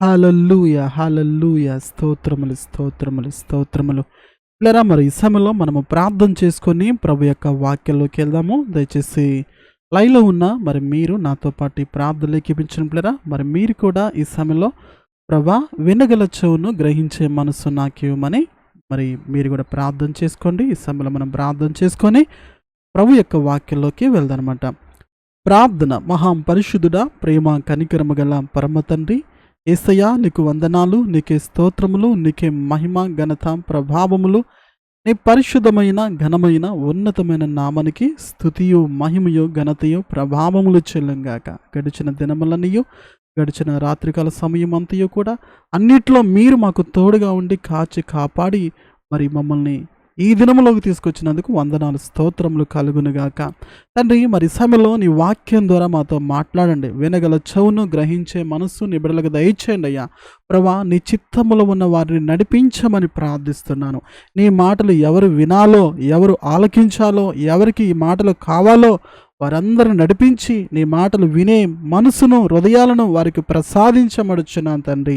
హల్లెలూయా! హల్లెలూయా! స్తోత్రములు, స్తోత్రములు, స్తోత్రములు. పిల్లరా మరి ఈ సమయంలో మనము ప్రార్థన చేసుకొని ప్రభు యొక్క వాక్యంలోకి వెళ్దాము. దయచేసి లైవ్‌లో ఉన్న మరి మీరు నాతో పాటు ఈ ప్రార్థనలో ఏకీభవించండి పిల్లరా. మరి మీరు కూడా ఈ సమయంలో ప్రభా వినగల చెవును గ్రహించే మనస్సు నాకివ్వమని మరి మీరు కూడా ప్రార్థన చేసుకోండి. ఈ సమయంలో మనం ప్రార్థన చేసుకొని ప్రభు యొక్క వాక్యంలోకి వెళ్దామన్నమాట. ప్రార్థన. పరిశుద్ధుడా, ప్రేమ కనికరము గల పరమ తండ్రి, యేసయ్యా నీకు వందనాలు, నీకే స్తోత్రములు, నీకే మహిమ ఘనత ప్రభావములు, నీ పరిశుద్ధమైన ఘనమైన ఉన్నతమైన నామానికి స్తుతియు మహిమయు ఘనతయు ప్రభావములు చెల్లంగాక. గడిచిన దినములనియు గడిచిన రాత్రికాల సమయం అంతయు కూడా అన్నిట్లో మీరు మాకు తోడుగా ఉండి కాచి కాపాడి మరి మమ్మల్ని ఈ దినములోకి తీసుకొచ్చినందుకు వందనాలు, స్తోత్రములు కలుగునుగాక. తండ్రి మరి సమయంలో నీ వాక్యం ద్వారా మాతో మాట్లాడండి. వినగల చెవును గ్రహించే మనస్సు నీ బిడ్డలకు దయచేయండి అయ్యా. ప్రభా నీ చిత్తములో ఉన్న వారిని నడిపించమని ప్రార్థిస్తున్నాను. నీ మాటలు ఎవరు వినాలో, ఎవరు ఆలకించాలో, ఎవరికి ఈ మాటలు కావాలో వారందరూ నడిపించి నీ మాటలు వినే మనసును హృదయాలను వారికి ప్రసాదించమడుచున్నాను తండ్రి.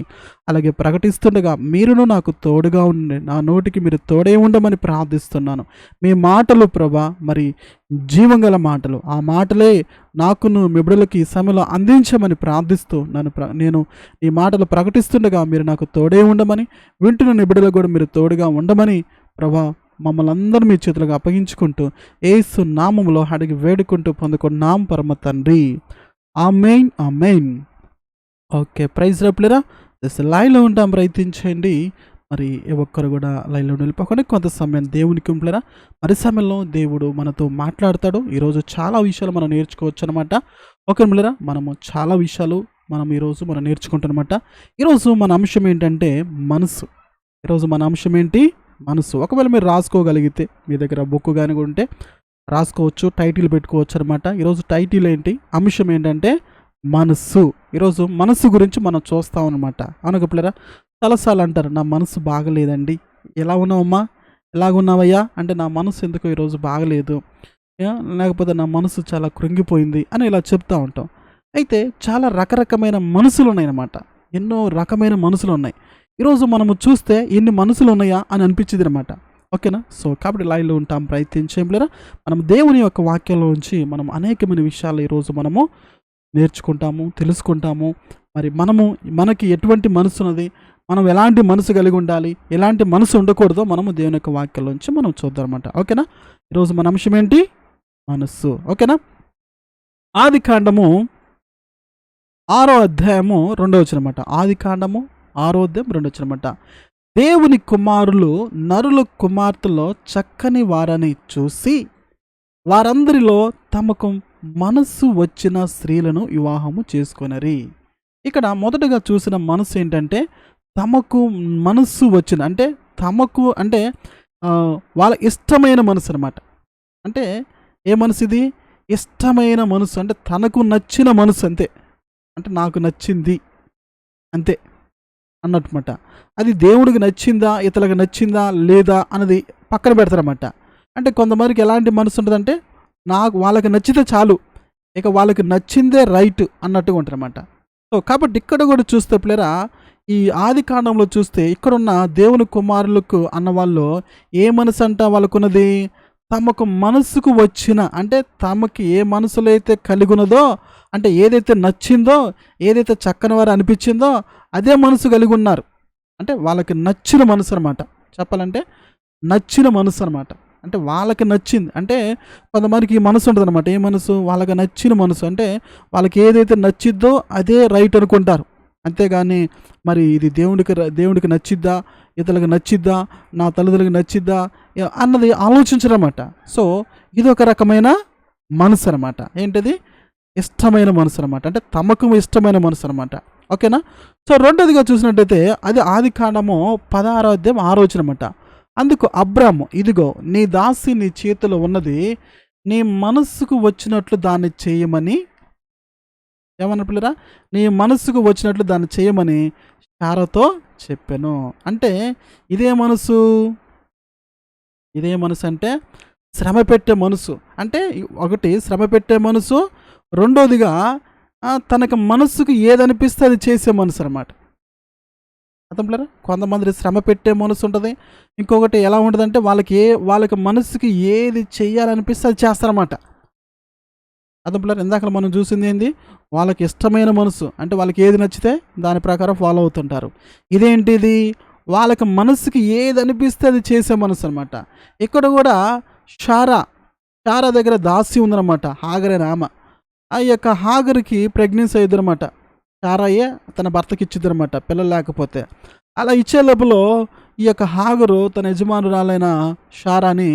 అలాగే ప్రకటిస్తుండగా మీరును నాకు తోడుగా ఉండి నా నోటికి మీరు తోడే ఉండమని ప్రార్థిస్తున్నాను. మీ మాటలు ప్రభా మరి జీవంగల మాటలు, ఆ మాటలే నాకును మీ బిడ్డలకి ఈ సమయంలో అందించమని ప్రార్థిస్తూ నేను ఈ మాటలు ప్రకటిస్తుండగా మీరు నాకు తోడే ఉండమని, వింటున్న నీ బిడ్డలకు కూడా మీరు తోడుగా ఉండమని ప్రభా మమ్మల్ని అందరూ మీ చేతులకు అప్పగించుకుంటూ యేసు నామములో అడిగి వేడుకుంటూ పొందుకున్నాం పరమ తండ్రి. ఆమేన్, ఆమేన్. ఓకే, ప్రైజ్ రప్లేరా. లైవ్లో ఉంటాం, ప్రయత్నించండి. మరి ఒక్కరు కూడా లైన్లో నిలిపోకుండా కొంత సమయం దేవునికి ఉంపలేరా. మరి సమయంలో దేవుడు మనతో మాట్లాడతాడు. ఈరోజు చాలా విషయాలు మనం నేర్చుకోవచ్చు అనమాట. ఓకే మిల్లరా, మనము చాలా విషయాలు ఈరోజు నేర్చుకుంటామన్నమాట. ఈరోజు మన అంశం ఏంటంటే మనసు. ఈరోజు మన అంశం ఏంటి? మనసు. ఒకవేళ మీరు రాసుకోగలిగితే మీ దగ్గర బుక్ కానీ ఉంటే రాసుకోవచ్చు, టైటిల్ పెట్టుకోవచ్చు అనమాట. ఈరోజు టైటిల్ ఏంటి, అంశం ఏంటంటే మనస్సు. ఈరోజు మనస్సు గురించి మనం చూస్తాం అనమాట. అవును పిల్లరా, చాలాసార్లు అంటారు నా మనసు బాగలేదండి. ఎలా ఉన్నావమ్మా, ఎలాగున్నావయ్యా అంటే నా మనసు ఎందుకో ఈరోజు బాగలేదు, లేకపోతే నా మనసు చాలా కృంగిపోయింది అని ఇలా చెప్తూ ఉంటాం. అయితే చాలా రకరకమైన మనసులు ఉన్నాయన్నమాట. ఎన్నో రకమైన మనసులు ఉన్నాయి. ఈరోజు మనము చూస్తే ఎన్ని మనసులు ఉన్నాయా అని అనిపించింది అనమాట. ఓకేనా? సో కాబట్టి లైవ్లో ఉంటాం, ప్రయత్నించేంలేరా. మనం దేవుని యొక్క వాక్యంలో నుంచి మనం అనేకమైన విషయాలు ఈరోజు మనము నేర్చుకుంటాము, తెలుసుకుంటాము. మరి మనకి ఎటువంటి మనసు ఉన్నది, మనం ఎలాంటి మనసు కలిగి ఉండాలి, ఎలాంటి మనసు ఉండకూడదో మనము దేవుని యొక్క వాక్యంలోంచి మనం చూద్దాం అనమాట. ఓకేనా? ఈరోజు మన అంశం ఏంటి? మనస్సు. ఓకేనా? ఆదికాండము 6వ అధ్యాయము 2వ వచనమాట. ఆదికాండము 6వ అధ్యాయం 2వ వచనమాట. దేవుని కుమారులు నరుల కుమార్తెలో చక్కని వారని చూసి వారందరిలో తమకు మనస్సు వచ్చిన స్త్రీలను వివాహము చేసుకొనరి. ఇక్కడ మొదటగా చూసిన మనస్సు ఏంటంటే తమకు మనస్సు వచ్చిన, అంటే తమకు అంటే వాళ్ళ ఇష్టమైన మనసు అనమాట. అంటే ఏ మనసు ఇది? ఇష్టమైన మనసు, అంటే తనకు నచ్చిన మనసు. అంతే, అంటే నాకు నచ్చింది అంతే అన్నట్టుమాట. అది దేవుడికి నచ్చిందా, ఇతరులకు నచ్చిందా లేదా అన్నది పక్కన పెడతారన్నమాట. అంటే కొంతమందికి ఎలాంటి మనసు ఉంటుందంటే వాళ్ళకి నచ్చితే చాలు, ఇక వాళ్ళకి నచ్చిందే రైట్ అన్నట్టుగా ఉంటారన్నమాట. సో కాబట్టి ఇక్కడ కూడా చూస్తే పిల్లరా, ఈ ఆది కాండంలో చూస్తే ఇక్కడున్న దేవుని కుమారులకు అన్న వాళ్ళు ఏ మనసు అంట వాళ్ళకున్నది? తమకు మనసుకు వచ్చిన, అంటే తమకి ఏ మనసులో అయితే కలిగి ఉన్నదో, అంటే ఏదైతే నచ్చిందో, ఏదైతే చక్కని వారు అనిపించిందో అదే మనసు కలిగి ఉన్నారు. అంటే వాళ్ళకి నచ్చిన మనసు అనమాట. చెప్పాలంటే నచ్చిన మనసు అనమాట. అంటే వాళ్ళకి నచ్చింది. అంటే కొంతమందికి ఈ మనసు ఉంటుంది అనమాట. ఏ మనసు? వాళ్ళకి నచ్చిన మనసు. అంటే వాళ్ళకి ఏదైతే నచ్చిద్దో అదే రైట్ అనుకుంటారు. అంతేగాని మరి ఇది దేవుడికి నచ్చిద్దా, ఇతరులకు నచ్చిద్దా, నా తల్లిదండ్రులకు నచ్చిద్దా అన్నది ఆలోచించరన్నమాట. సో ఇది ఒక రకమైన మనసు అనమాట. ఏంటది? ఇష్టమైన మనసు అనమాట. అంటే తమకు ఇష్టమైన మనసు అనమాట. ఓకేనా? సో రెండోదిగా చూసినట్టయితే అది ఆదికాండము 16వ అధ్యాయం 6వ వచనం అనమాట. అందుకు అబ్రాము, ఇదిగో నీ దాసి నీ చేతిలో ఉన్నది, నీ మనస్సుకు వచ్చినట్లు దాన్ని చేయమని, ఏమన్నా పిల్లరా, నీ మనస్సుకు వచ్చినట్లు దాన్ని చేయమని శారాతో చెప్పాను. అంటే ఇదే మనసు అంటే శ్రమ పెట్టే మనసు. అంటే ఒకటి శ్రమ పెట్టే మనసు, రెండోదిగా తనకు మనస్సుకు ఏదనిపిస్తే అది చేసే మనసు అనమాట. అర్థంలేరా? కొంతమంది శ్రమ పెట్టే మనసు ఉంటుంది. ఇంకొకటి ఎలా ఉంటదంటే వాళ్ళకి మనసుకి ఏది చెయ్యాలనిపిస్తే అది చేస్తారన్నమాట. అర్థంలేరా? ఇందాకల మనం చూసిందేంది? వాళ్ళకి ఇష్టమైన మనసు. అంటే వాళ్ళకి ఏది నచ్చితే దాని ప్రకారం ఫాలో అవుతుంటారు. ఇదేంటిది? వాళ్ళకి మనసుకి ఏది అనిపిస్తే అది చేసే మనసనమాట. ఇక్కడ గూడా షారా, షారా దగ్గర దాసి ఉందనమాట. హాగర్ అనే ఆమె. ఆ యొక్క హాగర్‌కి ప్రెగ్నెన్సీ అయ్యిద్దనమాట. షారాయే తన భర్తకిచ్చిద్దనమాట పిల్లలు లేకపోతే. అలా ఇచ్చే లోపల ఈ యొక్క హాగరు తన యజమానురాలైన షారాని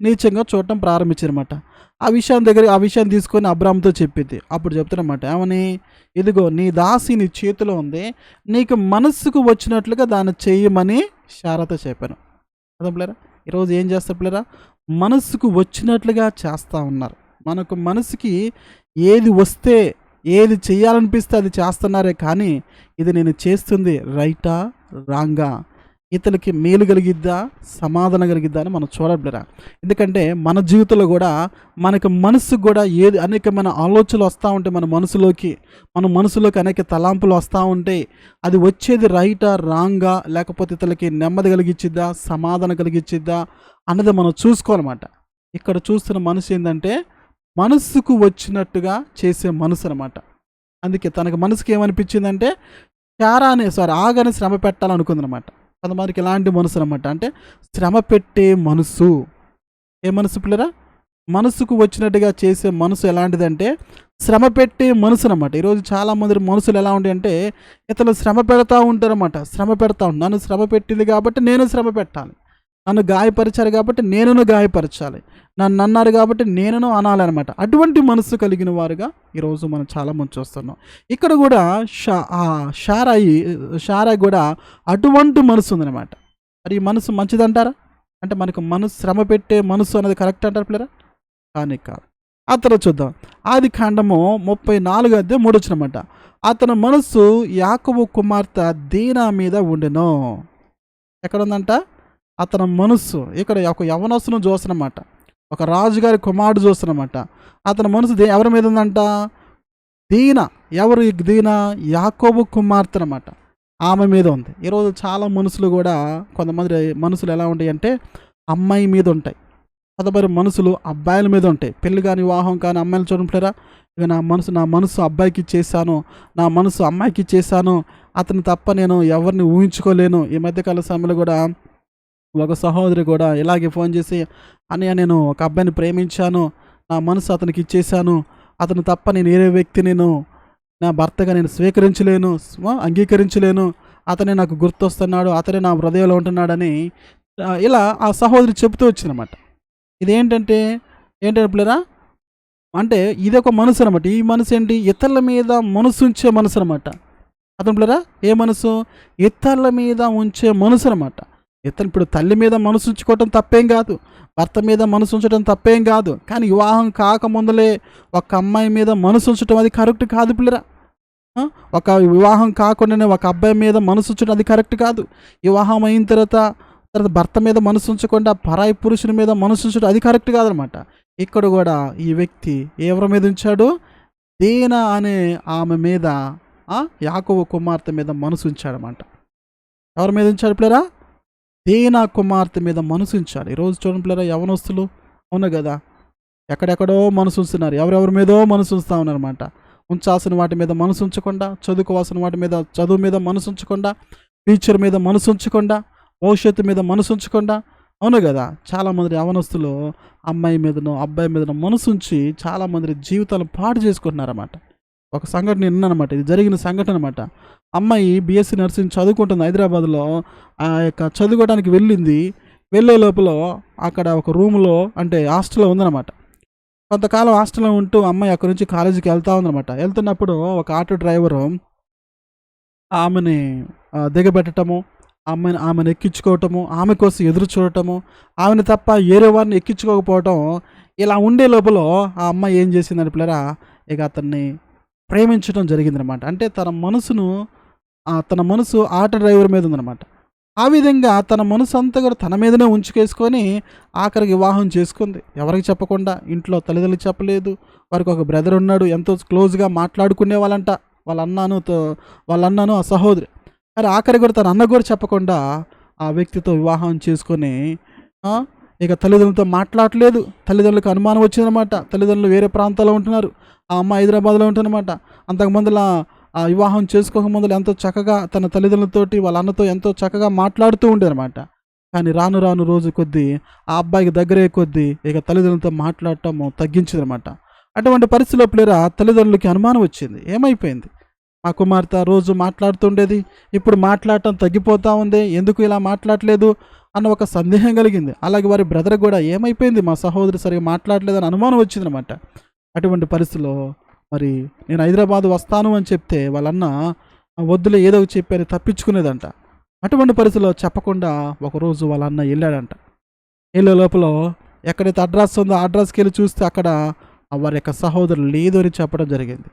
నీచంగా చూడటం ప్రారంభించిందనమాట. ఆ విషయాన్ని తీసుకొని అబ్రాహాముతో చెప్పింది. అప్పుడు చెప్తున్నమాట ఏమని? ఇదిగో నీ దాసి నీ చేతిలో ఉంది. నీకు మనస్సుకు వచ్చినట్లుగా దాన్ని చెయ్యమని షారాతో చెప్పాను. అర్థం పిల్లరా? ఈరోజు ఏం చేస్తారు పిల్లరా? మనస్సుకు వచ్చినట్లుగా చేస్తూ ఉన్నారు. మనకు మనసుకి ఏది వస్తే, ఏది చేయాలనిపిస్తే అది చేస్తున్నారే కానీ ఇది నేను చేస్తుంది రైటా, రాంగా, ఇతనికి మేలు కలిగిద్దా, సమాధానం కలిగిద్దా అని మనం చూడలేరా? ఎందుకంటే మన జీవితంలో కూడా మనకు మనసుకు కూడా ఏది అనేకమైన ఆలోచనలు వస్తూ ఉంటాయి. మన మనసులోకి అనేక తలాంపులు వస్తూ ఉంటాయి. అది వచ్చేది రైటా, రాంగా, లేకపోతే ఇతనికి నెమ్మది కలిగించిద్దా, సమాధానం కలిగించిద్దా అన్నది మనం చూసుకోవాలన్నమాట. ఇక్కడ చూస్తున్న మనసు ఏంటంటే మనసుకు వచ్చినట్టుగా చేసే మనసు అనమాట. అందుకే తనకు మనసుకి ఏమనిపించిందంటే ఆగని శ్రమ పెట్టాలనుకుందనమాట. కొంతమందికి ఎలాంటి మనసు అనమాట అంటే శ్రమ పెట్టే మనసు. ఏ మనసు పిల్లరా? మనసుకు వచ్చినట్టుగా చేసే మనసు ఎలాంటిదంటే శ్రమ పెట్టే మనసు అనమాట. ఈరోజు చాలామంది మనసులు ఎలా ఉంటాయంటే ఇతను శ్రమ పెడతా ఉంటారన్నమాట. నన్ను శ్రమ పెట్టింది కాబట్టి నేను శ్రమ పెట్టాలి, నన్ను గాయపరిచారు కాబట్టి నేను గాయపరచాలి, నన్ను అన్నారు కాబట్టి నేను అనాలన్నమాట. అటువంటి మనసు కలిగిన వారుగా ఈరోజు మనం చాలామంది చూస్తున్నాం. ఇక్కడ కూడా షారాయి కూడా అటువంటి మనసు ఉందన్నమాట. మరి ఈ మనసు మంచిదంటారా? అంటే మనకు మనసు శ్రమ పెట్టే మనసు అనేది కరెక్ట్ అంటారు పిల్లరా? కానీ కాదు. ఆ తర్వాత చూద్దాం. ఆది కాండము 34:3 అతని మనసు యాకోబు కుమార్తె దీనా మీద ఉండెను. ఎక్కడ ఉందంట? అతని మనస్సు ఇక్కడ ఒక యవనస్తును చూస్తున్నమాట. ఒక రాజుగారి కుమారుడు చూస్తున్నమాట. అతని మనసు ఎవరి మీద ఉందంట? దీనా. ఎవరు దీనా? యాకోబు కుమార్తె అనమాట. ఆమె మీద ఉంది. ఈరోజు చాలా మనసులు కూడా కొంతమంది మనసులు ఎలా ఉంటాయి అంటే అమ్మాయి మీద ఉంటాయి. కొంతమంది మనసులు అబ్బాయిల మీద ఉంటాయి. పెళ్లి కానీ వివాహం కానీ అమ్మాయిలు చూడంటారా? ఇక నా మనసు అబ్బాయికి ఇచ్చేసాను, నా మనసు అమ్మాయికి ఇచ్చేసాను, అతను తప్ప నేను ఎవరిని ఊహించుకోలేను. ఈ మధ్యకాల సమయంలో కూడా ఒక సహోదరి కూడా ఇలాగే ఫోన్ చేసి అన్నయ్య నేను ఒక అబ్బాయిని ప్రేమించాను, నా మనసు అతనికి ఇచ్చేసాను, అతను తప్ప నేను వేరే వ్యక్తి నా భర్తగా నేను స్వీకరించలేను, అంగీకరించలేను, అతనే నాకు గుర్తొస్తున్నాడు, అతనే నా హృదయంలో ఉంటున్నాడని ఇలా ఆ సహోదరి చెబుతూ వచ్చిందన్నమాట. ఇదేంటంటే పిల్లరా? అంటే ఇదొక మనసు అనమాట. ఈ మనసు ఏంటి? ఇతరుల మీద మనసు ఉంచే మనసు అనమాట. అతను పిల్లరా? ఏ మనసు? ఇతరుల మీద ఉంచే మనసు అనమాట. ఇప్పుడు తల్లి మీద మనసు ఉంచుకోవటం తప్పేం కాదు, భర్త మీద మనసు ఉంచడం తప్పేం కాదు. కానీ వివాహం కాకముందలే ఒక అమ్మాయి మీద మనసు ఉంచడం అది కరెక్ట్ కాదు పిల్లరా. ఒక వివాహం కాకుండానే ఒక అబ్బాయి మీద మనసు ఉంచడం అది కరెక్ట్ కాదు. వివాహం అయిన తర్వాత భర్త మీద మనసు ఉంచకుండా పరాయి పురుషుని మీద మనసు ఉంచడం అది కరెక్ట్ కాదనమాట. ఇక్కడ కూడా ఈ వ్యక్తి ఎవరి మీద ఉంచాడు? దీనా అనే ఆమె మీద, యాకోబు కుమార్తె మీద మనసు ఉంచాడనమాట. ఎవరి మీద ఉంచాడు పిల్లరా? దీనా కుమార్తె మీద మనసు ఉంచాడు. ఈరోజు చూడండి పిల్లరా, యవనస్తులు అవును కదా, ఎక్కడెక్కడో మనసు ఉంచుతున్నారు, ఎవరెవరి మీదో మనసు ఉంచుతా ఉన్నారన్నమాట. ఉంచాల్సిన వాటి మీద మనసు ఉంచకుండా, చదువుకోవాల్సిన వాటి మీద చదువు మీద మనసు ఉంచకుండా, టీచర్ మీద మనసు ఉంచకుండా, భవిష్యత్తు మీద మనసు ఉంచకుండా, అవును కదా, చాలామంది యవనస్తులు అమ్మాయి మీదనో అబ్బాయి మీదనో మనసు ఉంచి చాలామంది జీవితాలు పాడు చేసుకుంటున్నారన్నమాట. ఒక సంఘటన విన్నానమాట. ఇది జరిగిన సంఘటన అనమాట. అమ్మాయి బీఎస్సీ నర్సింగ్ చదువుకుంటుంది హైదరాబాద్లో. ఆ యొక్క చదువుకోవడానికి వెళ్ళే లోపల అక్కడ ఒక రూమ్లో అంటే హాస్టల్లో ఉందన్నమాట. కొంతకాలం హాస్టల్లో ఉంటూ అమ్మాయి అక్కడి నుంచి కాలేజీకి వెళ్తూ ఉందన్నమాట. వెళ్తున్నప్పుడు ఒక ఆటో డ్రైవరు ఆమెని దిగబెట్టడము, ఆమెను ఎక్కించుకోవటము, ఆమె కోసం ఎదురు చూడటము, ఆమెను తప్ప వేరే వారిని ఎక్కించుకోకపోవటం, ఇలా ఉండే లోపల ఆ అమ్మాయి ఏం చేసిందని పిల్లరా, ఇక అతన్ని ప్రేమించడం జరిగిందనమాట. అంటే తన మనసు ఆటో డ్రైవర్ మీద ఉందన్నమాట. ఆ విధంగా తన మనసు అంతా కూడా తన మీదనే ఉంచుకేసుకొని ఆఖరికి వివాహం చేసుకుంది. ఎవరికి చెప్పకుండా, ఇంట్లో తల్లిదండ్రులకు చెప్పలేదు. వారికి ఒక బ్రదర్ ఉన్నాడు, ఎంతో క్లోజ్గా మాట్లాడుకునే వాళ్ళంట, వాళ్ళ అన్నాను ఆ సహోదరి. మరి ఆఖరి కూడా తన అన్న కూడా చెప్పకుండా ఆ వ్యక్తితో వివాహం చేసుకొని ఆ, ఇక తల్లిదండ్రులతో మాట్లాడట్లేదు. తల్లిదండ్రులకు అనుమానం వచ్చిందనమాట. తల్లిదండ్రులు వేరే ప్రాంతాల్లో ఉంటున్నారు, ఆ అమ్మ హైదరాబాద్లో ఉంటుందన్నమాట. అంతకుముందులా ఆ వివాహం చేసుకోక ముందులు ఎంతో చక్కగా తన తల్లిదండ్రులతోటి వాళ్ళ అన్నతో ఎంతో చక్కగా మాట్లాడుతూ ఉండేదన్నమాట. కానీ రాను రాను రోజు కొద్దీ ఆ అబ్బాయికి దగ్గరే కొద్దీ ఇక తల్లిదండ్రులతో మాట్లాడటం తగ్గించిందనమాట. అటువంటి పరిస్థితిలో ప్లేరా తల్లిదండ్రులకి అనుమానం వచ్చింది. ఏమైపోయింది, మా కుమార్తె రోజు మాట్లాడుతుండేది, ఇప్పుడు మాట్లాడటం తగ్గిపోతూ ఉంది, ఎందుకు ఇలా మాట్లాడలేదు అన్న ఒక సందేహం కలిగింది. అలాగే వారి బ్రదర్ కూడా ఏమైపోయింది, మా సహోదరి సరిగా మాట్లాడలేదని అనుమానం వచ్చిందనమాట. అటువంటి పరిస్థితిలో మరి నేను హైదరాబాద్ వస్తాను అని చెప్తే వాళ్ళన్న వద్దులే ఏదో ఒకటి చెప్పి అని తప్పించుకునేదంట. అటువంటి పరిస్థితిలో చెప్పకుండా ఒకరోజు వాళ్ళ అన్న వెళ్ళాడంట. వెళ్ళే లోపల ఎక్కడైతే అడ్రస్ ఉందో ఆ అడ్రస్కి వెళ్ళి చూస్తే అక్కడ వారి యొక్క సహోదరు లేదు అని చెప్పడం జరిగింది.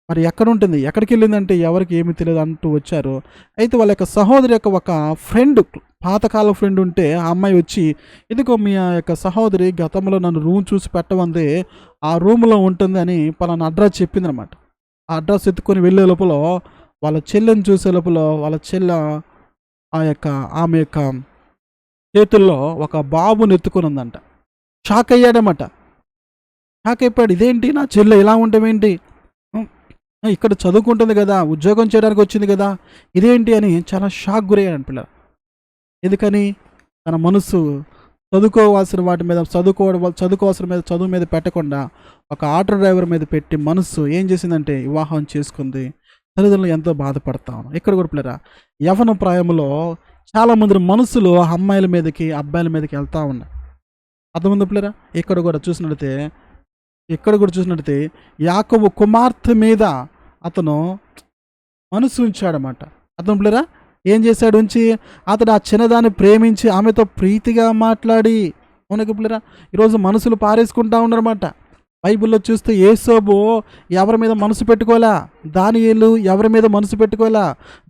మరి ఎక్కడ ఉంటుంది, ఎక్కడికి వెళ్ళిందంటే ఎవరికి ఏమీ తెలియదు అంటూ వచ్చారు. అయితే వాళ్ళ యొక్క సహోదరి యొక్క ఒక ఫ్రెండ్, పాతకాల ఫ్రెండ్ ఉంటే ఆ అమ్మాయి వచ్చి, ఇదిగో మీ యొక్క సహోదరి గతంలో నన్ను రూమ్ చూసి పెట్టమంది, ఆ రూమ్లో ఉంటుంది అని పలానా అడ్రస్ చెప్పిందనమాట. ఆ అడ్రస్ ఎత్తుకొని వెళ్ళే లోపల వాళ్ళ చెల్లెని చూసే లోపల వాళ్ళ చెల్లె ఆమె యొక్క చేతుల్లో ఒక బాబుని ఎత్తుకొని ఉందంట. షాక్ అయ్యాడనమాట. షాక్ అయిపోయాడు, ఇదేంటి నా చెల్లె ఇలా ఉండమేంటి, ఇక్కడ చదువుకుంటుంది కదా, ఉద్యోగం చేయడానికి వచ్చింది కదా, ఇదేంటి అని చాలా షాక్ గురయ్యాడు పిల్ల. ఎందుకని తన మనసు చదువుకోవాల్సిన వాటి మీద చదువుకోవాల్సిన మీద చదువు మీద పెట్టకుండా ఒక ఆటో డ్రైవర్ మీద పెట్టి మనసు ఏం చేసిందంటే వివాహం చేసుకుంది. తల్లిదండ్రులు ఎంతో బాధపడతాం. ఇక్కడ కూడా పిల్లరా యవ్వన ప్రాయంలో చాలామంది మనసులు అమ్మాయిల మీదకి అబ్బాయిల మీదకి వెళ్తూ ఉన్నాయి. అర్థమంది పిల్లరా. ఇక్కడ కూడా చూసినట్లయితే యాకోబు కుమార్తె మీద అతను మనసు ఉంచాడనమాట. అతను పిల్లరా ఏం చేశాడు ఉంచి, అతడు ఆ చిన్నదాన్ని ప్రేమించి ఆమెతో ప్రీతిగా మాట్లాడి, అవునక పిల్లరా ఈరోజు మనసులు పారేసుకుంటా ఉన్నారన్నమాట. బైబిల్లో చూస్తే యేసోబు ఎవరి మీద మనసు పెట్టుకోలే, దానియేలు ఎవరి మీద మనసు పెట్టుకోలే,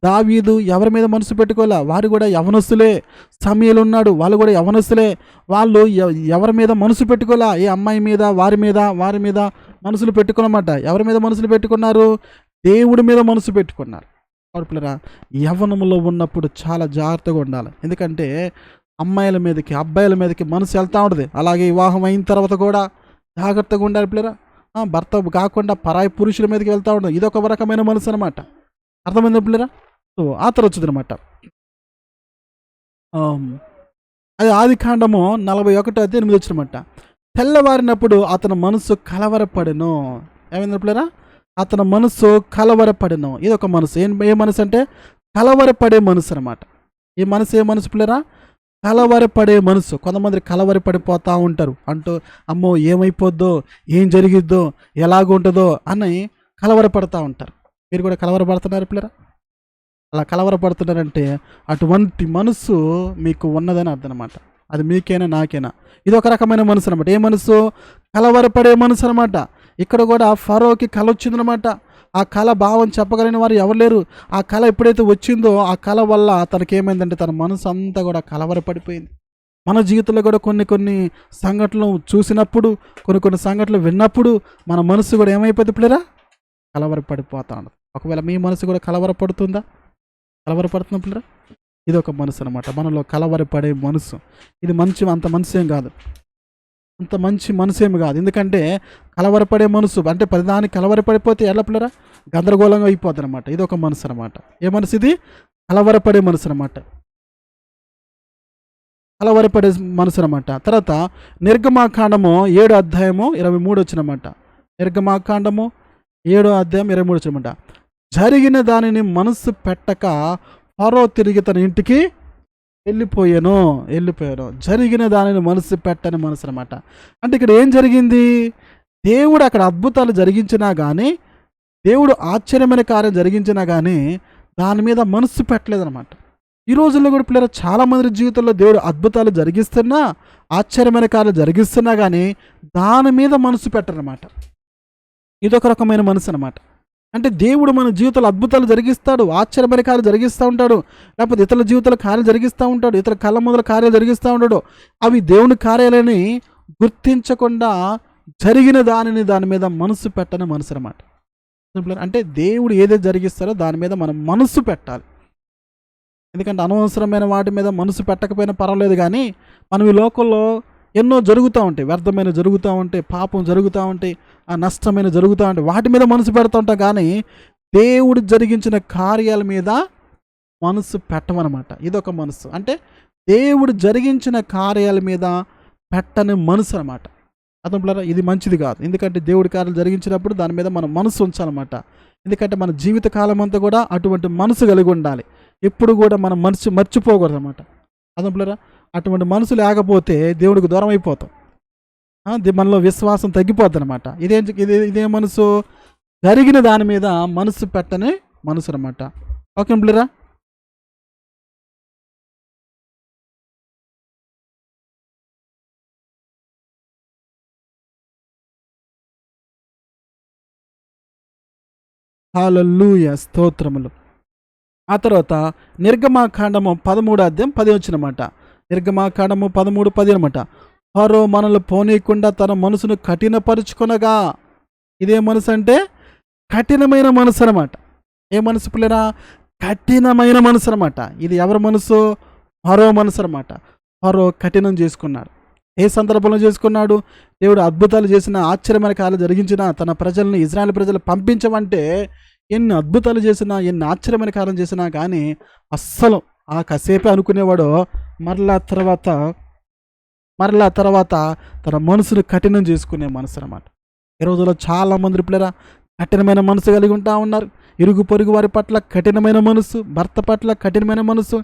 దావీదు ఎవరి మీద మనసు పెట్టుకోలే, వారు కూడా యవనస్తులే. సమూయేలు ఉన్నాడు, వాళ్ళు కూడా యవనస్తులే. వాళ్ళు ఎవరి మీద మనసు పెట్టుకోలే, ఏ అమ్మాయి మీద వారి మీద మనసులు పెట్టుకున్నమాట. ఎవరి మీద మనసులు పెట్టుకున్నారు, దేవుడి మీద మనసు పెట్టుకున్నారు. పిల్లరా యవ్వనంలో ఉన్నప్పుడు చాలా జాగ్రత్తగా ఉండాలి. ఎందుకంటే అమ్మాయిల మీదకి అబ్బాయిల మీదకి మనసు వెళ్తూ ఉంటుంది. అలాగే వివాహం అయిన తర్వాత కూడా జాగ్రత్తగా ఉండాలి పిల్లరా. భర్త కాకుండా పరాయి పురుషుల మీదకి వెళ్తూ ఉండదు. ఇదొక రకమైన మనసు అనమాట. అర్థమైంది పిల్లరా. సో ఆ తర్వాత వచ్చింది అనమాట. అది ఆదికాండము 41:8 వచ్చినమాట. తెల్లవారినప్పుడు అతని మనసు కలవరపడెను. ఏమైంది పిల్లరా, అతని మనసు కలవరపడెను. ఇది ఒక మనసు. ఏ మనసు అంటే కలవరపడే మనసు అనమాట. ఈ మనసు ఏ మనసు పిల్లరా, కలవరపడే మనసు. కొంతమంది కలవరపడిపోతూ ఉంటారు, అంటూ అమ్మో ఏమైపోద్దో, ఏం జరిగిద్దో, ఎలాగుంటుందో అని కలవరపడతా ఉంటారు. మీరు కూడా కలవరపడుతున్నారు పిల్లరా. అలా కలవరపడుతున్నారంటే అటువంటి మనసు మీకు ఉన్నదని అర్థం అనమాట. అది మీకైనా నాకైనా ఇది ఒక రకమైన మనసు అనమాట. ఏ మనసు, కలవరపడే మనసు అనమాట. ఇక్కడ కూడా ఫరోకి కళ వచ్చిందనమాట. ఆ కళ భావం చెప్పగలిగిన వారు ఎవరు లేరు. ఆ కళ ఎప్పుడైతే వచ్చిందో ఆ కళ వల్ల తనకేమైందంటే తన మనసు అంతా కూడా కలవరపడిపోయింది. మన జీవితంలో కూడా కొన్ని సంఘటనలు చూసినప్పుడు, కొన్ని సంఘటనలు విన్నప్పుడు మన మనసు కూడా ఏమైపోతుంది పిల్లరా, కలవరపడిపోతా ఉండదు. ఒకవేళ మీ మనసు కూడా కలవరపడుతుందా, కలవరపడుతున్న పిల్లరా, ఇది ఒక మనసు అనమాట. మనలో కలవరపడే మనసు. ఇది అంత మనసేం కాదు, అంత మంచి మనసేమి కాదు. ఎందుకంటే కలవరపడే మనసు అంటే ప్రతిదానికి కలవరపడిపోతే ఎలా పిల్లరా, గందరగోళంగా అయిపోద్ది అనమాట. ఇది ఒక మనసు అనమాట. ఏ మనసు ఇది, కలవరపడే మనసు అనమాట. కలవరపడే మనసు అనమాట. తర్వాత నిర్గమాకాండము 7:23 వచ్చినమాట. నిర్గమాకాండము 7:23 వచ్చినమాట. జరిగిన దానిని మనసు పెట్టక ఫరో తిరిగి తన ఇంటికి వెళ్ళిపోయాను. జరిగిన దానిని మనసు పెట్టని మనసు అనమాట. అంటే ఇక్కడ ఏం జరిగింది, దేవుడు అక్కడ అద్భుతాలు జరిగించినా కానీ, దేవుడు ఆశ్చర్యమైన కార్యం జరిగించినా కానీ దాని మీద మనసు పెట్టలేదన్నమాట. ఈ రోజుల్లో కూడా పిల్లలు చాలామంది జీవితంలో దేవుడు అద్భుతాలు జరిగిస్తున్నా, ఆశ్చర్యమైన కార్యాలు జరిగిస్తున్నా కానీ దాని మీద మనసు పెట్టరన్నమాట. ఇదొక రకమైన మనసు అనమాట. అంటే దేవుడు మన జీవితంలో అద్భుతాలు జరిగిస్తాడు, ఆశ్చర్యమైన కార్యాలు జరిగిస్తూ ఉంటాడు, లేకపోతే ఇతరుల జీవితాల కార్యాలు జరిగిస్తూ ఉంటాడు, ఇతర కళ్ళ మొదల కార్యాలు జరిగిస్తూ ఉంటాడు. అవి దేవుని కార్యాలని గుర్తించకుండా జరిగిన దాని మీద మనసు పెట్టని మనసు అనమాట. అంటే దేవుడు ఏదైతే జరిగిస్తారో దాని మీద మనం మనసు పెట్టాలి. ఎందుకంటే అనవసరమైన వాటి మీద మనసు పెట్టకపోయినా పర్వాలేదు, కానీ మనం ఈ లోకంలో ఎన్నో జరుగుతూ ఉంటాయి, వ్యర్థమైన జరుగుతూ ఉంటాయి, పాపం జరుగుతూ ఉంటాయి, ఆ నష్టమైన జరుగుతూ ఉంటాయి, వాటి మీద మనసు పెడుతూ ఉంటాం. కానీ దేవుడు జరిగించిన కార్యాల మీద మనసు పెట్టమన్నమాట. ఇదొక మనసు. అంటే దేవుడు జరిగించిన కార్యాల మీద పెట్టని మనసు అనమాట. అతను ఇది మంచిది కాదు. ఎందుకంటే దేవుడి కార్యాలు జరిగించినప్పుడు దాని మీద మనం మనసు ఉంచాలన్నమాట. ఎందుకంటే మన జీవిత కాలం అంతా కూడా అటువంటి మనసు కలిగి ఉండాలి. ఎప్పుడు కూడా మనం మర్చిపోకూడదు అనమాట. అతను అటువంటి మనసు లేకపోతే దేవుడికి దూరం అయిపోతాం. మనలో విశ్వాసం తగ్గిపోద్ది అనమాట. ఇదే మనసు జరిగిన దాని మీద మనసు పెట్టని మనసు అనమాట. ఓకే పిల్లరా. హల్లెలూయా, స్తోత్రములు. ఆ తర్వాత నిర్గమాకాండము 13:10 వచ్చినమాట. నిర్గమాకాండము 13:10 అనమాట. ఫరో మనల్ని పోనీయకుండా తన మనసును కఠినపరుచుకొనగా. ఇదే మనసు అంటే కఠినమైన మనసు అనమాట. ఏ మనసు పిల్లరా? కఠినమైన మనసు అనమాట. ఇది ఎవరి మనసు? ఫరో మనసు అనమాట. ఫరో కఠినం చేసుకున్నాడు. ఏ సందర్భంలో చేసుకున్నాడు? దేవుడు అద్భుతాలు చేసిన, ఆశ్చర్యమైన కార్యాలు జరిగించిన, తన ప్రజల్ని, ఇజ్రాయెల్ ప్రజలు పంపించమంటే ఎన్ని అద్భుతాలు చేసినా, ఎన్ని ఆశ్చర్యమైన కార్యం చేసినా కానీ అస్సలు ఆ కాసేపే అనుకునేవాడు, మరలా తర్వాత తన మనసును కఠినం చేసుకునే మనసు అనమాట. ఈ రోజుల్లో చాలామంది పిల్లరా కఠినమైన మనసు కలిగి ఉంటా ఉన్నారు. ఇరుగు పొరుగు వారి పట్ల కఠినమైన మనసు, భర్త పట్ల కఠినమైన మనసు,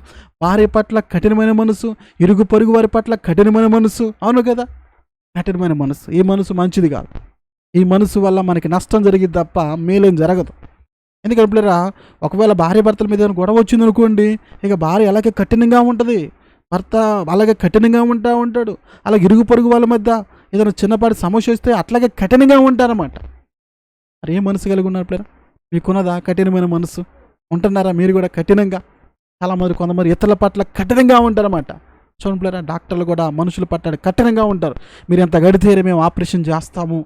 భార్య పట్ల కఠినమైన మనసు, ఇరుగు పొరుగు వారి పట్ల కఠినమైన మనసు. అవును కదా, కఠినమైన మనసు. ఈ మనసు మంచిది కాదు. ఈ మనసు వల్ల మనకి నష్టం జరిగింది తప్ప మేలేం జరగదు. ఎందుకంటే పిల్లరా, ఒకవేళ భార్య భర్తల మీద ఏదైనా గొడవ వచ్చింది అనుకోండి, ఇక భార్య అలాగే కఠినంగా ఉంటుంది, భర్త అలాగే కఠినంగా ఉంటాడు. అలాగే ఇరుగు పొరుగు వాళ్ళ మధ్య ఏదైనా చిన్నపాటి సమస్య వస్తే అట్లాగే కఠినంగా ఉంటారన్నమాట. మరి ఏ మనసు కలిగి ఉన్నారు పిల్లరా? మీకున్నదా కఠినమైన మనసు? ఉంటున్నారా మీరు కూడా కఠినంగా? కొంతమంది ఇతరుల పట్ల కఠినంగా ఉంటారన్నమాట. చూడండి పిల్లరా, డాక్టర్లు కూడా మనుషుల పట్ల కఠినంగా ఉంటారు. మీరు ఎంత గడితేనే మేము ఆపరేషన్ చేస్తాము,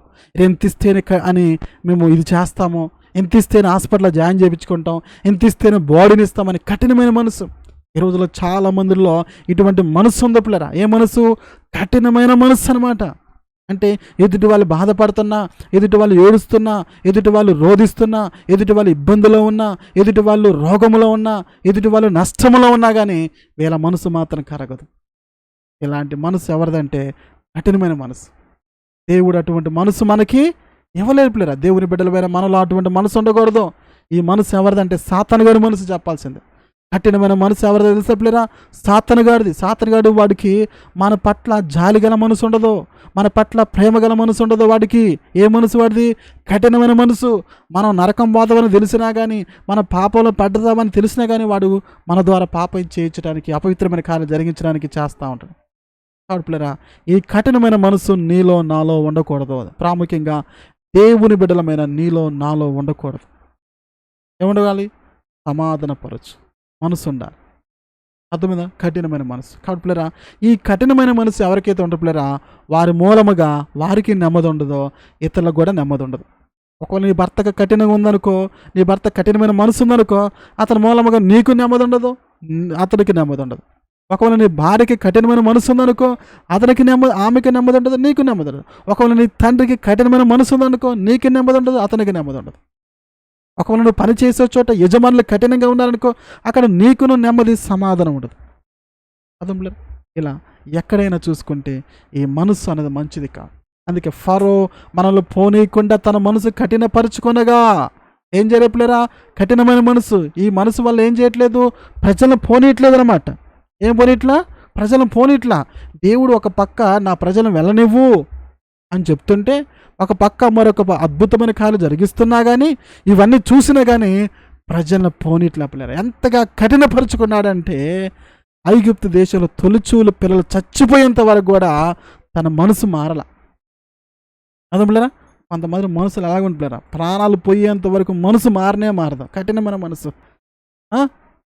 ఎంత ఇస్తేనే అని మేము ఇది చేస్తాము, ఎంత ఇస్తేనే హాస్పిటల్లో జాయిన్ చేయించుకుంటాం, ఎంత ఇస్తేనే బాడీని ఇస్తామని కఠినమైన మనసు. ఈ రోజుల్లో చాలా మందిలో ఇటువంటి మనసు ఉంది పిల్లరా. ఏ మనసు? కఠినమైన మనసు అనమాట. అంటే ఎదుటి వాళ్ళు బాధపడుతున్నా, ఎదుటి వాళ్ళు ఏడుస్తున్నా, ఎదుటి వాళ్ళు రోధిస్తున్నా, ఎదుటి వాళ్ళు ఇబ్బందులో ఉన్నా, ఎదుటి వాళ్ళు రోగములో ఉన్నా, ఎదుటి వాళ్ళు నష్టములో ఉన్నా కానీ వీళ్ళ మనసు మాత్రం కరగదు. ఇలాంటి మనసు ఎవరిదంటే కఠినమైన మనసు. దేవుడు అటువంటి మనసు మనకి ఇవ్వలేదు పిల్లరా. దేవుని బిడ్డలపైన మనలో అటువంటి మనసు ఉండకూడదు. ఈ మనసు ఎవరిదంటే సాతాను గారి మనసు చెప్పాల్సిందే. కఠినమైన మనసు ఎవరిదో తెలుసా పిల్లరా? సాతాను గాడు. వాడికి మన పట్ల జాలి గల మనసు ఉండదు, మన పట్ల ప్రేమ గల మనసు ఉండదు వాడికి. ఏ మనసు వాడిది? కఠినమైన మనసు. మనం నరకం పోదామని తెలిసినా కానీ, మన పాపంలో పడ్డదామని తెలిసినా కానీ వాడు మన ద్వారా పాపం చేయించడానికి, అపవిత్రమైన కార్యం జరిగించడానికి చేస్తూ ఉంటాడు. కాబట్టి పిల్లరా, ఈ కఠినమైన మనసు నీలో నాలో ఉండకూడదు. ప్రాముఖ్యంగా దేవుని బిడ్డలమైన నీలో నాలో ఉండకూడదు. ఏముండాలి? సమాధానపరచు మనసు ఉండాలి. అర్థమైందా? కఠినమైన మనసు. కాబట్టి పిల్లరా, ఈ కఠినమైన మనసు ఎవరికైతే ఉంటుంది పిల్లరా, వారి మూలముగా వారికి నెమ్మది ఉండదో ఇతరులకు కూడా నెమ్మది ఉండదు. ఒకవేళ నీ భర్తకు కఠినంగా ఉందనుకో, నీ భర్త కఠినమైన మనసు ఉందనుకో, అతని మూలముగా నీకు నెమ్మది ఉండదు, అతనికి నెమ్మది ఉండదు. ఒకవేళ నీ భార్యకి కఠినమైన మనసు ఉందనుకో, ఆమెకి నెమ్మది ఉండదు, నీకు నెమ్మది ఉండదు. ఒకవేళ నీ తండ్రికి కఠినమైన మనసు ఉందనుకో, నీకు నెమ్మది ఉండదు, అతనికి నెమ్మది ఉండదు. ఒకవేళ నువ్వు పని చేసే చోట యజమానులు కఠినంగా ఉన్నారనుకో, అక్కడ నీకును నెమ్మది, సమాధానం ఉండదు. అర్థంలో ఇలా ఎక్కడైనా చూసుకుంటే ఈ మనసు అనేది మంచిది కాదు. అందుకే ఫరో మనల్ని పోనీయకుండా తన మనసు కఠినపరుచుకొనగా ఏం చేయలేపులేరా? కఠినమైన మనసు. ఈ మనసు వల్ల ఏం చేయట్లేదు? ప్రజలను పోనీయట్లేదు అనమాట. ఏం పోనీట్లా? ప్రజలను పోనీట్లా. దేవుడు ఒక పక్క నా ప్రజలను వెళ్ళనివ్వు అని చెప్తుంటే, ఒక పక్క మరొక అద్భుతమైన కార్యాలు జరిగిస్తున్నా కానీ, ఇవన్నీ చూసినా కానీ ప్రజలను పోనీట్లా పిల్లలు. ఎంతగా కఠినపరుచుకున్నాడంటే ఐగుప్తు దేశంలో తొలిచూలు పిల్లలు చచ్చిపోయేంత వరకు కూడా తన మనసు మారల. అదే పిల్లరా, కొంతమంది మనసులు అలాగే ఉంటున్నారా, ప్రాణాలు పోయేంత వరకు మనసు మారనే మారదు. కఠినమైన మనసు.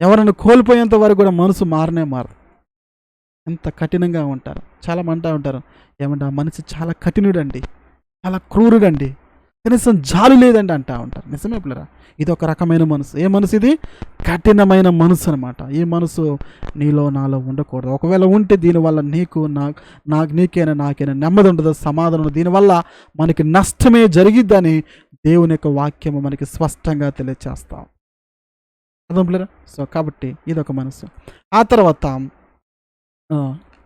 ఎవరైనా కోల్పోయేంత వరకు కూడా మనసు మారనే మారదు. ఎంత కఠినంగా ఉంటారు. చాలా మంటా ఉంటారు, ఏమంటే ఆ మనిషి చాలా కఠినుడండి, చాలా క్రూరుడండి, కనీసం జాలి లేదండి అంటా ఉంటారు. నిజమే పిల్లరా, ఇది ఒక రకమైన మనసు. ఏ మనసు ఇది? కఠినమైన మనసు అనమాట. ఈ మనసు నీలో నాలో ఉండకూడదు. ఒకవేళ ఉంటే దీనివల్ల నీకైనా నాకైనా నెమ్మది ఉండదు, సమాధానం ఉండదు. దీనివల్ల మనకి నష్టమే జరిగిద్దని దేవుని యొక్క వాక్యము మనకి స్పష్టంగా తెలియచేస్తాం. అర్థం పిల్లరా? సో కాబట్టి ఇదొక మనసు. ఆ తర్వాత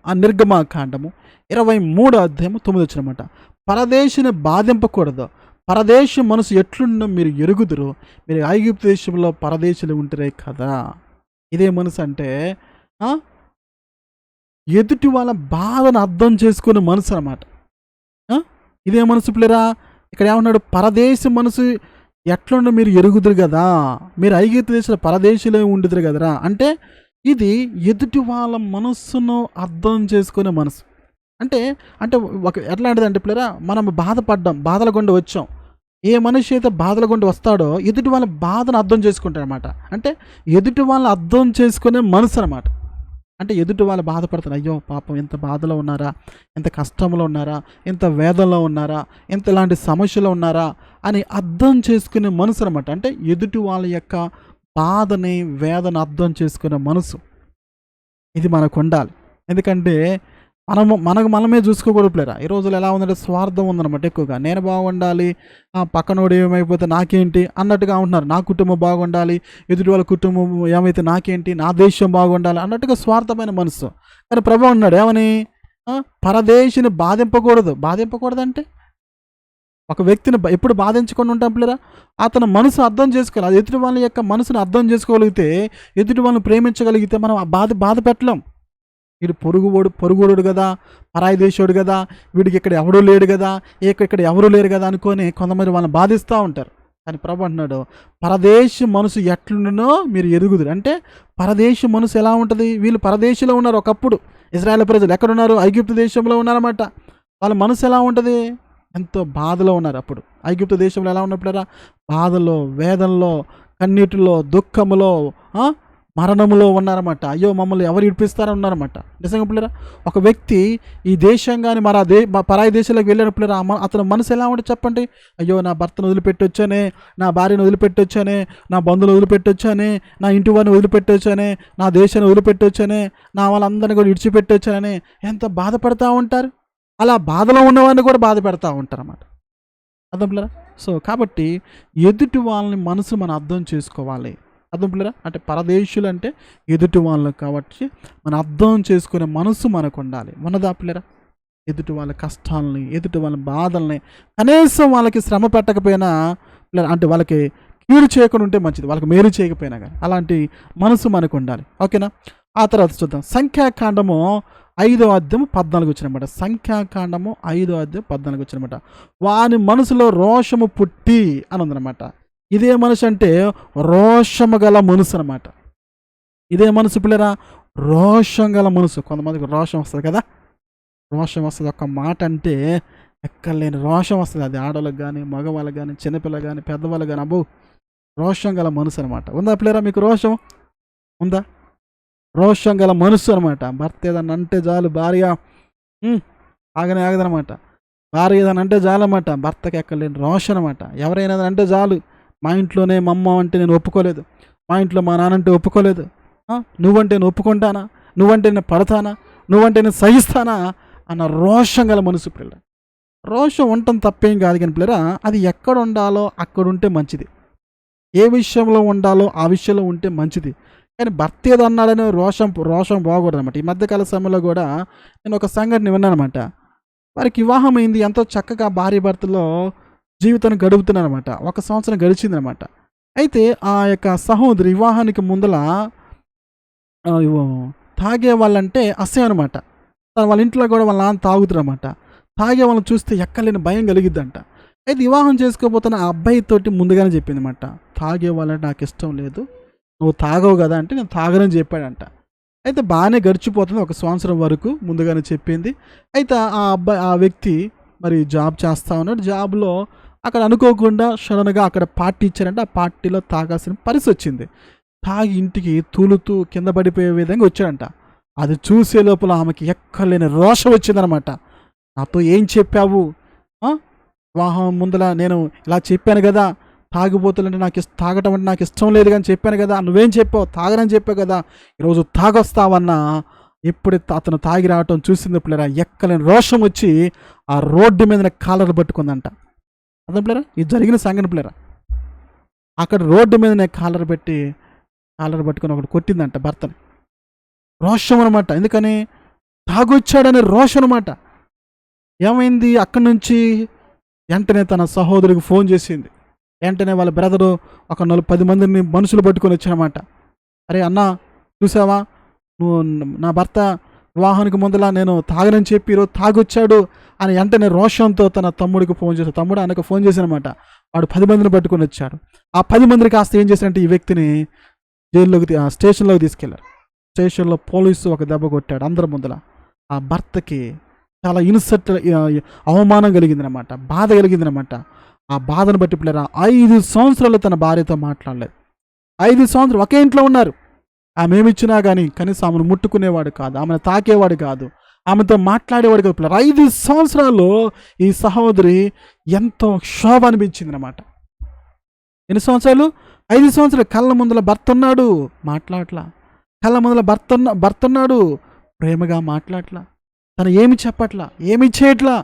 ఆ నిర్గమాకాండము 23వ అధ్యాయము 9 వచ్చినమాట. పరదేశిని బాధింపకూడదు, పరదేశ మనసు ఎట్లుండో మీరు ఎరుగుదురు, మీరు ఐగుప్తు దేశంలో పరదేశులు ఉంటారే కదా. ఇదే మనసు అంటే ఎదుటి వాళ్ళ బాధను అర్థం చేసుకునే మనసు అనమాట. ఇదే మనసు పిల్లరా. ఇక్కడ ఏమన్నాడు? పరదేశ మనసు ఎట్లుండో మీరు ఎరుగుదురు కదా, మీరు ఐగుప్తు దేశంలో పరదేశులే ఉండుదురు కదరా. అంటే ఇది ఎదుటి వాళ్ళ మనస్సును అర్థం చేసుకునే మనసు. అంటే అంటే ఎట్లాంటిదంటే పిల్లరా, మనం బాధల గుండా వచ్చాం. ఏ మనిషి అయితే బాధల గుండా వస్తాడో ఎదుటి వాళ్ళ బాధను అర్థం చేసుకుంటాడనమాట. అంటే ఎదుటి వాళ్ళని అర్థం చేసుకునే మనసు అనమాట. అంటే ఎదుటి వాళ్ళు బాధపడతారు, అయ్యో పాపం ఎంత బాధలో ఉన్నారా, ఎంత కష్టంలో ఉన్నారా, ఎంత వేదనలో ఉన్నారా, ఎంత ఇలాంటి సమస్యలో ఉన్నారా అని అర్థం చేసుకునే మనసు అనమాట. అంటే ఎదుటి వాళ్ళ యొక్క బాధని వేదన అర్థం చేసుకునే మనసు ఇది మనకు ఉండాలి. ఎందుకంటే మనమే చూసుకోకూడదు ప్లేరా. ఈ రోజులు ఎలా ఉందంటే స్వార్థం ఉందన్నమాట ఎక్కువగా. నేను బాగుండాలి, పక్కనోడు ఏమైపోతే నాకేంటి అన్నట్టుగా ఉంటున్నారు. నా కుటుంబం బాగుండాలి, ఎదుటి వాళ్ళ కుటుంబం ఏమైతే నాకేంటి, నా దేశం బాగుండాలి అన్నట్టుగా స్వార్థమైన మనసు. కానీ ప్రభు అన్నాడు ఏమని? పరదేశిని బాధింపకూడదు అంటే ఒక వ్యక్తిని ఎప్పుడు బాధించకుండా ఉంటాం పిల్లరా. అతను మనసు అర్థం చేసుకోవాలి. అది ఎదుటి వాళ్ళ యొక్క మనసును అర్థం చేసుకోగలిగితే, ఎదుటి వాళ్ళని ప్రేమించగలిగితే మనం బాధ పెట్టలేం. వీడు పొరుగుడు కదా, పరాయి దేశోడు కదా, వీడికి ఇక్కడ ఎవడూ లేడు కదా, ఇక్కడ ఎవరూ లేరు కదా అనుకొని కొంతమంది వాళ్ళని బాధిస్తూ ఉంటారు. కానీ ప్రభు అంటున్నాడు, పరదేశ మనసు ఎట్లుండనో మీరు ఎరుగుదురు. అంటే పరదేశ మనసు ఎలా ఉంటుంది? వీళ్ళు పరదేశంలో ఉన్నారు ఒకప్పుడు. ఇజ్రాయేల్ ప్రజలు ఎక్కడున్నారు? ఐగుప్తు దేశంలో ఉన్నారన్నమాట. వాళ్ళ మనసు ఎలా ఉంటుంది? ఎంతో బాధలో ఉన్నారు. అప్పుడు ఐగుప్తు దేశంలో ఎలా ఉన్నప్పుడారా? బాధలో, వేదనలో, కన్నీటిలో, దుఃఖములో, మరణంలో ఉన్నారన్నమాట. అయ్యో మమ్మల్ని ఎవరు ఇడిపిస్తారని ఉన్నారన్నమాట. నిజంగా పిల్లరా, ఒక వ్యక్తి ఈ దేశం కానీ పరాయి దేశాలకు వెళ్ళినప్పుడు అతని మనసు ఎలా ఉంటుంది చెప్పండి? అయ్యో నా భర్తను వదిలిపెట్టొచ్చానే, నా భార్యను వదిలిపెట్టొచ్చానే, నా బంధువులు వదిలిపెట్టొచ్చానే, నా ఇంటి వారిని వదిలిపెట్టొచ్చానే, నా దేశాన్ని వదిలిపెట్టొచ్చానే, నా వాళ్ళందరినీ కూడా విడిచిపెట్టొచ్చానని ఎంత బాధపడతా ఉంటారు. అలా బాధలో ఉన్నవాడిని కూడా బాధ పెడతా ఉంటారు అన్నమాట. అర్థం పిల్లరా? సో కాబట్టి ఎదుటి వాళ్ళని మనసు మనం అర్థం చేసుకోవాలి. అర్థం పిల్లరా? అంటే పరదేశులు అంటే ఎదుటి వాళ్ళు కాబట్టి మనం అర్థం చేసుకునే మనసు మనకు ఉండాలి. ఉన్నదా పిల్లరా? ఎదుటి వాళ్ళ కష్టాలని, ఎదుటి వాళ్ళ బాధల్ని కనీసం వాళ్ళకి శ్రమ పెట్టకపోయినా పిల్లరా, అంటే వాళ్ళకి కీడు చేయకుండా ఉంటే మంచిది, వాళ్ళకి మేలు చేయకపోయినా కానీ అలాంటి మనసు మనకు ఉండాలి. ఓకేనా? ఆ తర్వాత చూద్దాం. సంఖ్యాకాండము 5వ అధ్యాయం 14 వచ్చినమాట. సంఖ్యాకాండము 5వ అధ్యాయం 14 వచ్చినమాట. వాని మనసులో రోషము పుట్టి అని ఉందన్నమాట. ఇదే మనసు అంటే రోషము గల మనసు అనమాట. ఇదే మనసు పిల్లరా, రోషం గల మనసు. కొంతమందికి రోషం వస్తుంది కదా, రోషం వస్తుంది. ఒక మాట అంటే ఎక్కలేని రోషం వస్తుంది. అది ఆడవాళ్ళకి కానీ, మగవాళ్ళకి కానీ, చిన్నపిల్లలు కానీ, పెద్దవాళ్ళకి కానీ. అబ్బో, రోషం గల మనసు అనమాట. ఉందా పిల్లరా మీకు రోషం? ఉందా? రోషం గల మనసు అనమాట. భర్త ఏదన్నా అంటే చాలు, భార్య ఆగదనమాట. భార్య ఏదైనా అంటే చాలు అనమాట. భర్తకి ఎక్కలేని రోషం అనమాట. ఎవరైనా అంటే చాలు, మా ఇంట్లోనే మా అమ్మ అంటే నేను ఒప్పుకోలేదు, మా ఇంట్లో మా నాన్న అంటే ఒప్పుకోలేదు, నువ్వంటే నేను ఒప్పుకుంటానా, నువ్వంటే నేను పడతానా, నువ్వంటే నేను సహిస్తానా అన్న రోషం గల మనసు పిల్ల. రోషం ఉండటం తప్పేం కాదు కానీ పిల్లరా, అది ఎక్కడ ఉండాలో అక్కడ ఉంటే మంచిది. ఏ విషయంలో ఉండాలో ఆ విషయంలో ఉంటే మంచిది. కానీ భర్త ఏదో అన్నాడని రోషం బాగూడదు అనమాట. ఈ మధ్యకాల సమయంలో కూడా నేను ఒక సంఘటన విన్నానమాట. వారికి వివాహం అయింది, ఎంతో చక్కగా భార్య భర్తలో జీవితాన్ని గడుపుతున్నారనమాట. 1 సంవత్సరం గడిచిందనమాట. అయితే ఆ యొక్క సహోదరి వివాహానికి ముందల తాగే వాళ్ళంటే అసహ్యం అనమాట. వాళ్ళ ఇంట్లో కూడా వాళ్ళ నాన్న తాగుతారన్నమాట. తాగే వాళ్ళని చూస్తే ఎక్కలేని భయం కలిగిద్దంట. అయితే వివాహం చేసుకోబోతున్న ఆ అబ్బాయితోటి ముందుగానే చెప్పింది అనమాట, తాగే వాళ్ళంటే నాకు ఇష్టం లేదు, నువ్వు తాగవు కదా అంటే నేను తాగనని చెప్పాడంట. అయితే బాగానే గడిచిపోతుంది, 1 సంవత్సరం వరకు ముందుగానే చెప్పింది. అయితే ఆ వ్యక్తి మరి జాబ్ చేస్తా ఉన్నాడు. జాబ్లో అక్కడ అనుకోకుండా సడన్గా అక్కడ పార్టీ ఇచ్చారంటే ఆ పార్టీలో తాగాల్సిన పరిస్థితి వచ్చింది. తాగి ఇంటికి తూలుతూ కింద పడిపోయే విధంగా వచ్చాడంట. అది చూసే లోపల ఆమెకి ఎక్కలేని రోషం వచ్చిందనమాట. నాతో ఏం చెప్పావు, వివాహం ముందల నేను ఇలా చెప్పాను కదా, తాగుబోతులంటే తాగటం అంటే నాకు ఇష్టం లేదు కానీ చెప్పాను కదా, నువ్వేం చెప్పావు, తాగనని చెప్పావు కదా, ఈరోజు తాగొస్తావన్నా ఎప్పుడు అతను తాగి రావటం చూసింది పిల్లరా, ఎక్కలేని రోషం వచ్చి ఆ రోడ్డు మీద కాలర్ పట్టుకుందంట. అర్థం పిల్లరా, ఇది జరిగిన సంఘటన పిల్లరా. అక్కడ రోడ్డు మీదనే కాలర్ పట్టుకొని ఒకటి కొట్టిందంట భర్తని. రోషం అనమాట. ఎందుకని? తాగొచ్చాడనే రోషం అనమాట. ఏమైంది? అక్కడి నుంచి వెంటనే తన సహోదరికి ఫోన్ చేసింది. వెంటనే వాళ్ళ బ్రదరు ఒక 10 మందిని మనుషులు పట్టుకొని వచ్చానమాట. అరే అన్న, చూసావా, నువ్వు నా భర్త వివాహానికి ముందలా నేను తాగనని చెప్పి ఈరోజు తాగొచ్చాడు అని వెంటనే రోషంతో తన తమ్ముడికి ఫోన్ చేశాడు. తమ్ముడు ఆయనకు ఫోన్ చేశానమాట. వాడు 10 మందిని పట్టుకొని వచ్చాడు. ఆ 10 మందిని కాస్త ఏం చేశారంటే ఈ వ్యక్తిని స్టేషన్లోకి తీసుకెళ్లారు. స్టేషన్లో పోలీసు ఒక దెబ్బ కొట్టాడు అందరి ముందల. ఆ భర్తకి చాలా అవమానం కలిగిందనమాట, బాధ కలిగిందనమాట. ఆ బాధను బట్టి పిల్లరా 5 సంవత్సరాలు తన భార్యతో మాట్లాడలేదు. 5 సంవత్సరాలు ఒకే ఇంట్లో ఉన్నారు. ఆమె ఏమిచ్చినా కానీ కనీసం ఆమెను ముట్టుకునేవాడు కాదు, ఆమెను తాకేవాడు కాదు, ఆమెతో మాట్లాడేవాడు కాదు పిల్లరా. 5 సంవత్సరాలు ఈ సహోదరి ఎంతో శోభ అనిపించిందనమాట. ఎన్ని సంవత్సరాలు? 5 సంవత్సరాలు. కళ్ళ ముందల భర్త ఉన్నాడు, మాట్లాడలా. కళ్ళ ముందల భర్త ఉన్నాడు, ప్రేమగా మాట్లాడలా. తను ఏమి చెప్పట్లా, ఏమి చేయట్లా.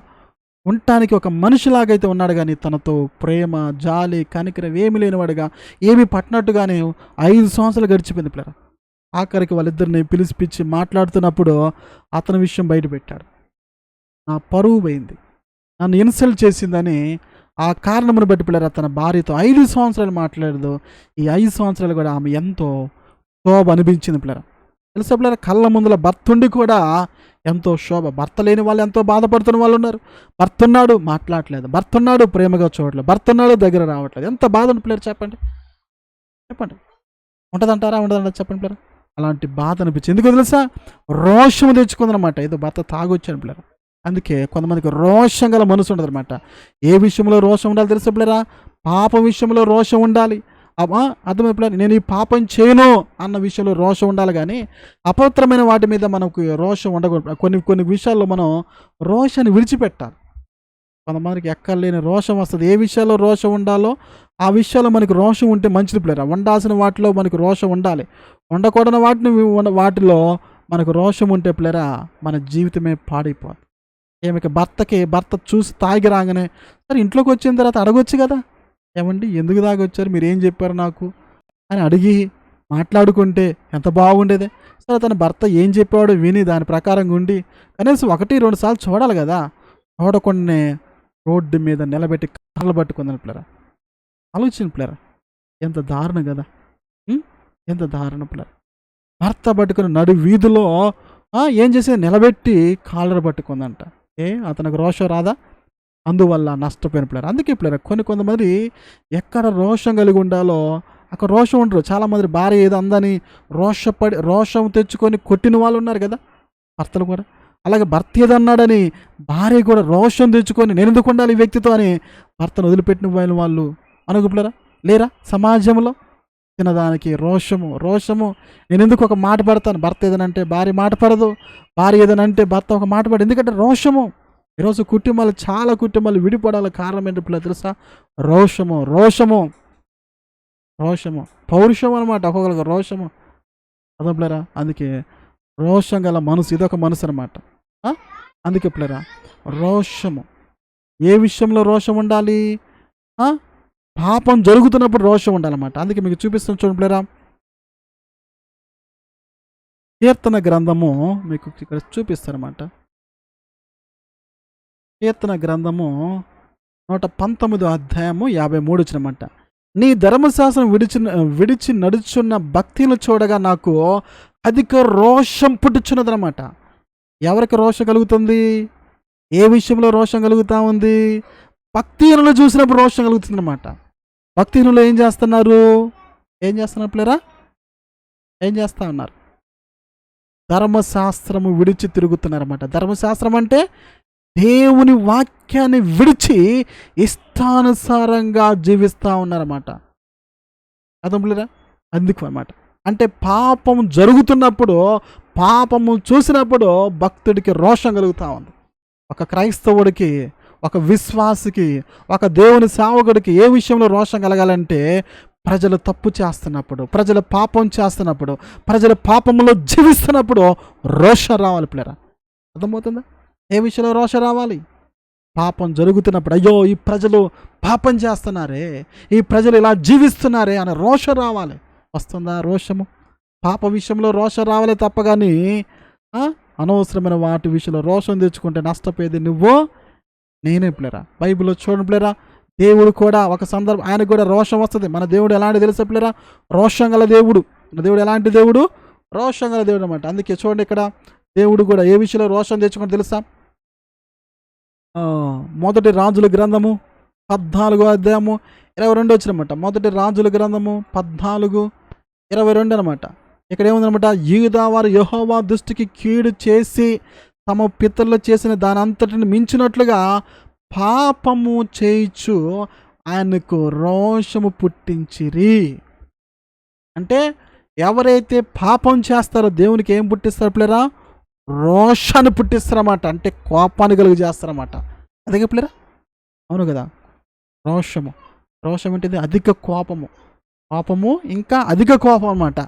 ఉండటానికి ఒక మనిషిలాగైతే ఉన్నాడు కానీ తనతో ప్రేమ, జాలి, కనికరం ఏమి లేనివాడుగా, ఏమి పట్టినట్టుగానే 5 సంవత్సరాలు గడిచిపోయింది పిల్లరా. ఆఖరికి వాళ్ళిద్దరిని పిలిచిపిచ్చి మాట్లాడుతున్నప్పుడు అతని విషయం బయటపెట్టాడు. నా పరువు పోయింది, నన్ను ఇన్సల్ట్ చేసిందని ఆ కారణమును బట్టి పిల్లరా తన భార్యతో 5 సంవత్సరాలు మాట్లాడదు. ఈ 5 సంవత్సరాలు కూడా ఆమె ఎంతో శోభ అనిపించింది పిల్లరా. తెలుసా పిల్లరా, కళ్ళ ముందుల భర్త ఉండి కూడా ఎంతో శోభ. భర్త లేని వాళ్ళు ఎంతో బాధపడుతున్న వాళ్ళు ఉన్నారు. భర్త ఉన్నాడు, మాట్లాడలేదు. భర్త ఉన్నాడు, ప్రేమగా చూడట్లేదు. భర్త ఉన్నాడు, దగ్గర రావట్లేదు. ఎంత బాధ ఉంది పిల్లలు, చెప్పండి. ఉంటుందంటారా? ఉండదంటారా? చెప్పండి పిల్లరా. అలాంటి బాధ అనిపించింది. ఎందుకు తెలుసా? రోషం తెచ్చుకుందనమాట. ఏదో భర్త తాగొచ్చాను పిల్లరా. అందుకే కొంతమందికి రోషం గల మనసు ఉండదు అనమాట. ఏ విషయంలో రోషం ఉండాలి తెలుసా పిల్లరా? పాప విషయంలో రోషం ఉండాలి. అర్థమైపోయి పిల్లలు, నేను ఈ పాపం చేయను అన్న విషయంలో రోషం ఉండాలి కానీ అపవిత్రమైన వాటి మీద మనకు రోషం ఉండకూడదు. కొన్ని విషయాల్లో మనం రోషాన్ని విడిచిపెట్టాలి. కొంతమందికి ఎక్కర్లేని రోషం వస్తుంది. ఏ విషయాల్లో రోషం ఉండాలో ఆ విషయాల్లో మనకు రోషం ఉంటే మంచిది పిల్లరా. ఉండాల్సిన వాటిలో మనకు రోషం ఉండాలి. ఉండకూడని వాటిలో మనకు రోషం ఉంటే పిల్లరా మన జీవితమే పాడైపోతుంది. భర్త చూసి తాగి రాగానే సరే ఇంట్లోకి వచ్చిన తర్వాత అడగొచ్చు కదా, ఏమండి ఎందుకు తాగొచ్చారు, మీరు ఏం చెప్పారు నాకు అని అడిగి మాట్లాడుకుంటే ఎంత బాగుండేదే. సరే తన భర్త ఏం చెప్పాడో విని దాని ప్రకారంగా ఉండి కనీసం 1-2 సార్లు చూడాలి కదా. చూడకుండా రోడ్డు మీద నిలబెట్టి కాళ్ళు పట్టుకుందని పిల్లరా. ఆలోచన పిల్లరా, ఎంత దారుణం కదా, ఎంత దారుణం పిల్లరా. భర్త పట్టుకుని నడు వీధిలో ఏం చేసేది, నిలబెట్టి కాళ్ళను పట్టుకుందంట. అతనికి రోషం రాదా? అందువల్ల నష్టపోయిన పిల్లలు. అందుకే పిల్లలు కొంతమంది ఎక్కడ రోషం కలిగి ఉండాలో అక్కడ రోషం ఉండరు. చాలామంది భార్య ఏదో అందని రోషం తెచ్చుకొని కొట్టిన వాళ్ళు ఉన్నారు కదా, భర్తలు కూడా. అలాగే భర్త ఏదన్నాడని భార్య కూడా రోషం తెచ్చుకొని నేను ఎందుకు ఉండాలి ఈ వ్యక్తితో అని భర్తను వదిలిపెట్టిన వాళ్ళు అనుకున్నారా? లేరా? సమాజంలో తినదానికి రోషము నేను ఎందుకు ఒక మాట పడతాను, భర్త ఏదనంటే భార్య మాట పడదు, భార్య ఏదనంటే భర్త ఒక మాట పడదు. ఎందుకంటే రోషము. ఈరోజు చాలా కుటుంబాలు విడిపడాల కారణం ఏంటి పిల్లలు తెలుసా? రోషము పౌరుషం అనమాట. ఒక్కొక్కరికి రోషము అదే పిల్లరా. అందుకే రోషం గల మనసు ఇదొక మనసు అనమాట. అందుకే పిల్లరా రోషము. ఏ విషయంలో రోషం ఉండాలి? పాపం జరుగుతున్నప్పుడు రోషం ఉండాలన్నమాట. అందుకే మీకు చూపిస్తాను చూడండి పిల్లరా. కీర్తన గ్రంథము మీకు ఇక్కడ చూపిస్తారన్నమాట. కీర్తన గ్రంథము 119 అధ్యాయము 53 వచ్చినమాట. నీ ధర్మశాస్త్రం విడిచి నడుచున్న భక్తిని చూడగా నాకు అధిక రోషం పుట్టుచున్నదనమాట. ఎవరికి రోషం కలుగుతుంది? ఏ విషయంలో రోషం కలుగుతూ ఉంది? భక్తిహీనులు చూసినప్పుడు రోషం కలుగుతుంది అనమాట. భక్తిహీనులు ఏం చేస్తున్నారు పిల్లరా? ఏం చేస్తా ఉన్నారు? ధర్మశాస్త్రము విడిచి తిరుగుతున్నారన్నమాట. ధర్మశాస్త్రం అంటే దేవుని వాక్యాన్ని విడిచి ఇష్టానుసారంగా జీవిస్తూ ఉన్నారన్నమాట. అర్థంలేరా? అందుకు అన్నమాట. అంటే పాపం జరుగుతున్నప్పుడు, పాపము చూసినప్పుడు భక్తుడికి రోషం కలుగుతూ ఉంది. ఒక క్రైస్తవుడికి ఒక విశ్వాసికి, ఒక దేవుని సేవకుడికి ఏ విషయంలో రోషం కలగాలంటే ప్రజలు తప్పు చేస్తున్నప్పుడు, ప్రజలు పాపం చేస్తున్నప్పుడు, ప్రజలు పాపంలో జీవిస్తున్నప్పుడు రోషం రావాలి పిల్లరా. అర్థమవుతుందా? ఏ విషయంలో రోషం రావాలి? పాపం జరుగుతున్నప్పుడు, అయ్యో ఈ ప్రజలు పాపం చేస్తున్నారే, ఈ ప్రజలు ఇలా జీవిస్తున్నారే అనే రోషం రావాలి. వస్తుందా రోషము? పాప విషయంలో రోషం రావాలి తప్ప కానీ అనవసరమైన వాటి విషయంలో రోషం తెచ్చుకుంటే నష్టపోయేది నువ్వు నేనే పిల్లరా. బైబిల్లో చూడండి పిల్లరా, దేవుడు కూడా ఒక సందర్భం ఆయనకు కూడా రోషం వస్తుంది. మన దేవుడు ఎలాంటి తెలుసా పిల్లరా? రోషం గల దేవుడు. మన దేవుడు ఎలాంటి దేవుడు? రోషం గల దేవుడు అనమాట. అందుకే చూడండి ఇక్కడ దేవుడు కూడా ఏ విషయంలో రోషం తెచ్చుకుంటే తెలుసా? మొదటి రాజుల గ్రంథము 14వ అధ్యాయము 22 వచ్చినమాట. మొదటి రాజుల గ్రంథము 14:22 అనమాట. ఇక్కడ ఏముందనమాట? యూదా వారు యెహోవా దృష్టికి కీడు చేసి తమ పితరులు చేసిన దాని అంతటిని మించినట్లుగా పాపము చేయించు ఆయనకు రోషము పుట్టించిరి. అంటే ఎవరైతే పాపం చేస్తారో దేవునికి ఏం పుట్టిస్తారు పిల్లరా? రోషాన్ని పుట్టిస్తారన్నమాట. అంటే కోపాన్ని కలుగు చేస్తారన్నమాట. అదే పిల్లరా, అవును కదా. రోషము అంటే అధిక కోపము. కోపము ఇంకా అధిక కోపం అన్నమాట.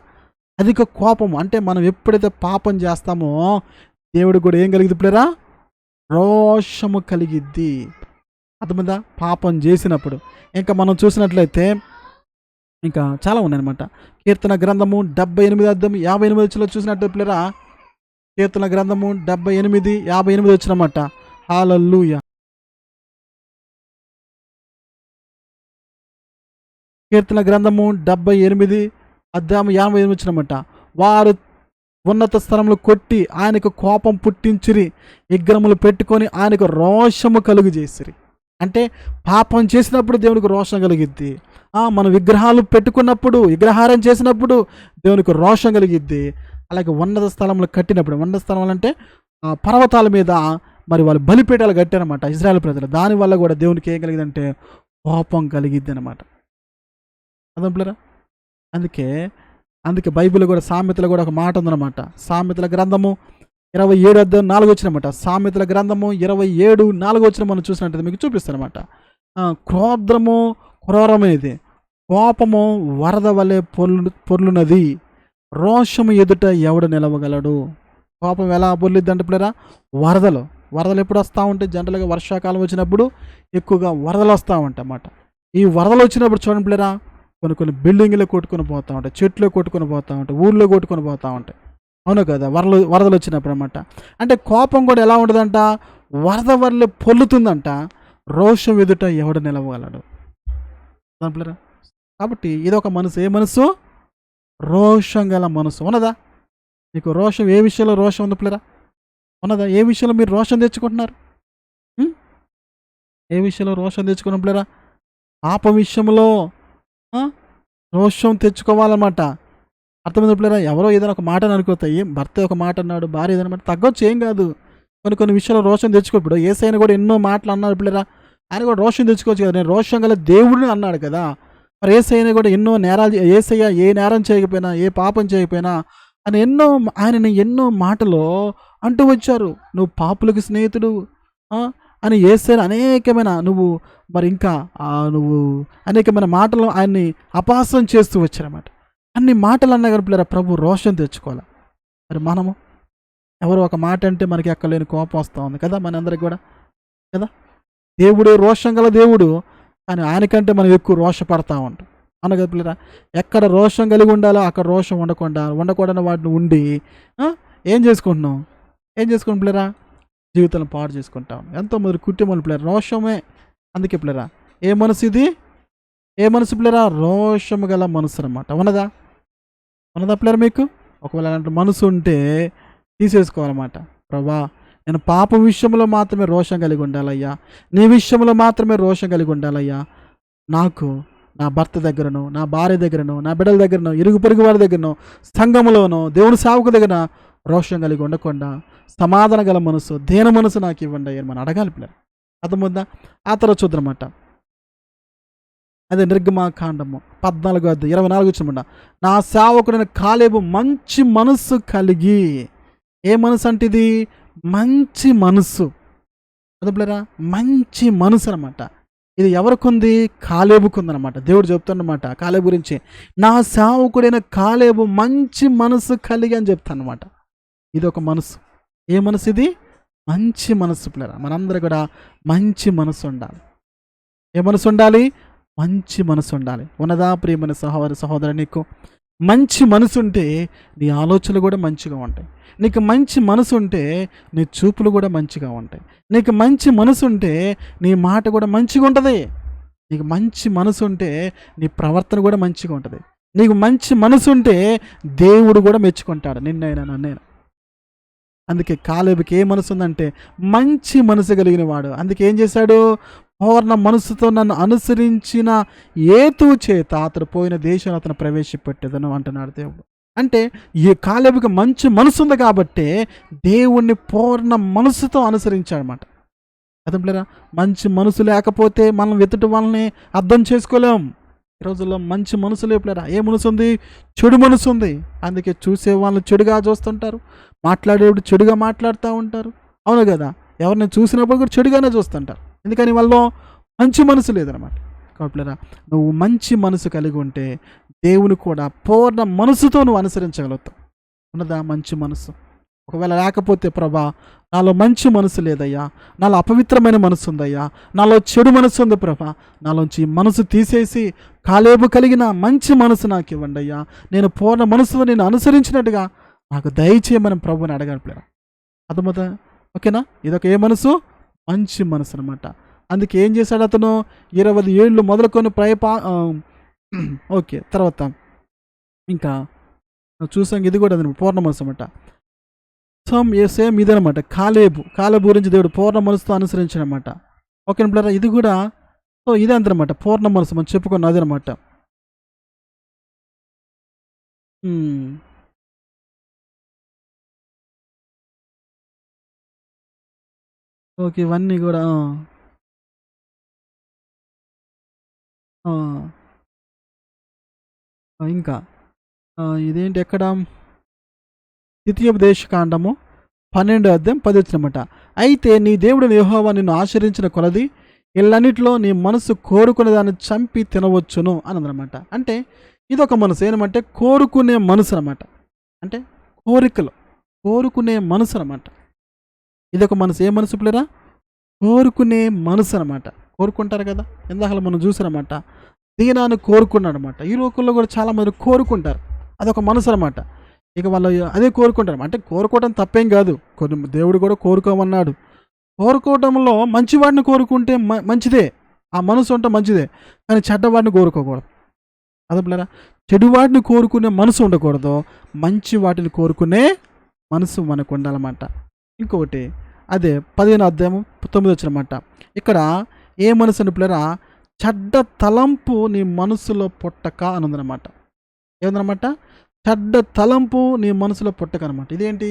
అధిక కోపము అంటే మనం ఎప్పుడైతే పాపం చేస్తామో దేవుడు కూడా ఏం కలిగిద్ది పిల్లరా? రోషము కలిగిద్ది. అర్థమైందా? పాపం చేసినప్పుడు. ఇంకా మనం చూసినట్లయితే ఇంకా చాలా ఉన్నాయన్నమాట. కీర్తన గ్రంథము 78 అధ్యాయం 58 చూసినట్టు పిల్లరా, కీర్తన గ్రంథము 78:58 వచ్చినమాట. హల్లెలూయా. కీర్తన గ్రంథము 78 అధ్యాయం 58 వచ్చినమాట. వారు ఉన్నత స్థలములు కొట్టి ఆయనకు కోపం పుట్టించిరి, విగ్రహములు పెట్టుకొని ఆయనకు రోషము కలుగు చేసిరి. అంటే పాపం చేసినప్పుడు దేవునికి రోషం కలిగిద్ది. మనం విగ్రహాలు పెట్టుకున్నప్పుడు, విగ్రహారం చేసినప్పుడు దేవునికి రోషం కలిగిద్ది. అలాగే ఉన్నత స్థలములు కట్టినప్పుడు, ఉన్నత స్థలములు అంటే పర్వతాల మీద మరి వాళ్ళు బలిపీఠాలు కట్టారనమాట ఇజ్రాయెల్ ప్రజలు. దానివల్ల కూడా దేవునికి ఏం కలిగిందంటే కోపం కలిగిద్ది అనమాట. అదంపులరా. అందుకే బైబిల్ కూడా సామెతలు కూడా ఒక మాట ఉందన్నమాట. సామెతల గ్రంథము 27:4 వచ్చినమాట. సామెతల గ్రంథము 27:4 వచ్చిన మనం చూసినట్టయితే మీకు చూపిస్తానమాట. క్రోధము క్రూరమైనది, కోపము వరద వలె పొర్లునది, రోషము ఎదుట ఎవడు నిలవగలడు. కోపం ఎలా పొర్లిద్ది అంటే పిల్లరా? వరదలు ఎప్పుడు వస్తూ ఉంటాయి? జనరల్గా వర్షాకాలం వచ్చినప్పుడు ఎక్కువగా వరదలు వస్తూ ఉంటాయి అన్నమాట. ఈ వరదలు వచ్చినప్పుడు చూడండి పిల్లరా, కొన్ని బిల్డింగ్లు కొట్టుకొని పోతూ ఉంటాయి, చెట్లు కొట్టుకొని పోతూ ఉంటాయి, ఊళ్ళో కొట్టుకొని పోతూ ఉంటాయి. అవును కదా, వరదలు వచ్చినప్పుడు అనమాట. అంటే కోపం కూడా ఎలా ఉంటుందంట? వరద వరలే పొల్లుతుందంట, రోషం ఎదుట ఎవడు నిలవగలడు. పిల్లరా, కాబట్టి ఇదొక మనసు. ఏ మనసు? రోషం గల మనసు. ఉన్నదా మీకు రోషం? ఏ విషయంలో రోషం ఉంది పిల్లరా? ఉన్నదా? ఏ విషయంలో మీరు రోషం తెచ్చుకుంటున్నారు? ఏ విషయంలో రోషం తెచ్చుకున్న పిల్లరా? పాప విషయంలో రోషం తెచ్చుకోవాలన్నమాట. అర్థమైంది పిల్లరా? ఎవరో ఏదైనా ఒక మాట అనుకోతాయి, భర్త ఒక మాట అన్నాడు, భార్య ఏదైనా మాట తగ్గొచ్చు, ఏం కాదు. కొన్ని విషయాల్లో రోషం తెచ్చుకో. ఇప్పుడు యేసయ్యను కూడా ఎన్నో మాటలు అన్నారు పిల్లరా, ఆయన కూడా రోషం తెచ్చుకోవచ్చు కదా. నేను రోషం గల దేవుడిని అన్నాడు కదా. మరి యేసయ్యని కూడా ఎన్నో నేరాలు, యేసయ్య ఏ నేరం చేయకపోయినా, ఏ పాపం చేయకపోయినా అని ఆయనని ఎన్నో మాటలు అంటూ వచ్చారు. నువ్వు పాపులకు స్నేహితుడు అని యేసయ్యని అనేకమైన నువ్వు అనేకమైన మాటలు ఆయన్ని అపహాస్యం చేస్తూ వచ్చారన్నమాట. అన్ని మాటలు అన్నా కానీ పిల్లరా ప్రభు రోషం తెచ్చుకోవాలి. మరి మనము ఎవరో ఒక మాట అంటే మనకి ఎక్కలేని కోపం వస్తూ ఉంది కదా మనందరికి కూడా కదా. దేవుడు రోషం గల దేవుడు, కానీ ఆయనకంటే మనం ఎక్కువ రోషపడతా ఉంటాం. అవును కదా పిల్లరా? ఎక్కడ రోషం కలిగి ఉండాలో అక్కడ రోషం ఉండకూడని వాటిని ఉండి ఏం చేసుకుంటున్నాం పిల్లరా? జీవితాలను పాడు చేసుకుంటాం. ఎంతోమంది కుటుంబాలు పిల్లరా రోషమే. అందుకే పిల్లరా, ఏ మనసు ఇది? ఏ మనసు పిల్లరా? రోషము గల మనసు అనమాట. ఉన్నదా పిల్లరా మీకు? ఒకవేళ అలాంటి మనసు ఉంటే తీసేసుకోవాలన్నమాట. ప్రభా, నేను పాప విషయంలో మాత్రమే రోషం కలిగి ఉండాలయ్యా, నీ విషయంలో మాత్రమే రోషం కలిగి ఉండాలయ్యా. నాకు నా భర్త దగ్గరను, నా భార్య దగ్గరను, నా బిడ్డల దగ్గరను, ఇరుగు పొరుగు వారి దగ్గరను, సంఘములోనూ, దేవుని సేవకు దగ్గర రోషం కలిగి ఉండకుండా సమాధాన గల మనసు, దేన మనసు నాకు ఇవ్వండి అని మనం అడగాలి పిల్లలు. అర్థమవుతుందా? ఆ తర్వాత చూద్దామన్నమాట. అదే నిర్గమాకాండము 14:24 వచ్చినమాట. నా సేవకుడైన కాలేబు మంచి మనస్సు కలిగి. ఏ మనసు అంటే ఇది? మంచి మనస్సు. అదుపులేరా మంచి మనసు అనమాట. ఇది ఎవరికుంది? కాలేబుకుందనమాట. దేవుడు చెప్తాడనమాట కాలేబు గురించి, నా సేవకుడైన కాలేబు మంచి మనసు కలిగి అని చెప్తానమాట. ఇది ఒక మనసు. ఏ మనసు ఇది? మంచి మనసు పిల్లరా. మనందరూ కూడా మంచి మనసు ఉండాలి. ఏ మనసు ఉండాలి? మంచి మనసు ఉండాలి. ఉన్నదా ప్రియమైన సహోదరు, నీకు మంచి మనసు ఉంటే నీ ఆలోచనలు కూడా మంచిగా ఉంటాయి. నీకు మంచి మనసు ఉంటే నీ చూపులు కూడా మంచిగా ఉంటాయి. నీకు మంచి మనసు ఉంటే నీ మాట కూడా మంచిగా ఉంటుంది. నీకు మంచి మనసు ఉంటే నీ ప్రవర్తన కూడా మంచిగా ఉంటుంది. నీకు మంచి మనసు ఉంటే దేవుడు కూడా మెచ్చుకుంటాడు నిన్నైనా నన్నైనా. అందుకే కాలేబుకి ఏ మనసు ఉందంటే మంచి మనసు కలిగిన వాడు. అందుకే ఏం చేశాడు? పూర్ణ మనసుతో నన్ను అనుసరించిన ఏతువు చేత అతడు పోయిన దేశంలో అతను ప్రవేశపెట్టేదను అంటున్నాడు దేవుడు. అంటే ఈ కాలేబుకి మంచి మనసు ఉంది కాబట్టి దేవుణ్ణి పూర్ణ మనసుతో అనుసరించాడనమాట. అర్థంలేరా? మంచి మనసు లేకపోతే మనం ఎదుటి వాళ్ళని అర్థం చేసుకోలేం. ఈ రోజుల్లో మంచి మనసు లేపులేరా. ఏ మనసు ఉంది? చెడు మనసు ఉంది. అందుకే చూసే వాళ్ళని చెడుగా చూస్తుంటారు, మాట్లాడేప్పుడు చెడుగా మాట్లాడుతూ ఉంటారు. అవును కదా? ఎవరిని చూసినప్పుడు కూడా చెడుగానే చూస్తుంటారు. ఎందుకని? వాళ్ళు మంచి మనసు లేదనమాట. కాబట్టి నువ్వు మంచి మనసు కలిగి ఉంటే దేవుని కూడా పూర్ణ మనసుతో నువ్వు అనుసరించగలుగుతావు. ఉన్నదా మంచి మనసు? ఒకవేళ లేకపోతే ప్రభా నాలో మంచి మనసు లేదయ్యా, నాలో అపవిత్రమైన మనసు ఉందయ్యా, నాలో చెడు మనసు ఉంది ప్రభా, నాలోంచి మనసు తీసేసి కాలేబు కలిగిన మంచి మనసు నాకు ఇవ్వండి అయ్యా, నేను పూర్ణ మనసుతో నేను అనుసరించినట్టుగా నాకు దయచేయమని ప్రభుని అడగట్లేరా. అర్థమవుతా? ఓకేనా? ఇదొక ఏ మనసు? మంచి మనసు అనమాట. అందుకే ఏం చేశాడు అతను? 20 ఏళ్ళు మొదలుకొని ఓకే, తర్వాత ఇంకా చూసాం. ఇది కూడా అది పూర్ణ మనసు అనమాట. సేమ్ ఇదనమాట. కాలేబు గురించి దేవుడు పూర్ణ మనసుతో అనుసరించాడనమాట. ఓకే పిల్లరా, ఇది కూడా ఇదే అంతనమాట. పూర్ణ మనసు మనం చెప్పుకున్న అదనమాట. ఓకే, ఇవన్నీ కూడా ఇంకా ఇదేంటి ఎక్కడ? ద్వితీయోపదేశకాండము 12:10 అయితే నీ దేవుడు యెహోవా నిన్ను ఆశీర్వదించిన కొలది ఇళ్ళన్నిటిలో నీ మనసు కోరుకునే దాన్ని చంపి తినవచ్చును అని అనమాట. అంటే ఇదొక మనసు. ఏమంటే కోరుకునే మనసు అనమాట. అంటే కోరుకునే మనసు అనమాట. ఇదొక మనసు. ఏ మనసు పిల్లరా? కోరుకునే మనసు అనమాట. కోరుకుంటారు కదా, ఇందాక మనం చూసారన్నమాట. దీనాన్ని కోరుకున్నాడు అనమాట. ఈ లోకంలో కూడా చాలామంది కోరుకుంటారు. అదొక మనసు అనమాట. ఇక వాళ్ళు అదే కోరుకుంటారు. అంటే కోరుకోవడం తప్పేం కాదు, కొన్ని దేవుడు కూడా కోరుకోమన్నాడు. కోరుకోవడంలో మంచివాడిని కోరుకుంటే మంచిదే, ఆ మనసు ఉంటే మంచిదే. కానీ చెడ్డవాడిని కోరుకోకూడదు. అదే చెడువాడిని కోరుకునే మనసు ఉండకూడదు, మంచి వాటిని కోరుకునే మనసు మనకు ఉండాలన్నమాట. ఇంకొకటి అదే 15:9 ఇక్కడ ఏ మనసు అని పిల్లరా? చెడ్డ తలంపు నీ మనసులో పుట్టక అని ఉందన్నమాట. ఏముందనమాట? చెడ్డ తలంపు నీ మనసులో పుట్టకనమాట. ఇదేంటి?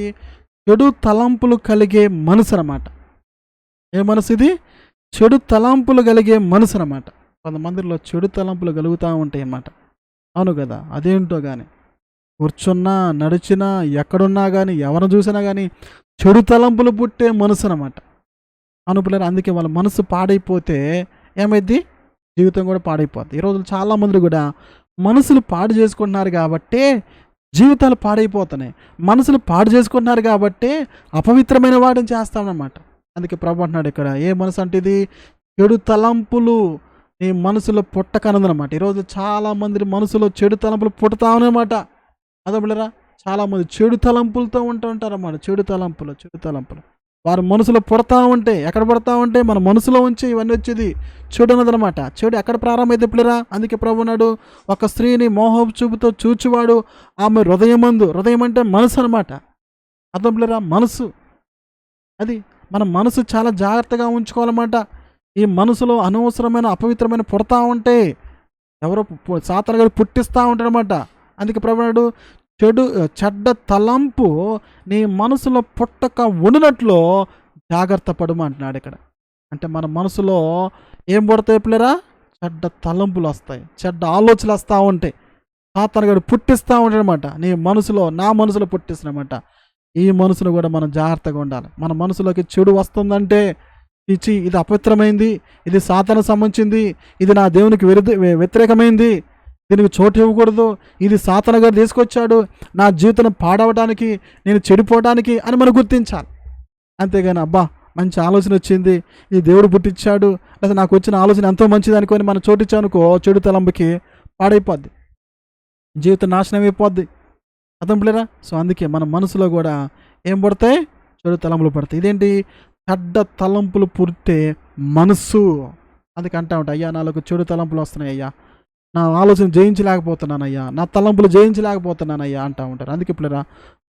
చెడు తలంపులు కలిగే మనసు అనమాట. ఏ మనసు ఇది? చెడు తలంపులు కలిగే మనసు అనమాట. కొంతమందిలో చెడు తలంపులు కలుగుతూ ఉంటాయి అన్నమాట. అవును కదా? అదేంటో కానీ కూర్చున్నా, నడిచినా, ఎక్కడున్నా కానీ, ఎవరిని చూసినా కానీ చెడు తలంపులు పుట్టే మనసు అనమాట. అనుకున్నారు. అందుకే వాళ్ళ మనసు పాడైపోతే ఏమైద్ది? జీవితం కూడా పాడైపోద్ది. ఈరోజు చాలామంది కూడా మనసులు పాడు చేసుకుంటున్నారు కాబట్టే జీవితాలు పాడైపోతున్నాయి. మనసులు పాడు చేసుకుంటున్నారు కాబట్టే అపవిత్రమైన వాటిని చేస్తామన్నమాట. అందుకే ప్రభు అంటున్నాడు ఇక్కడ, ఏ మనసు అంటే ఇది? చెడు తలంపులు నీ మనసులో పుట్టకనదనమాట. ఈరోజు చాలామంది మనసులో చెడు తలంపులు పుడతా ఉన్నాయన్నమాట. అదే బిళ్ళరా, చాలామంది చెడు తలంపులతో ఉంటుంటారన్నమాట. చెడు తలంపులు వారి మనసులో పుడతా ఉంటే, ఎక్కడ పుడతా ఉంటే మన మనసులో ఉంచి ఇవన్నీ వచ్చేది చెడు అన్నదనమాట. చెడు ఎక్కడ ప్రారంభమైతే పిల్లరా? అందుకే ప్రభు అన్నాడు, ఒక స్త్రీని మోహపు చూపుతో చూచువాడు ఆమె హృదయం అంటే మనసు అనమాట. అర్థం పిల్లరా? మనసు అది మన మనసు చాలా జాగ్రత్తగా ఉంచుకోవాలన్నమాట. ఈ మనసులో అనవసరమైన అపవిత్రమైన పుడతా ఉంటే ఎవరో సాతాను గారు పుట్టిస్తూ ఉంటారన్నమాట. అందుకే ప్రభు అన్నాడు, చెడ్డ తలంపు నీ మనసులో పుట్టక ఉండినట్లు జాగ్రత్త పడము అంటున్నాడు ఇక్కడ. అంటే మన మనసులో ఏం పుడతాయి పిల్లరా? చెడ్డ తలంపులు వస్తాయి, చెడ్డ ఆలోచనలు వస్తూ ఉంటాయి. సాతాను గారు పుట్టిస్తూ ఉంటాడనమాట. నీ మనసులో, నా మనసులో పుట్టిస్తున్నమాట. ఈ మనసును కూడా మనం జాగ్రత్తగా ఉండాలి. మన మనసులోకి చెడు వస్తుందంటే ఇచ్చి ఇది అపవిత్రమైంది, ఇది సాతాను సంబంధించింది, ఇది నా దేవునికి వ్యతిరేకమైంది, దీనికి చోటు ఇవ్వకూడదు, ఇది సాతాను గారు తీసుకొచ్చాడు నా జీవితం పాడవడానికి, నేను చెడిపోవడానికి అని మనం గుర్తించాలి. అంతేగాని అబ్బా మంచి ఆలోచన వచ్చింది, ఇది దేవుడు పుట్టించాడు, లేదా నాకు వచ్చిన ఆలోచన ఎంతో మంచిది అనుకొని మనం చోటిచ్చానుకో చెడు తలంపుకి పాడైపోద్ది, జీవితం నాశనం అయిపోద్ది. అర్థం పిల్లరా? సో అందుకే మన మనసులో కూడా ఏం పడతాయి? చెడు తలంపులు పడతాయి. ఇదేంటి? చెడ్డ తలంపులు పుట్టే మనసు. అందుకే అంటా ఉంటా, అయ్యా నాలో చెడు తలంపులు వస్తున్నాయి అయ్యా, నా ఆలోచన జయించలేకపోతున్నానయ్యా, నా తలంపులు జయించలేకపోతున్నానయ్యా అంటూ ఉంటారు. అందుకే పిల్లరా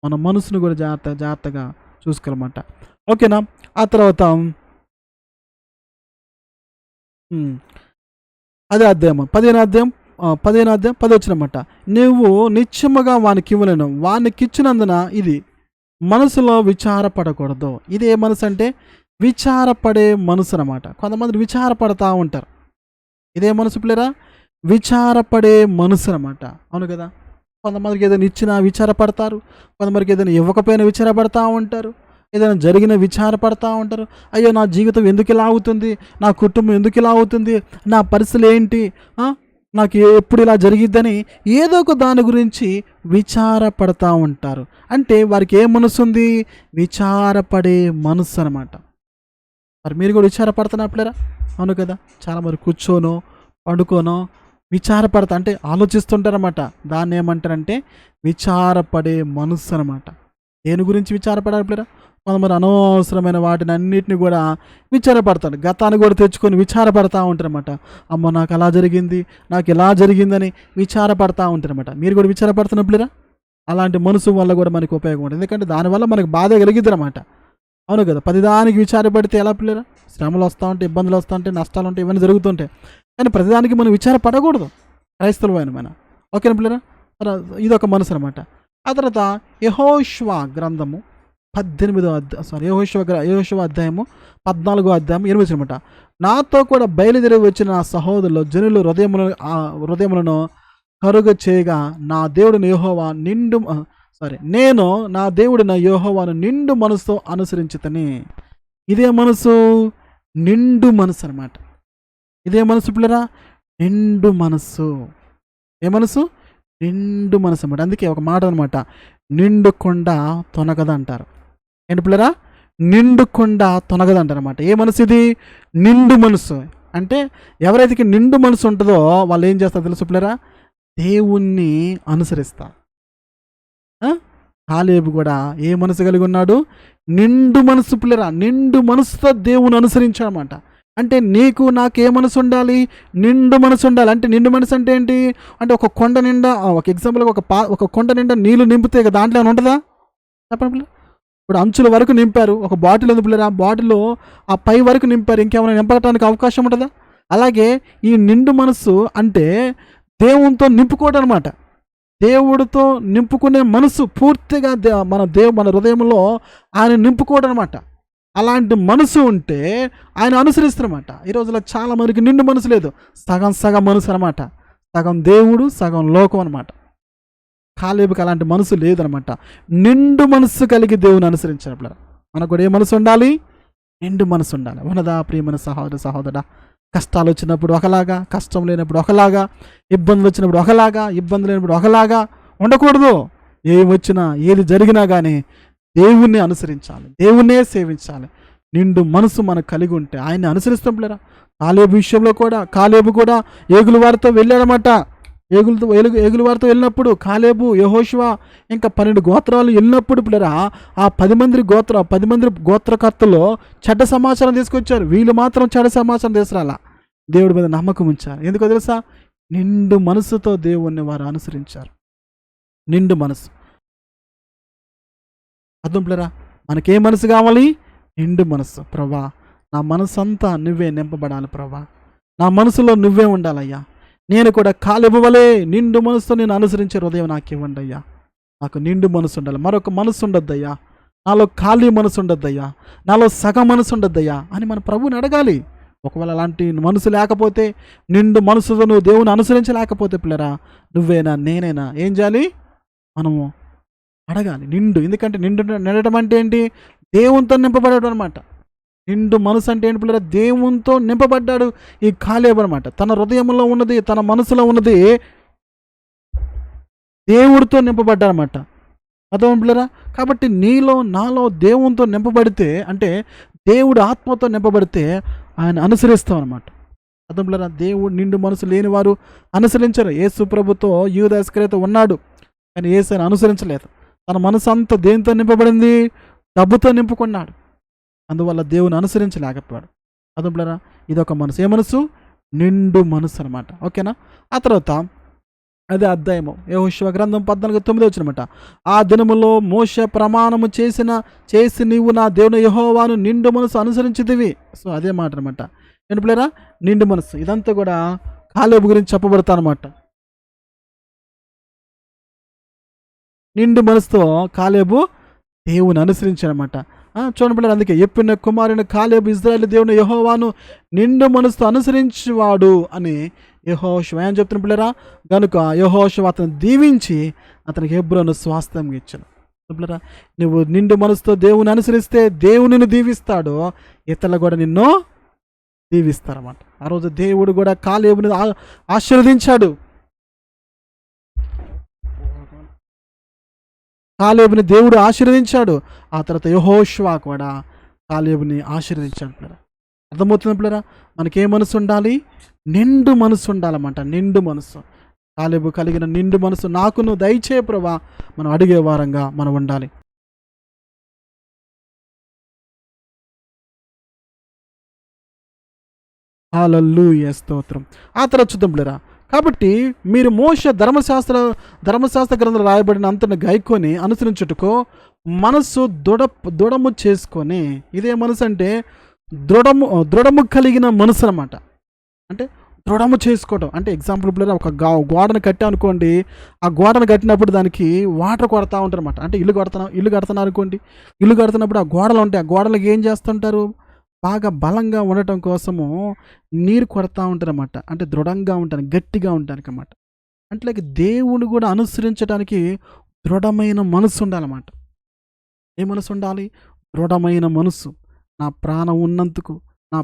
మన మనసును కూడా జాగ్రత్తగా చూసుకోవాలన్నమాట. ఓకేనా? ఆ తర్వాత అదే అధ్యాయం 15 10 నువ్వు నిత్యముగా వానికి ఇవ్వలేను, వానికి ఇచ్చినందున ఇది మనసులో విచారపడకూడదు. ఇది ఏ మనసు అంటే విచారపడే మనసు అన్నమాట. కొంతమంది విచారపడతా ఉంటారు. ఇదే మనసు పిల్లరా? విచారపడే మనసు అన్నమాట. అవును కదా? కొంతమందికి ఏదైనా ఇచ్చినా విచారపడతారు, కొంతమందికి ఏదైనా ఇవ్వకపోయినా విచారపడతా ఉంటారు, ఏదైనా జరిగిన విచారపడతా ఉంటారు. అయ్యో నా జీవితం ఎందుకు ఇలా అవుతుంది, నా కుటుంబం ఎందుకు ఇలా అవుతుంది, నా పరిస్థితులు ఏంటి, నాకు ఎప్పుడు ఇలా జరిగిద్దని ఏదో ఒక దాని గురించి విచారపడతా ఉంటారు. అంటే వారికి ఏ మనసు ఉంది? విచారపడే మనసు అనమాట. మరి మీరు కూడా విచారపడుతున్నప్పుడేరా? అవును కదా? చాలా మరి కూర్చోనో పండుకోనో విచారపడతా అంటే ఆలోచిస్తుంటారన్నమాట. దాన్ని ఏమంటారంటే విచారపడే మనసు అనమాట. దేని గురించి విచారపడాలి? కొంతమంది అనవసరమైన వాటిని అన్నిటిని కూడా విచారపడతారు. గతాన్ని కూడా తెచ్చుకొని విచారపడతా ఉంటారన్నమాట. అమ్మ నాకు అలా జరిగింది, నాకు ఇలా జరిగిందని విచారపడతా ఉంటారన్నమాట. మీరు కూడా విచారపడుతున్నప్పుడురా అలాంటి మనసు వల్ల కూడా మనకు ఉపయోగం ఉంటుంది. ఎందుకంటే దానివల్ల మనకు బాధ కలిగిద్ది అనమాట. అవును కదా? ప్రతిదానికి విచారపడితే ఎలా పిల్లరా? శ్రమలు వస్తూ ఉంటాయి, ఇబ్బందులు వస్తూ ఉంటాయి, నష్టాలు ఉంటాయి, ఇవన్నీ జరుగుతుంటాయి. కానీ ప్రతిదానికి మనం విచారపడకూడదు క్రైస్తవులమైన మన. ఓకేనా పిల్లరా? ఇదొక మనసు అనమాట. ఆ తర్వాత యెహోషువ గ్రంథము 18వ అధ్యాయము 14వ నాతో కూడా బయలుదేరి వచ్చిన నా సహోదరులు జనులు హృదయములను కరుగ చేయగా నా దేవుడిని యెహోవా నేను నా దేవుడిన యెహోవాను నిండు మనసుతో అనుసరించుతని. ఇదే మనసు నిండు మనసు అనమాట. ఇదే మనసు పిల్లరా? నిండు మనసు. ఏ మనసు? నిండు మనసు అనమాట. అందుకే ఒక మాట అనమాట, నిండు కొండ తొనగదంటారు. ఏంటి పిల్లరా? నిండు కొండ తొనగదంటారు అనమాట. ఏ మనసు ఇది? నిండు మనసు. అంటే ఎవరైతే నిండు మనసు ఉంటుందో వాళ్ళు ఏం చేస్తారు తెలుసు పిల్లరా? దేవుణ్ణి అనుసరిస్తారు. కాలేబు కూడా ఏ మనసు కలిగి ఉన్నాడు? నిండు మనసు పిల్లరా. నిండు మనసుతో దేవుని అనుసరించాడనమాట. అంటే నీకు నాకు ఏ మనసు ఉండాలి? నిండు మనసు ఉండాలి. అంటే నిండు మనసు అంటే ఏంటి? అంటే ఒక కొండ నిండా, ఒక ఎగ్జాంపుల్గా ఒక కొండ నిండా నీళ్ళు నింపితే దాంట్లో ఏమైనా ఉంటుందా? చెప్పండి పిల్ల. ఇప్పుడు అంచుల వరకు నింపారు, ఒక బాటిల్ ఉంది పిల్లరా, ఆ బాటిల్లో ఆ పై వరకు నింపారు, ఇంకేమైనా నింపడానికి అవకాశం ఉంటుందా? అలాగే ఈ నిండు మనసు అంటే దేవునితో నింపుకోవడం అనమాట. దేవుడితో నింపుకునే మనసు పూర్తిగా మన హృదయంలో ఆయన నింపుకోవడం అనమాట. అలాంటి మనసు ఉంటే ఆయన అనుసరిస్తారన్నమాట. ఈ రోజులో చాలా మందికి నిండు మనసు లేదు, సగం మనసు అనమాట. సగం దేవుడు, సగం లోకం అనమాట. కాలేబుకి అలాంటి మనసు లేదనమాట. నిండు మనసు కలిగి దేవుని అనుసరించినప్పుడు మనకు కూడా ఏ మనసు ఉండాలి? నిండు మనసు ఉండాలి. ఉన్నదా ప్రియమైన సహోదరా? కష్టాలు వచ్చినప్పుడు ఒకలాగా, కష్టం లేనప్పుడు ఒకలాగా, ఇబ్బందులు వచ్చినప్పుడు ఒకలాగా, ఇబ్బంది లేనప్పుడు ఒకలాగా ఉండకూడదు. ఏమి వచ్చినా ఏది జరిగినా కానీ దేవుణ్ణి అనుసరించాలి, దేవుణ్ణే సేవించాలి. నిండు మనసు మనకు కలిగి ఉంటే ఆయన్ని అనుసరిస్తాం పిల్లరా. కాలేబు కూడా ఏగుల వారితో వెళ్ళాడనమాట. ఏగుల వారితో వెళ్ళినప్పుడు కాలేబు, యెహోషువ ఇంకా 12 గోత్రాలు వెళ్ళినప్పుడు పిల్లరా ఆ 10 మంది గోత్రకర్తలు చెడ్డ సమాచారం తీసుకొచ్చారు. వీళ్ళు మాత్రం చెడ్డ సమాచారం తీసుకురాలా, దేవుడి మీద నమ్మకం ఉంచారు. ఎందుకో తెలుసా? నిండు మనసుతో దేవుణ్ణి వారు అనుసరించారు. నిండు మనసు. అర్థం పిల్లరా? మనకే మనసు కావాలి? నిండు మనసు. ప్రభా నా మనసు అంతా నువ్వే నింపబడాలి ప్రభా, నా మనసులో నువ్వే ఉండాలయ్యా. నేను కూడా కాలేబు వలె నిండు మనసుతో నేను అనుసరించే హృదయం నాకు ఇవ్వండి అయ్యా. నాకు నిండు మనసు ఉండాలి, మరొక మనసు ఉండొద్దయ్యా. నాలో ఖాళీ మనసు ఉండొద్దయ్యా, నాలో సగం మనసు ఉండొద్దయ్యా అని మన ప్రభువుని అడగాలి. ఒకవేళ అలాంటి మనసు లేకపోతే, నిండు మనసుతో నువ్వు దేవుని అనుసరించలేకపోతే పిల్లరా, నువ్వేనా నేనేనా ఏం చేయాలి? మనము అడగాలి నిండు. ఎందుకంటే నిండటం అంటే ఏంటి? దేవునితో నింపబడడం అనమాట. నిండు మనసు అంటే ఏంటి పిల్లరా? దేవునితో నింపబడ్డాడు ఈ కాలేబు అనమాట. తన హృదయంలో ఉన్నది, తన మనసులో ఉన్నది దేవుడితో నింపబడ్డారన్నమాట. అర్థం పిల్లరా? కాబట్టి నీలో నాలో దేవునితో నింపబడితే, అంటే దేవుడు ఆత్మతో నింపబడితే ఆయన అనుసరిస్తాం అనమాట. అర్థం పిల్లరా? దేవుడు నిండు మనసు లేని వారు అనుసరించరు. యేసు ప్రభుతో యూదా ఇస్కరియోతు ఉన్నాడు, కానీ యేసుని అనుసరించలేదు. తన మనసు అంతా దేనితో నింపబడింది? డబ్బుతో నింపుకున్నాడు. అందువల్ల దేవుని అనుసరించలేకపోయాడు. అర్థం పిల్లరా? ఇదొక మనసు. ఏ మనసు? నిండు మనసు అనమాట. ఓకేనా? ఆ తర్వాత అదే అధ్యాయము యెహోషువ గ్రంథం 14:9 వచ్చినమాట. ఆ దినములో మోషే ప్రమాణము చేసి నీవు నా దేవుని యెహోవాను నిండు మనసు అనుసరించితివి. సో అదే మాట అనమాట. ఏంటి పిల్లరా? నిండు మనసు. ఇదంతా కూడా కాలేబు గురించి చెప్పబడతా అనమాట. నిండు మనసుతో కాలేబు దేవుని అనుసరించారన్నమాట. చూడండి పిల్లలు, అందుకే ఎప్పిన కుమారుని కాలేబు ఇశ్రాయేలు దేవుని యెహోవాను నిండు మనసుతో అనుసరించేవాడు అని యెహోషువ ఏం చెప్తున్న పిల్లరా? గనుక యెహోషువ అతను దీవించి అతనికి హెబ్రోను స్వాస్థ్యంగా ఇచ్చాను. పిల్లరా, నువ్వు నిండు మనసుతో దేవుని అనుసరిస్తే దేవునిని దీవిస్తాడు, ఇతరులు కూడా నిన్ను దీవిస్తారన్నమాట. ఆ రోజు దేవుడు కూడా కాలేబుని ఆశీర్వదించాడు. కాలేబుని దేవుడు ఆశీర్వదించాడు. ఆ తర్వాత యెహోషువ కూడా కాలేబుని ఆశీర్వదించాడు. పిల్లరా, అర్థమవుతుంది పిల్లరా? మనకి ఏ మనసు ఉండాలి? నిండు మనసు ఉండాలన్నమాట. నిండు మనసు. కాలేబు కలిగిన నిండు మనసు నాకు నువ్వు దయచే ప్రభువా మనం అడిగే వారంగా మనం ఉండాలి. హల్లెలూయా, స్తోత్రం. ఆ తర్వాత చూద్దాం పిల్లరా. కాబట్టి మీరు మోషే ధర్మశాస్త్ర గ్రంథంలో రాయబడిన అంతను గైకొని అనుసరించుటకు మనస్సు దృఢము చేసుకొని, ఇదే మనసు అంటే దృఢము కలిగిన మనసు అనమాట. అంటే దృఢము చేసుకోవడం అంటే ఎగ్జాంపుల్ పిల్లలు, ఒక గోడను కట్టా అనుకోండి, ఆ గోడను కట్టినప్పుడు దానికి వాటర్ కొడతా ఉంటారు అనమాట. అంటే ఇల్లు కడుతున్నారు అనుకోండి, ఇల్లు కడుతున్నప్పుడు ఆ గోడలు ఉంటాయి, ఆ గోడలకి ఏం చేస్తుంటారు? బాగా బలంగా ఉండటం కోసము నీరు కొడతా ఉంటారన్నమాట. అంటే దృఢంగా ఉంటానికి, గట్టిగా ఉండటానికి అన్నమాట. అంటే దేవుని కూడా అనుసరించడానికి దృఢమైన మనసు ఉండాలన్నమాట. ఏ మనసు ఉండాలి? దృఢమైన మనసు. నా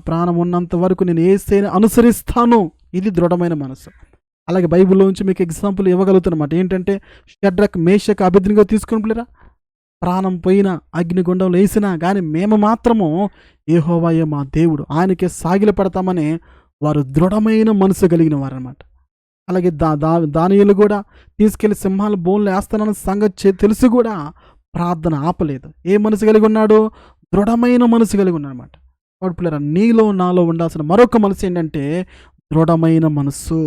ప్రాణం ఉన్నంత వరకు నేను యేసుని అనుసరిస్తాను. ఇది దృఢమైన మనసు. అలాగే బైబిల్లోంచి మీకు ఎగ్జాంపుల్ ఇవ్వగలుగుతానమాట. ఏంటంటే షడ్రక్, మేషక్, అబేద్నెగో తీసుకుని పిల్లరా, ప్రాణం పోయినా అగ్నిగుండంలో వేసినా కానీ మేము మాత్రము యెహోవాయే మా దేవుడు, ఆయనకే సాగిల పడతామని వారు దృఢమైన మనసు కలిగిన వారు అనమాట. అలాగే దానియేలు కూడా తీసుకెళ్లి సింహాల బోన్లు వేస్తానన్న సంగతి తెలుసు కూడా ప్రార్థన ఆపలేదు. ఏ మనసు కలిగి ఉన్నాడు? దృఢమైన మనసు కలిగి ఉన్నాడు అనమాట. వాడు పిల్లరా, నీలో నాలో ఉండాల్సిన మరొక మనసు ఏంటంటే దృఢమైన మనస్సు.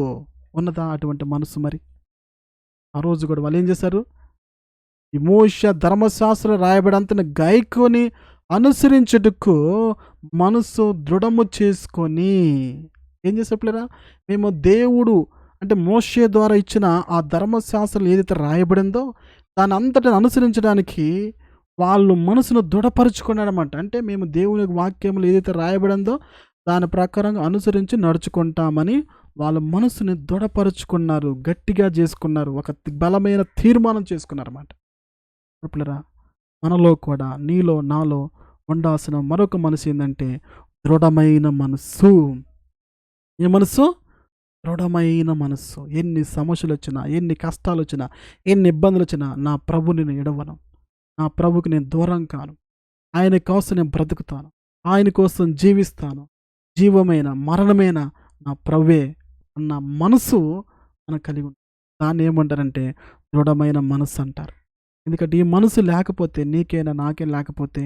ఉన్నదా అటువంటి మనసు? మరి ఆ రోజు కూడా వాళ్ళు ఏం చేశారు? ఈ మోషే ధర్మశాస్త్రం రాయబడంతని గైకొని అనుసరించుటకు మనసు దృఢము చేసుకొని ఏం చేశారు పిల్లరా? మేము దేవుడు అంటే మోషే ద్వారా ఇచ్చిన ఆ ధర్మశాస్త్రం ఏదైతే రాయబడిందో దాని అంతటిని అనుసరించడానికి వాళ్ళు మనసును దృఢపరుచుకున్నారన్నమాట. అంటే మేము దేవుని వాక్యములు ఏదైతే రాయబడిందో దాని ప్రకారంగా అనుసరించి నడుచుకుంటామని వాళ్ళ మనసుని దృఢపరుచుకున్నారు, గట్టిగా చేసుకున్నారు, ఒక బలమైన తీర్మానం చేసుకున్నారన్నమాట. పిల్లరా, మనలో కూడా నీలో నాలో ఉండాల్సిన మరొక మనసు ఏంటంటే దృఢమైన మనస్సు. ఏ మనస్సు? దృఢమైన మనస్సు. ఎన్ని సమస్యలు వచ్చినా, ఎన్ని కష్టాలు వచ్చినా, ఎన్ని ఇబ్బందులు వచ్చినా నా ప్రభుని నేను ఎడవను, నా ప్రభుకి నేను దూరం కాను, ఆయన కోసం నేను బ్రతుకుతాను, ఆయన కోసం జీవిస్తాను, జీవమైన మరణమైన నా ప్రభువే అన్న మనసు మనకు కలిగి ఉంటుంది. దాన్ని ఏమంటారంటే దృఢమైన మనసు అంటారు. ఎందుకంటే ఈ మనసు లేకపోతే, నీకైనా నాకైనా లేకపోతే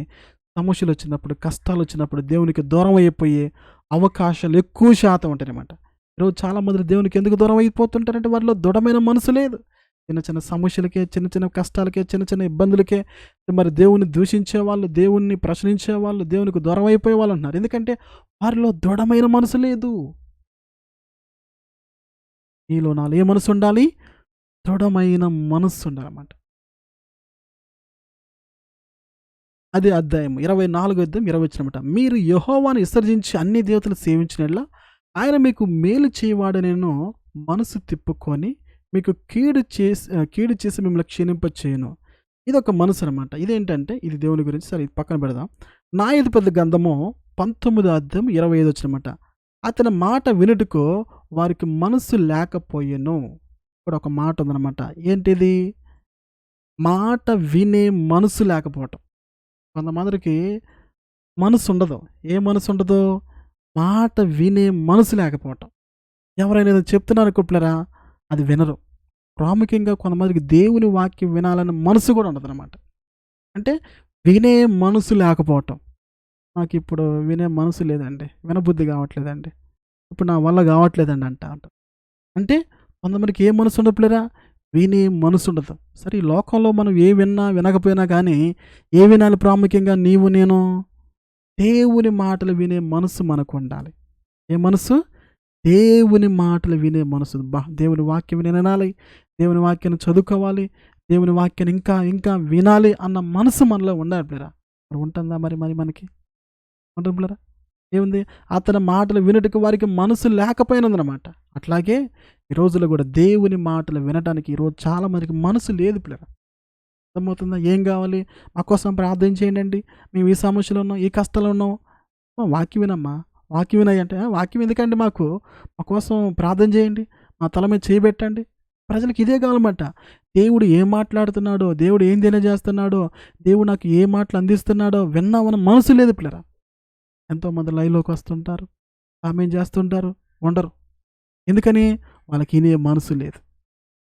సమస్యలు వచ్చినప్పుడు, కష్టాలు వచ్చినప్పుడు దేవునికి దూరం అయిపోయే అవకాశాలు ఎక్కువ శాతం ఉంటాయి అన్నమాట. ఈరోజు చాలామంది దేవునికి ఎందుకు దూరం అయిపోతుంటారంటే వారిలో దృఢమైన మనసు లేదు. చిన్న చిన్న సమస్యలకే, చిన్న చిన్న కష్టాలకే, చిన్న చిన్న ఇబ్బందులకే మరి దేవుని దూషించే వాళ్ళు, దేవుణ్ణి ప్రశ్నించే వాళ్ళు, దేవునికి దూరం అయిపోయే వాళ్ళు అంటున్నారు. ఎందుకంటే వారిలో దృఢమైన మనసు లేదు. నీలో నాలో ఏ మనసు ఉండాలి? దృఢమైన మనస్సు ఉండాలన్నమాట. అదే అధ్యాయం 24:20 మీరు యెహోవాను విసర్జించి అన్ని దేవతలు సేవించినట్లా ఆయన మీకు మేలు చేయవాడనేను మనసు తిప్పుకొని మీకు కీడు చేసి మిమ్మల్ని క్షీణింపచేయను. ఇది ఒక మనసు అనమాట. ఇదేంటంటే ఇది దేవుని గురించి. సరే, ఇది పక్కన పెడదాం. న్యాయాధిపతుల గ్రంథము 19వ అధ్యాయం 25 వచ్చినమాట. అతని మాట వినుటకు వారికి మనస్సు లేకపోయెను. ఇక్కడ ఒక మాట ఉందన్నమాట. ఏంటిది? మాట వినే మనసు లేకపోవటం. కొంతమందికి మనసు ఉండదు. ఏ మనసు ఉండదు? మాట వినే మనసు లేకపోవటం. ఎవరైనా ఏదో చెప్తున్నారనుకుంటున్నారా? అది వినరు. ప్రాముఖ్యంగా కొంతమందికి దేవుని వాక్యం వినాలన్న మనసు కూడా ఉండదన్నమాట. అంటే వినే మనసు లేకపోవటం. నాకిప్పుడు వినే మనసు లేదండి. వినబుద్ధి కావట్లేదండి. ఇప్పుడు నా వల్ల కావట్లేదండి అంటారు. అంటే కొంతమందికి ఏ మనసు ఉండదు పిల్లరా? వినే మనసు ఉండదు. సరే, ఈ లోకంలో మనం ఏ విన్నా వినకపోయినా కానీ ఏ వినాలి ప్రాముఖ్యంగా? నీవు నేను దేవుని మాటలు వినే మనసు మనకు ఉండాలి. ఏ మనసు? దేవుని మాటలు వినే మనసు. దేవుని వాక్యం వినాలి, దేవుని వాక్యాన్ని చదువుకోవాలి, దేవుని వాక్యాన్ని ఇంకా ఇంకా వినాలి అన్న మనసు మనలో ఉండాలి పిల్లరా. మరి ఉంటుందా? మరి మనకి ఉంటుంది పిల్లరా? ఏముంది? అతని మాటలు వినుటకు వారికి మనసు లేకపోయినందనమాట. అట్లాగే ఈ రోజుల్లో కూడా దేవుని మాటలు వినడానికి ఈరోజు చాలా మందికి మనసు లేదు పిల్లరా. అర్థమవుతుందా? ఏం కావాలి? మా కోసం ప్రార్థన చేయండి, మేము ఈ సమస్యలో ఉన్నాం, ఈ కష్టాలు ఉన్నాం. వాక్యం వినమ్మా, వాక్యం వినాయి అంటే, వాక్యం ఎందుకండి మాకు? మా కోసం ప్రార్థన చేయండి, మా తల మీద చేయబెట్టండి. ప్రజలకు ఇదే కావాలన్నమాట. దేవుడు ఏం మాట్లాడుతున్నాడో, దేవుడు ఏం తెలియజేస్తున్నాడో, దేవుడు నాకు ఏ మాటలు అందిస్తున్నాడో విన్నామన్న మనసు లేదు పిల్లరా. ఎంతోమంది లైవ్లోకి వస్తుంటారు, కామెంట్ చేస్తుంటారు, ఉండరు. ఎందుకని? వాళ్ళకి వినే మనసు లేదు.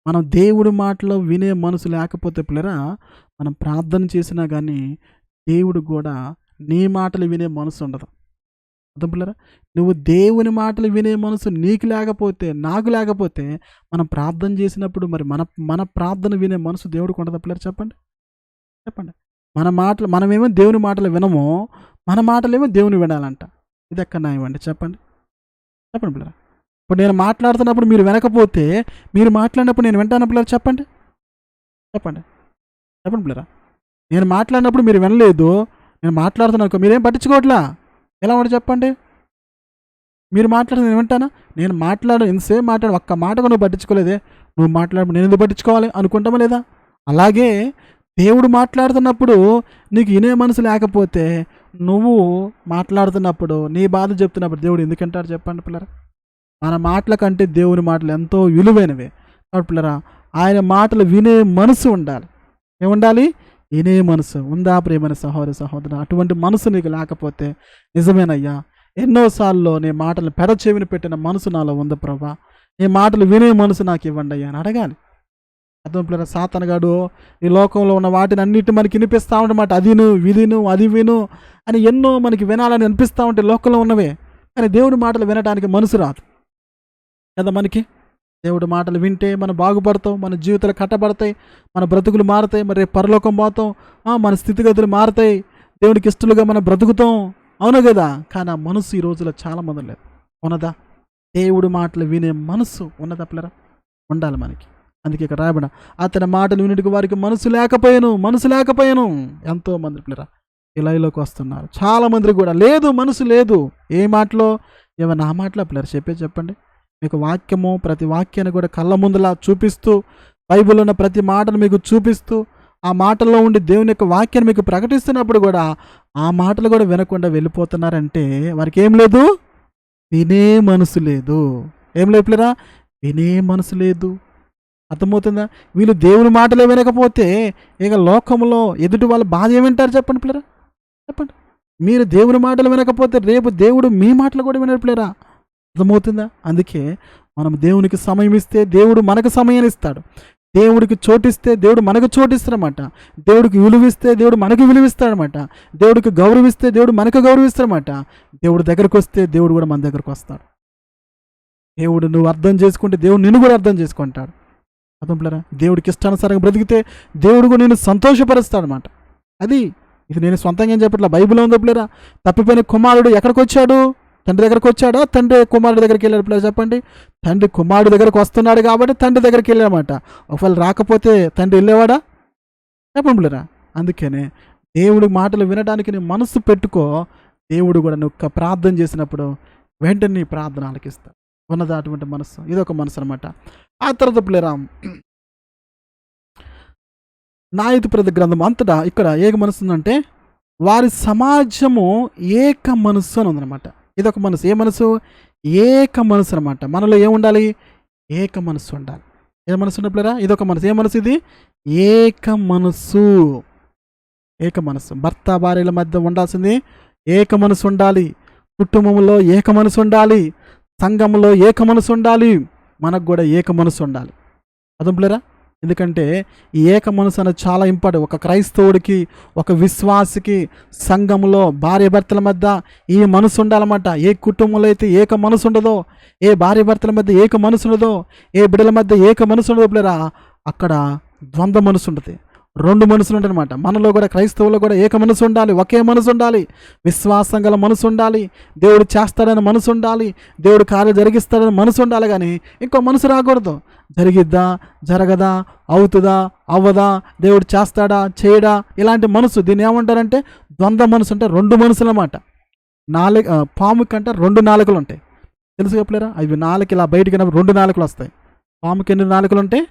మనం దేవుడి మాటలో వినే మనసు లేకపోతే పిల్లరా, మనం ప్రార్థన చేసినా కానీ దేవుడు కూడా నీ మాటలు వినే మనసు ఉండదు. అర్థం పిల్లరా? నువ్వు దేవుని మాటలు వినే మనసు నీకు లేకపోతే, నాకు లేకపోతే మనం ప్రార్థన చేసినప్పుడు మరి మన ప్రార్థన వినే మనసు దేవుడికి ఉండదా పిల్లరా? చెప్పండి. మనమేమో దేవుని మాటలు వినము, మన మాటలేమో దేవుని వినాలంట. ఇది ఎక్కడ న్యాయం అండి? చెప్పండి పిల్లరా. ఇప్పుడు నేను మాట్లాడుతున్నప్పుడు మీరు వినకపోతే, మీరు మాట్లాడినప్పుడు నేను వింటాను పిల్లరా? చెప్పండి పిల్లరా. నేను మాట్లాడినప్పుడు మీరు వినలేదు, నేను మాట్లాడుతున్నాను, మీరేం పట్టించుకోవట్లా. ఎలా ఉంటే చెప్పండి. మీరు మాట్లాడితే నేను వింటానా? నేను ఎంతసేపు మాట్లాడు, ఒక్క మాటగా నువ్వు పట్టించుకోలేదే, నువ్వు మాట్లాడు, నేను ఎందుకు పట్టించుకోవాలి అనుకుంటామా లేదా? అలాగే దేవుడు మాట్లాడుతున్నప్పుడు నీకు వినే మనసు లేకపోతే, నువ్వు మాట్లాడుతున్నప్పుడు నీ బాధ చెప్తున్నప్పుడు దేవుడు ఎందుకంటారు చెప్పండి పిల్లరా. మన మాటల కంటే దేవుని మాటలు ఎంతో విలువైనవే. కాబట్టి పిల్లరా, ఆయన మాటలు వినే మనసు ఉండాలి. ఏముండాలి? వినే మనసు ఉందా ప్రియమైన సహోదరు? అటువంటి మనసు నీకు లేకపోతే, నిజమేనయ్యా, ఎన్నోసార్లు నీ మాటలు చెవిని పెట్టిన మనసు నాలో ఉంది ప్రభా, నీ మాటలు వినే మనసు నాకు ఇవ్వండి అయ్యా అని అడగాలి. అర్థం పిల్లరా. సాతానుగాడు ఈ లోకంలో ఉన్న వాటిని అన్నిటి మనకి వినిపిస్తూ ఉండమాట. అది విను అని ఎన్నో మనకి వినాలని అనిపిస్తూ ఉంటే లోకంలో ఉన్నవే. కానీ దేవుడి మాటలు వినడానికి మనసు రాదు కదా మనకి. దేవుడి మాటలు వింటే మనం బాగుపడతాం, మన జీవితాలు కట్టబడతాయి, మన బ్రతుకులు మారుతాయి, మరి పరలోకం పోతాం, మన స్థితిగతులు మారుతాయి, దేవుడికి ఇష్టలుగా మనం బ్రతుకుతాం. అవును కదా. కానీ ఆ మనసు ఈ రోజులో చాలా మంది లేదు. ఉన్నదా? దేవుడి మాటలు వినే మనసు ఉన్నదా పిల్లరా? ఉండాలి మనకి. అందుకే ఇక్కడ రాయబడ, అతని మాటలు వినుటకు వారికి మనసు లేకపోయాను. ఎంతో మంది పిల్లరా ఈ లైవ్లోకి వస్తున్నారు. చాలా మందికి కూడా లేదు, మనసు లేదు. ఏ మాటలో? ఏమన్నా ఆ మాటలో పిల్లరా చెప్పండి. మీకు వాక్యము, ప్రతి వాక్యాన్ని కూడా కళ్ళ ముందులా చూపిస్తూ, బైబిల్లో ఉన్న ప్రతి మాటను మీకు చూపిస్తూ, ఆ మాటల్లో ఉండి దేవుని యొక్క వాక్యాన్ని మీకు ప్రకటిస్తున్నప్పుడు కూడా ఆ మాటలు కూడా వినకుండా వెళ్ళిపోతున్నారంటే వారికి ఏం లేదు? వినే మనసు లేదు. ఏం లేదు పిల్లరా? వినే మనసు లేదు. అర్థమవుతుందా? వీళ్ళు దేవుని మాటలే వినకపోతే ఇక లోకంలో ఎదుటి వాళ్ళ బాధ ఏమింటారు చెప్పండి పిల్లరా. చెప్పండి. మీరు దేవుని మాటలు వినకపోతే రేపు దేవుడు మీ మాటలు కూడా వినరు పిల్లరా. అర్థమవుతుందా? అందుకే మనం దేవునికి సమయం ఇస్తే దేవుడు మనకు సమయాన్ని ఇస్తాడు. దేవుడికి చోటిస్తే దేవుడు మనకు చోటిస్తాడనమాట. దేవుడికి విలువిస్తే దేవుడు మనకు విలువిస్తాడనమాట. దేవుడికి గౌరవిస్తే దేవుడు మనకు గౌరవిస్తాడనమాట. దేవుడు దగ్గరకు వస్తే దేవుడు కూడా మన దగ్గరకు వస్తాడు. దేవుడు నువ్వు అర్థం చేసుకుంటే దేవుడు నిన్ను కూడా అర్థం చేసుకుంటాడు. అర్థం పిల్లరా. దేవుడికి ఇష్టానుసారంగా బ్రతికితే దేవుడు కూడా నేను సంతోషపరుస్తాడనమాట. ఇది నేను సొంతంగా ఏం చెప్పట్లా, బైబిల్లో ఉందో పిల్లరా. తప్పిపోయిన కుమారుడు ఎక్కడికి వచ్చాడు? తండ్రి దగ్గరకు వచ్చాడా? తండ్రి కుమారుడి దగ్గరికి వెళ్ళాడు పిల్లలు చెప్పండి. తండ్రి కుమారుడి దగ్గరకు వస్తున్నాడు కాబట్టి తండ్రి దగ్గరికి వెళ్ళాడనమాట. ఒకవేళ రాకపోతే తండ్రి వెళ్ళేవాడా? చెప్పండి పిల్లరా. అందుకనే దేవుడి మాటలు వినడానికి నీ మనసు పెట్టుకో. దేవుడు కూడా నువ్వు ప్రార్థన చేసినప్పుడు వెంటనే నీ ప్రార్థన ఆలకిస్తాడు. ఉన్నదా అటువంటి మనసు? ఇదొక మనసు అనమాట. ఆ తర్వాత పిల్లరా, న్యాయాధిపతుల గ్రంథం అంతటా ఇక్కడ ఏ మనసు ఉందంటే వారి సమాజము ఏక మనస్సు అని ఉందన్నమాట. ఇదొక మనసు. ఏ మనసు? ఏక మనసు అనమాట. మనలో ఏముండాలి? ఏక మనస్సు ఉండాలి. ఏ మనసు ఉన్నప్పుడురా? ఇదొక మనసు. ఏ మనసు ఇది? ఏక మనస్సు. ఏక మనస్సు. భర్త భార్యల మధ్య ఉండాల్సింది ఏక మనసు ఉండాలి. కుటుంబంలో ఏక మనసు ఉండాలి. సంఘంలో ఏక మనసు ఉండాలి. మనకు కూడా ఏక మనసు ఉండాలి. అదంపులేరా? ఎందుకంటే ఈ ఏక మనసు అనేది చాలా ఇంపార్టెంట్. ఒక క్రైస్తవుడికి, ఒక విశ్వాసికి సంఘంలో భార్య భర్తల మధ్య ఈ మనసు ఉండాలన్నమాట. ఏ కుటుంబంలో అయితే ఏక మనసు ఉండదో, ఏ భార్య భర్తల మధ్య ఏక మనసు ఉండదో, ఏ బిడ్డల మధ్య ఏక మనసు ఉండదో పిల్లరా, అక్కడ ద్వంద్వ మనసు ఉంటుంది. రెండు మనసులు ఉంటాయి అనమాట. మనలో కూడా క్రైస్తవులో కూడా ఏక మనసు ఉండాలి. ఒకే మనసు ఉండాలి. విశ్వాసం గల మనసు ఉండాలి. దేవుడు చేస్తాడని మనసు ఉండాలి. దేవుడు కార్యం జరిగిస్తాడని మనసు ఉండాలి. కానీ ఇంకో మనసు రాకూడదు. జరిగిద్దా, జరగదా, అవుతుందా, అవ్వదా, దేవుడు చేస్తాడా, చేయడా, ఇలాంటి మనసు. దీన్ని ఏమంటారంటే ద్వంద్వ మనసు. అంటే రెండు మనసులు అన్నమాట. పాము కంటే రెండు నాలుకలు ఉంటాయి. తెలుసు చెప్పలేరా? అవి నాలుగు ఇలా బయటికి రెండు నాలుకలు వస్తాయి. పాముకి ఎన్ని నాలుకలు ఉంటాయి?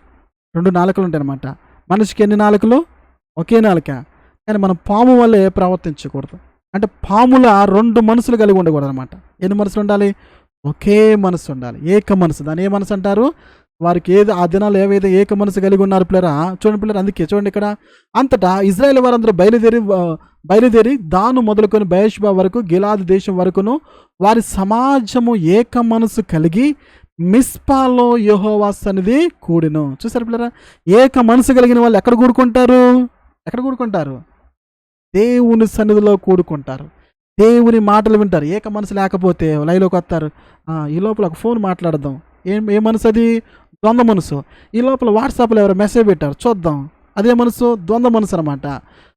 రెండు నాలుకలు ఉంటాయి అనమాట. మనిషికి ఎన్ని నాలుకలు? ఒకే నాలుక. కానీ మనం పాము వల్లే ప్రవర్తించకూడదు. అంటే పాముల రెండు మనసులు కలిగి ఉండకూడదు అనమాట. ఎన్ని మనసులు ఉండాలి? ఒకే మనసు ఉండాలి. ఏక మనసు. దాన్ని ఏ మనసు అంటారు? వారికి ఏది ఆ దినాలు ఏవైతే ఏక మనసు కలిగి ఉన్నారు పిల్లరా, చూడండి పిల్లలు. అందుకే చూడండి ఇక్కడ అంతటా ఇజ్రాయేల్ వారందరూ బయలుదేరి దాను మొదలుకొని బయర్షెబా వరకు గిలాదు దేశం వరకును వారి సమాజము ఏక మనసు కలిగి మిస్పాలో యెహోవా సన్నిధి కూడిను. చూసారు పిల్లరా? ఏక మనసు కలిగిన వాళ్ళు ఎక్కడ కూడుకుంటారు? ఎక్కడ కూడుకుంటారు? దేవుని సన్నిధిలో కూడుకుంటారు. దేవుని మాటలు వింటారు. ఏక మనసు లేకపోతే లైవ్లోకి వస్తారు. ఈ లోపల ఒక ఫోన్ మాట్లాడదాం. ఏ మనసు అది? ద్వంద్వ మనసు. ఈ లోపల వాట్సాప్లో ఎవరో మెసేజ్ పెట్టారు, చూద్దాం. అదే మనసు ద్వంద్వ మనసు అనమాట.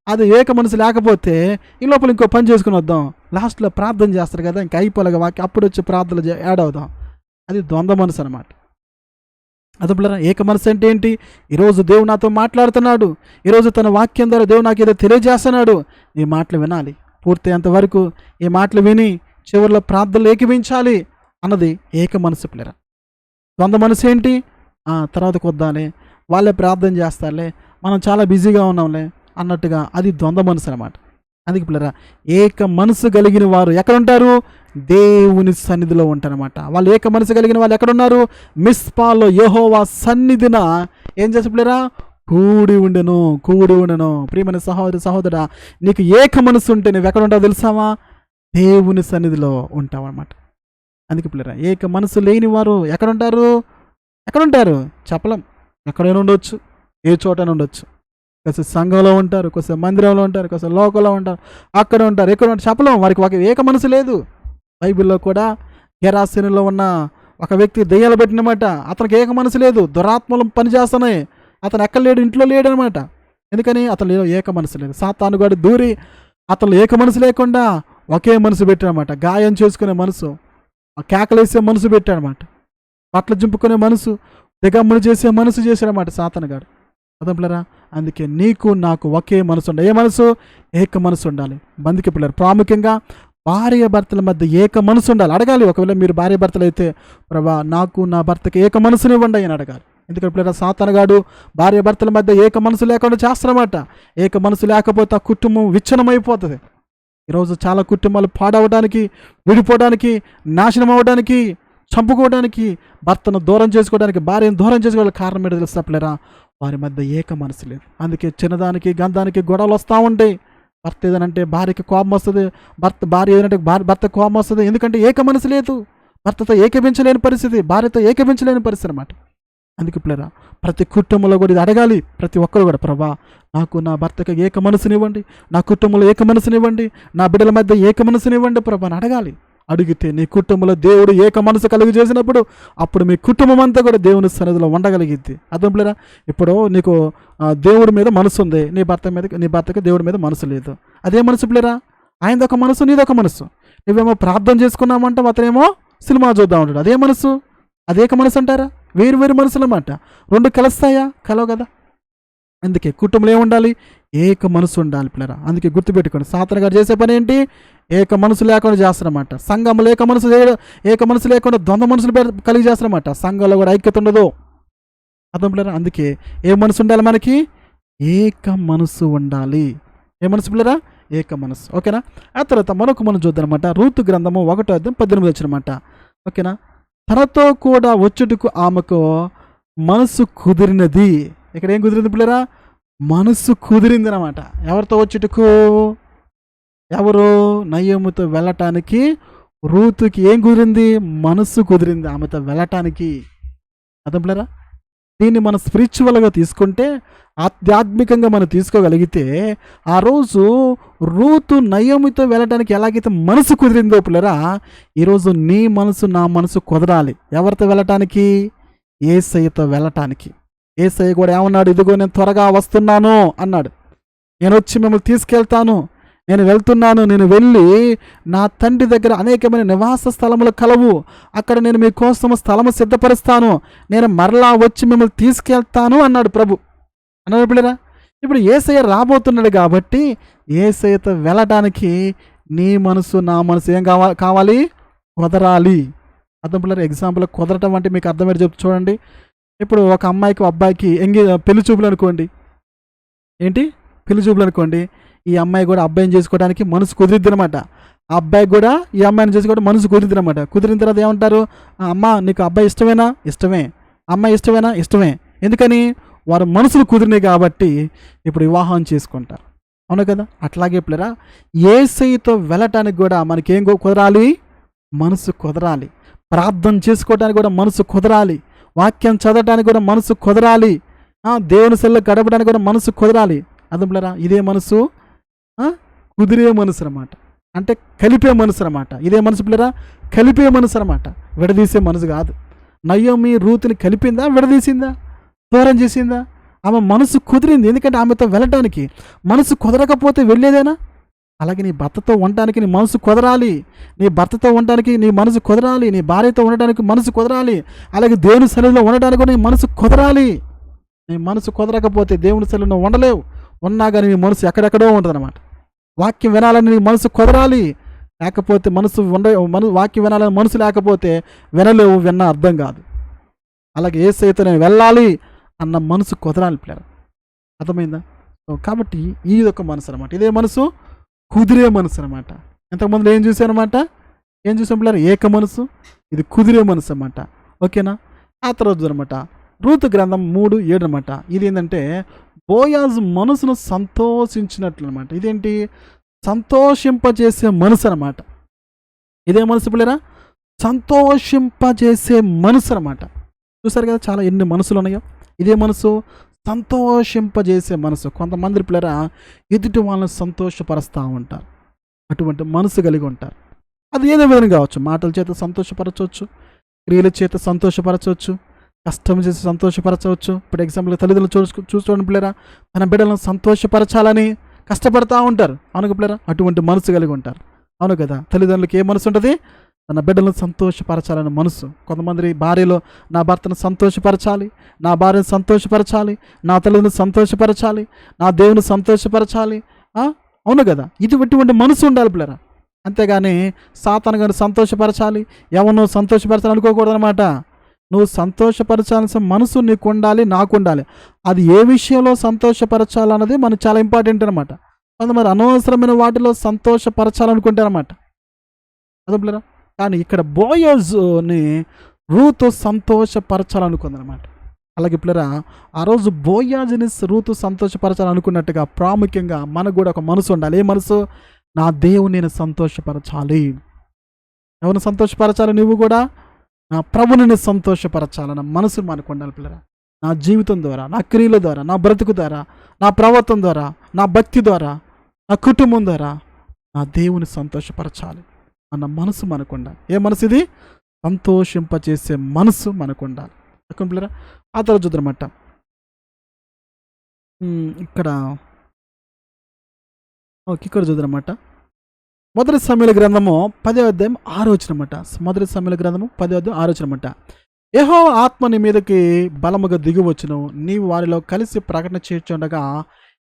అది ఏక మనసు లేకపోతే ఈ లోపల ఇంకో పని చేసుకుని వద్దాం. లాస్ట్లో ప్రార్థన చేస్తారు కదా, ఇంకా అయిపోలేక వాక్యం అప్పుడు వచ్చి ప్రార్థనలు యాడ్ అవుదాం. అది ద్వంద్వ మనసు అనమాట. అదపులరా, ఏక మనసు అంటే ఏంటి? ఈరోజు దేవుడు నాతో మాట్లాడుతున్నాడు. ఈరోజు తన వాక్యం ద్వారా దేవుడు నాకు ఏదో తెలియజేస్తున్నాడు. ఈ మాటలు వినాలి. పూర్తయ్యేంత వరకు ఈ మాటలు విని చివరిలో ప్రార్థనలు ఏకీవించాలి అన్నది ఏక మనసు పిల్లరా. ద్వంద్వ మనసు ఏంటి? తర్వాతకు వద్దాలే, వాళ్ళే ప్రార్థన చేస్తారులే, మనం చాలా బిజీగా ఉన్నాంలే అన్నట్టుగా అది ద్వంద్వ మనసు అనమాట. అందుకే పిల్లరా, ఏక మనసు కలిగిన వారు ఎక్కడుంటారు? దేవుని సన్నిధిలో ఉంటారనమాట. వాళ్ళు ఏక మనసు కలిగిన వాళ్ళు ఎక్కడున్నారు? మిస్పాలో యెహోవా సన్నిధిన ఏం చేసి పిల్లరా? కూడి ఉండెను. ప్రియమైన సహోదరా, నీకు ఏక మనసు ఉంటే నువ్వు ఎక్కడ ఉంటావు తెలుసావా? దేవుని సన్నిధిలో ఉంటావు అనమాట. అందుకే పిల్లరా, ఏక మనసు లేని వారు ఎక్కడుంటారు? చెప్పలేం. ఎక్కడైనా ఉండొచ్చు, ఏ చోటైనా ఉండొచ్చు. కొంచెం సంఘంలో ఉంటారు, కొంచెం మందిరంలో ఉంటారు, కొంచెం లోకంలో ఉంటారు, అక్కడ ఉంటారు, ఎక్కడ ఉంటారు, చెప్పలేం. వారికి ఏక మనసు లేదు. బైబిల్లో కూడా గెరాసీనులో ఉన్న ఒక వ్యక్తి దెయ్యాలు పెట్టినమాట. అతనికి ఏక మనసు లేదు. దురాత్మలు పనిచేస్తున్నాయి. అతను ఎక్కడ లేడు, ఇంట్లో లేడు అనమాట. ఎందుకని? అతను ఏక మనసు లేదు. సాతాను గాడు దూరి అతను ఏక మనసు లేకుండా ఒకే మనసు పెట్టాడనమాట. గాయం చేసుకునే మనసు, కేకలేసే మనసు పెట్టాడనమాట. బట్టలు చింపుకునే మనసు, దిగమ్మలు చేసే మనసు చేశాడనమాట సాతాను గాడు. అదంపులరా, అందుకే నీకు నాకు ఒకే మనసు ఉండాలి. ఏ మనసు? ఏక మనసు ఉండాలి. అందుకే పిల్లలు ప్రాముఖ్యంగా భార్య భర్తల మధ్య ఏక మనసు ఉండాలి. అడగాలి. ఒకవేళ మీరు భార్య భర్తలు అయితే, ప్రభా నాకు నా భర్తకి ఏక మనసునివ్వండి అని అడగాలి. ఎందుకంటే పిల్లల సాతానుగాడు భార్య భర్తల మధ్య ఏక మనసు లేకుండా చేస్తారన్నమాట. ఏక మనసు లేకపోతే ఆ కుటుంబం విచ్ఛిన్నమైపోతుంది. ఈరోజు చాలా కుటుంబాలు పాడవడానికి, విడిపోవడానికి, నాశనం అవ్వడానికి, చంపుకోవడానికి, భర్తను దూరం చేసుకోవడానికి, భార్యను దూరం చేసుకోవడానికి కారణం ఏంటో తెలుస్తున్నప్పులేరా? వారి మధ్య ఏక మనసు లేదు. అందుకే చిన్నదానికి గంధానికి గొడవలు వస్తూ ఉంటాయి. భర్త ఏదనంటే భార్యకి కోపం వస్తుంది, భార్య ఏదంటే భర్త కోపం వస్తుంది. ఎందుకంటే ఏక మనసు లేదు. భర్తతో ఏకపించలేని పరిస్థితి, భార్యతో ఏకపించలేని పరిస్థితి అనమాట. అందుకే పిల్లరా, ప్రతి కుటుంబంలో కూడా ఇది అడగాలి. ప్రతి ఒక్కరు కూడా, ప్రభా నాకు నా భర్తకి ఏక మనసునివ్వండి, నా కుటుంబంలో ఏక మనసునివ్వండి, నా బిడ్డల మధ్య ఏక మనసునివ్వండి ప్రభా అని అడగాలి. అడిగితే నీ కుటుంబంలో దేవుడు ఏక మనసు కలిగి చేసినప్పుడు అప్పుడు మీ కుటుంబం అంతా కూడా దేవుని సన్నిధిలో ఉండగలిగిద్ది. అర్థం పిల్లరా? ఇప్పుడు నీకు దేవుడి మీద మనసు ఉంది, నీ భర్తకి దేవుడి మీద మనసు లేదు. అదే మనసు పిల్లరా? ఆయనదొక మనసు, నీదొక మనసు. నువ్వేమో ప్రార్థన చేసుకున్నామంటే అతనేమో సినిమా చూద్దాం ఉంటాడు. అదే మనసు, అదేక మనసు అంటారా? వేరు మనసులు అన్నమాట. రెండు కలుస్తాయా? కలవు కదా. అందుకే కుటుంబంలో ఏముండాలి? ఏక మనసు ఉండాలి పిల్లరా. అందుకే గుర్తుపెట్టుకోండి, సాతాను గారు చేసే పని ఏంటి? ఏక మనసు లేకుండా చేస్తారన్నమాట. సంఘంలో ఏక మనసు లేకుండా ద్వంద్వ మనసులు కలిగి చేస్తారన్నమాట. సంఘంలో కూడా ఐక్యత ఉండదు. అర్థం పిల్లరా? అందుకే ఏ మనసు ఉండాలి మనకి? ఏక మనసు ఉండాలి. ఏ మనసు పిల్లరా? ఏక మనసు. ఓకేనా? ఆ తర్వాత మరొక మనం చూద్దాం అనమాట. రూతు గ్రంథము 1:18 వచ్చినమాట. ఓకేనా? తనతో కూడా వచ్చుటకు ఆమెకు మనసు కుదిరినది. ఇక్కడ ఏం కుదిరింది పిల్లరా? మనసు కుదిరింది అనమాట. ఎవరితో వచ్చుటకు? ఎవరు? నయోమితో వెళ్ళటానికి రూతుకి ఏం కుదిరింది? మనసు కుదిరింది ఆమెతో వెళ్ళటానికి. అర్థం పిల్లరా? దీన్ని మనం స్పిరిచువల్గా తీసుకుంటే, ఆధ్యాత్మికంగా మనం తీసుకోగలిగితే, ఆ రోజు రూతు నయోమితో వెళ్ళటానికి ఎలాగైతే మనసు కుదిరిందో పిల్లరా, ఈరోజు నీ మనసు నా మనసు కుదరాలి. ఎవరితో వెళ్ళటానికి? యేసయ్యతో వెళ్ళటానికి. యేసయ్య కూడా ఏమన్నాడు? ఇదిగో నేను త్వరగా వస్తున్నాను అన్నాడు. నేను వచ్చి మిమ్మల్ని తీసుకెళ్తాను, నేను వెళ్తున్నాను, నేను వెళ్ళి నా తండ్రి దగ్గర అనేకమైన నివాస స్థలములు కలవు, అక్కడ నేను మీకోసం స్థలము సిద్ధపరుస్తాను, నేను మరలా వచ్చి మిమ్మల్ని తీసుకెళ్తాను అన్నాడు ప్రభు. అన్నాడు పిల్లరా? ఇప్పుడు యేసయ్య రాబోతున్నాడు కాబట్టి యేసయ్యతో వెళ్ళడానికి నీ మనసు నా మనసు ఏం కావాలి? కుదరాలి. అర్థం పిల్లరా? ఎగ్జాంపుల్ కుదరటం అంటే మీకు అర్థమయ్యేది చెప్తూ చూడండి. ఇప్పుడు ఒక అమ్మాయికి అబ్బాయికి పెళ్లి చూపులు అనుకోండి. ఏంటి? పెళ్లి చూపులు అనుకోండి. ఈ అమ్మాయి కూడా అబ్బాయిని చేసుకోవడానికి మనసు కుదిరిద్ది అనమాట. ఆ అబ్బాయి కూడా ఈ అమ్మాయిని చేసుకోవడం మనసు కుదిరిద్ది అనమాట. కుదిరిన తర్వాత ఏమంటారు? అమ్మ నీకు అబ్బాయి ఇష్టమేనా? ఇష్టమే. అమ్మాయి ఇష్టమేనా? ఇష్టమే. ఎందుకని? వారు మనసులు కుదిరినాయి కాబట్టి ఇప్పుడు వివాహం చేసుకుంటారు. అవును కదా? అట్లాగే పిల్లరా, యేసయ్యతో వెళ్ళటానికి కూడా మనకేం కుదరాలి? మనసు కుదరాలి. ప్రార్థన చేసుకోవడానికి కూడా మనసు కుదరాలి. వాక్యం చదవడానికి కూడా మనసు కుదరాలి. దేవుని సెల్లో గడపడానికి కూడా మనసు కుదరాలి. అర్థం పిల్లరా? ఇదే మనసు కుదిరే మనసు అనమాట. అంటే కలిపే మనసు అనమాట. ఇదే మనసు పిల్లరా? కలిపే మనసు అనమాట, విడదీసే మనసు కాదు. నయోమి రూతుని కలిపిందా? విడదీసిందా? దూరం చేసిందా? ఆమె మనసు కుదిరింది. ఎందుకంటే ఆమెతో వెళ్ళటానికి. మనసు కుదరకపోతే వెళ్ళేదేనా? అలాగే నీ భర్తతో ఉండటానికి నీ మనసు కుదరాలి. నీ భర్తతో ఉండటానికి నీ మనసు కుదరాలి. నీ భార్యతో ఉండటానికి మనసు కుదరాలి. అలాగే దేవుని సన్నిధిలో ఉండటానికి కూడా నీ మనసు కుదరాలి. నీ మనసు కుదరకపోతే దేవుని సన్నిధిలో ఉండలేవు. ఉన్నా కానీ నీ మనసు ఎక్కడెక్కడో ఉంటుంది అనమాట. వాక్యం వినాలని నీ మనసు కుదరాలి. లేకపోతే వాక్యం వినాలని మనసు లేకపోతే వినలేవు, విన్న అర్థం కాదు. అలాగే యేసయ్యతో నేను వెళ్ళాలి అన్న మనసు కుదరాలి పిల్లలు. అర్థమైందా? కాబట్టి ఇది ఒక మనసు అనమాట. ఇదే మనసు కుదిరే మనసు అనమాట. ఇంతకుముందు ఏం చూసానమాట? ఏం చూసాం పిల్లలు? ఏక మనసు. ఇది కుదిరే మనసు అనమాట. ఓకేనా? ఆ తర్వాత అనమాట రూతు గ్రంథం 3:7 అనమాట. ఇది ఏంటంటే బోయాజు మనసును సంతోషించినట్లు అనమాట. ఇదేంటి? సంతోషింపజేసే మనసు అనమాట. ఇదే మనసు పిల్లరా? సంతోషింపజేసే మనసు అనమాట. చూసారు కదా చాలా ఎన్ని మనసులు ఉన్నాయో. ఇదే మనసు సంతోషింపజేసే మనసు. కొంతమంది పిల్లరా ఎదుటి వాళ్ళని సంతోషపరుస్తూ ఉంటారు. అటువంటి మనసు కలిగి ఉంటారు. అది ఏదో విధంగా కావచ్చు. మాటల చేత సంతోషపరచవచ్చు, క్రియల చేత సంతోషపరచవచ్చు, కష్టం చేసి సంతోషపరచవచ్చు. ఇప్పుడు ఎగ్జాంపుల్ తల్లిదండ్రులు చూసుకోండి పిల్లరా, తన బిడ్డలను సంతోషపరచాలని కష్టపడతా ఉంటారు. అవును పిల్లరా? అటువంటి మనసు కలిగి ఉంటారు. అవును కదా? తల్లిదండ్రులకి ఏ మనసు ఉంటుంది? తన బిడ్డలను సంతోషపరచాలనే మనసు. కొంతమంది భార్యలో నా భర్తను సంతోషపరచాలి, నా భార్యను సంతోషపరచాలి, నా తల్లిదండ్రులను సంతోషపరచాలి, నా దేవుని సంతోషపరచాలి. అవును కదా? ఇటువంటి మనసు ఉండాలి పిల్లరా. అంతేగాని సాతాను గారిని సంతోషపరచాలి, ఎవరినో సంతోషపరచాలి అనుకోకూడదు అనమాట. నువ్వు సంతోషపరచాల్సిన మనసు నీకు ఉండాలి, నాకు ఉండాలి. అది ఏ విషయంలో సంతోషపరచాలన్నది మనకు చాలా ఇంపార్టెంట్ అనమాట. కొంతమంది అనవసరమైన వాటిలో సంతోషపరచాలనుకుంటారన్నమాట. అదే పిల్లరా? కానీ ఇక్కడ బోయజుని రూతు సంతోషపరచాలనుకుందనమాట. అలాగే పిల్లరా, ఆ రోజు బోయాజుని రూతు సంతోషపరచాలనుకున్నట్టుగా ప్రాముఖ్యంగా మనకు కూడా ఒక మనసు ఉండాలి. ఏ మనసు? నా దేవుని నేను సంతోషపరచాలి. ఎవరిని సంతోషపరచాలి? నువ్వు కూడా నా ప్రభుని సంతోషపరచాలన్న మనసు మనకు ఉండాలి పిల్లరా. నా జీవితం ద్వారా, నా క్రియల ద్వారా, నా బ్రతుకు ద్వారా, నా ప్రవర్తన ద్వారా, నా భక్తి ద్వారా, నా కుటుంబం ద్వారా నా దేవుని సంతోషపరచాలి అన్న మనసు మనకు ఉండాలి. ఏ మనసు ఇది? సంతోషింపచేసే మనసు మనకు ఉండాలి. పిల్లరా, ఆ తర్వాత చూద్దామన్నమాట. ఇక్కడ చూద్దామన్నమాట. మొదటి సమూయేలు గ్రంథము 10:6 మొదటి సమూయేలు గ్రంథము 10:6 యెహోవా ఆత్మ నీ మీదకి బలముగా దిగివచ్చును, నీవు వారిలో కలిసి ప్రకటన చేర్చుండగా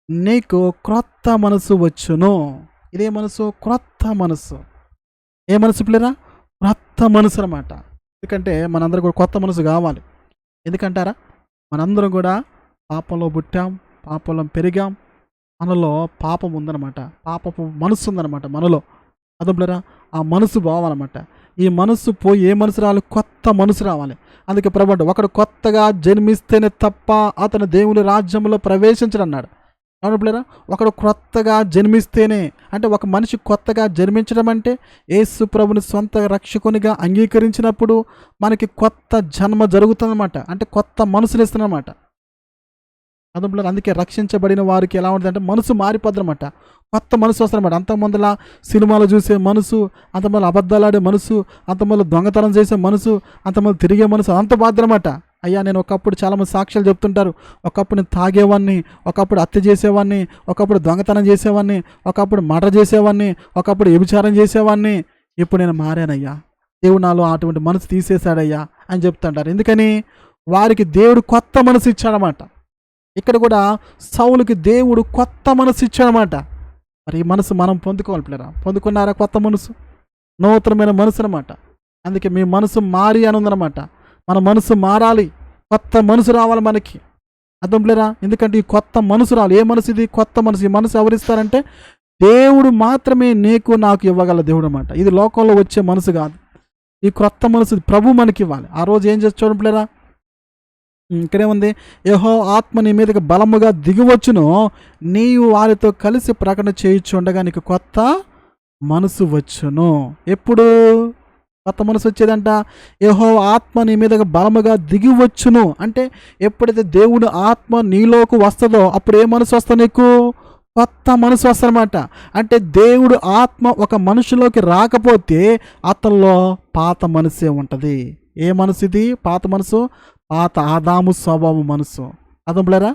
నీకు క్రొత్త మనసు వచ్చును. ఇదే మనసు? క్రొత్త మనసు. ఏ మనసు పిల్లరా? క్రొత్త మనసు అనమాట. ఎందుకంటే మనందరం కూడా కొత్త మనసు కావాలి. ఎందుకంటారా? మనందరం కూడా పాపంలో పుట్టాం, పాపంలో పెరిగాం, మనలో పాపం ఉందన్నమాట, పాపపు మనసు ఉందన్నమాట మనలో. అదుపులరా ఆ మనసు పోవాలన్నమాట. ఈ మనసు పోయి ఏ మనసు రావాలి? కొత్త మనసు రావాలి. అందుకే ప్రభు ఒకడు కొత్తగా జన్మిస్తేనే తప్ప అతను దేవుని రాజ్యంలో ప్రవేశించడు అన్నాడు. అవును, ఒకడు కొత్తగా జన్మిస్తేనే, అంటే ఒక మనిషి కొత్తగా జన్మించడం అంటే యేసు ప్రభుని సొంత రక్షకునిగా అంగీకరించినప్పుడు మనకి కొత్త జన్మ జరుగుతుందన్నమాట. అంటే కొత్త మనసుని ఇస్తున్నమాట. అదుపులో అందుకే రక్షించబడిన వారికి ఎలా ఉంటుందంటే మనసు మారిపోద్దనమాట, కొత్త మనసు వస్తుందన్నమాట. అంతకుముందులా సినిమాలు చూసే మనసు, అంతమంది అబద్ధాలాడే మనసు, అంతమంది దొంగతనం చేసే మనసు, అంతమంది తిరిగే మనసు, అంత బాధ్యనమాట. అయ్యా నేను ఒకప్పుడు చాలామంది సాక్ష్యాలు చెప్తుంటారు, ఒకప్పుడు నేను తాగేవాడిని, ఒకప్పుడు హత్య చేసేవాడిని, ఒకప్పుడు దొంగతనం చేసేవాడిని, ఒకప్పుడు మర్డర్ చేసేవాడిని, ఒకప్పుడు వ్యభిచారం చేసేవాడిని, ఇప్పుడు నేను మారానయ్యా, దేవుడు నాలో అటువంటి మనసు తీసేశాడయ్యా అని చెప్తుంటారు. ఎందుకని? వారికి దేవుడు కొత్త మనసు ఇచ్చాడనమాట. ఇక్కడ కూడా సౌలుకి దేవుడు కొత్త మనసు ఇచ్చాడనమాట. మరి ఈ మనసు మనం పొందుకోవాలి పిల్లరా. పొందుకున్నారా కొత్త మనసు? నూతనమైన మనసు అనమాట. అందుకే మీ మనసు మారి అని ఉందన్నమాట. మన మనసు మారాలి, కొత్త మనసు రావాలి మనకి. అర్థం లేరా? ఎందుకంటే ఈ కొత్త మనసు రావాలి. ఏ మనసు ఇది? కొత్త మనసు. ఈ మనసు ఎవరిస్తారంటే దేవుడు మాత్రమే నీకు నాకు ఇవ్వగల దేవుడు అనమాట. ఇది లోకంలో వచ్చే మనసు కాదు. ఈ కొత్త మనసు ప్రభు మనకి ఇవ్వాలి. ఆ రోజు ఏం చేసి చూడండి పిల్లరా, ఇక్కడేముంది? యెహోవా ఆత్మ నీ మీదకి బలముగా దిగివచ్చును, నీవు వారితో కలిసి ప్రకటన చేయుచుండగా నీకు కొత్త మనసు వచ్చును. ఎప్పుడు కొత్త మనసు వచ్చేదంట? యెహోవా ఆత్మ నీ మీదకి బలముగా దిగివచ్చును అంటే ఎప్పుడైతే దేవుడు ఆత్మ నీలోకి వస్తుందో అప్పుడు ఏ మనసు వస్తుంది నీకు? కొత్త మనసు వస్తుందన్నమాట. అంటే దేవుడు ఆత్మ ఒక మనుషులోకి రాకపోతే అతనిలో పాత మనసే ఉంటుంది. ఏ మనసు ఇది? పాత మనసు, పాత ఆదాము స్వభావం మనసు. అదంపులరా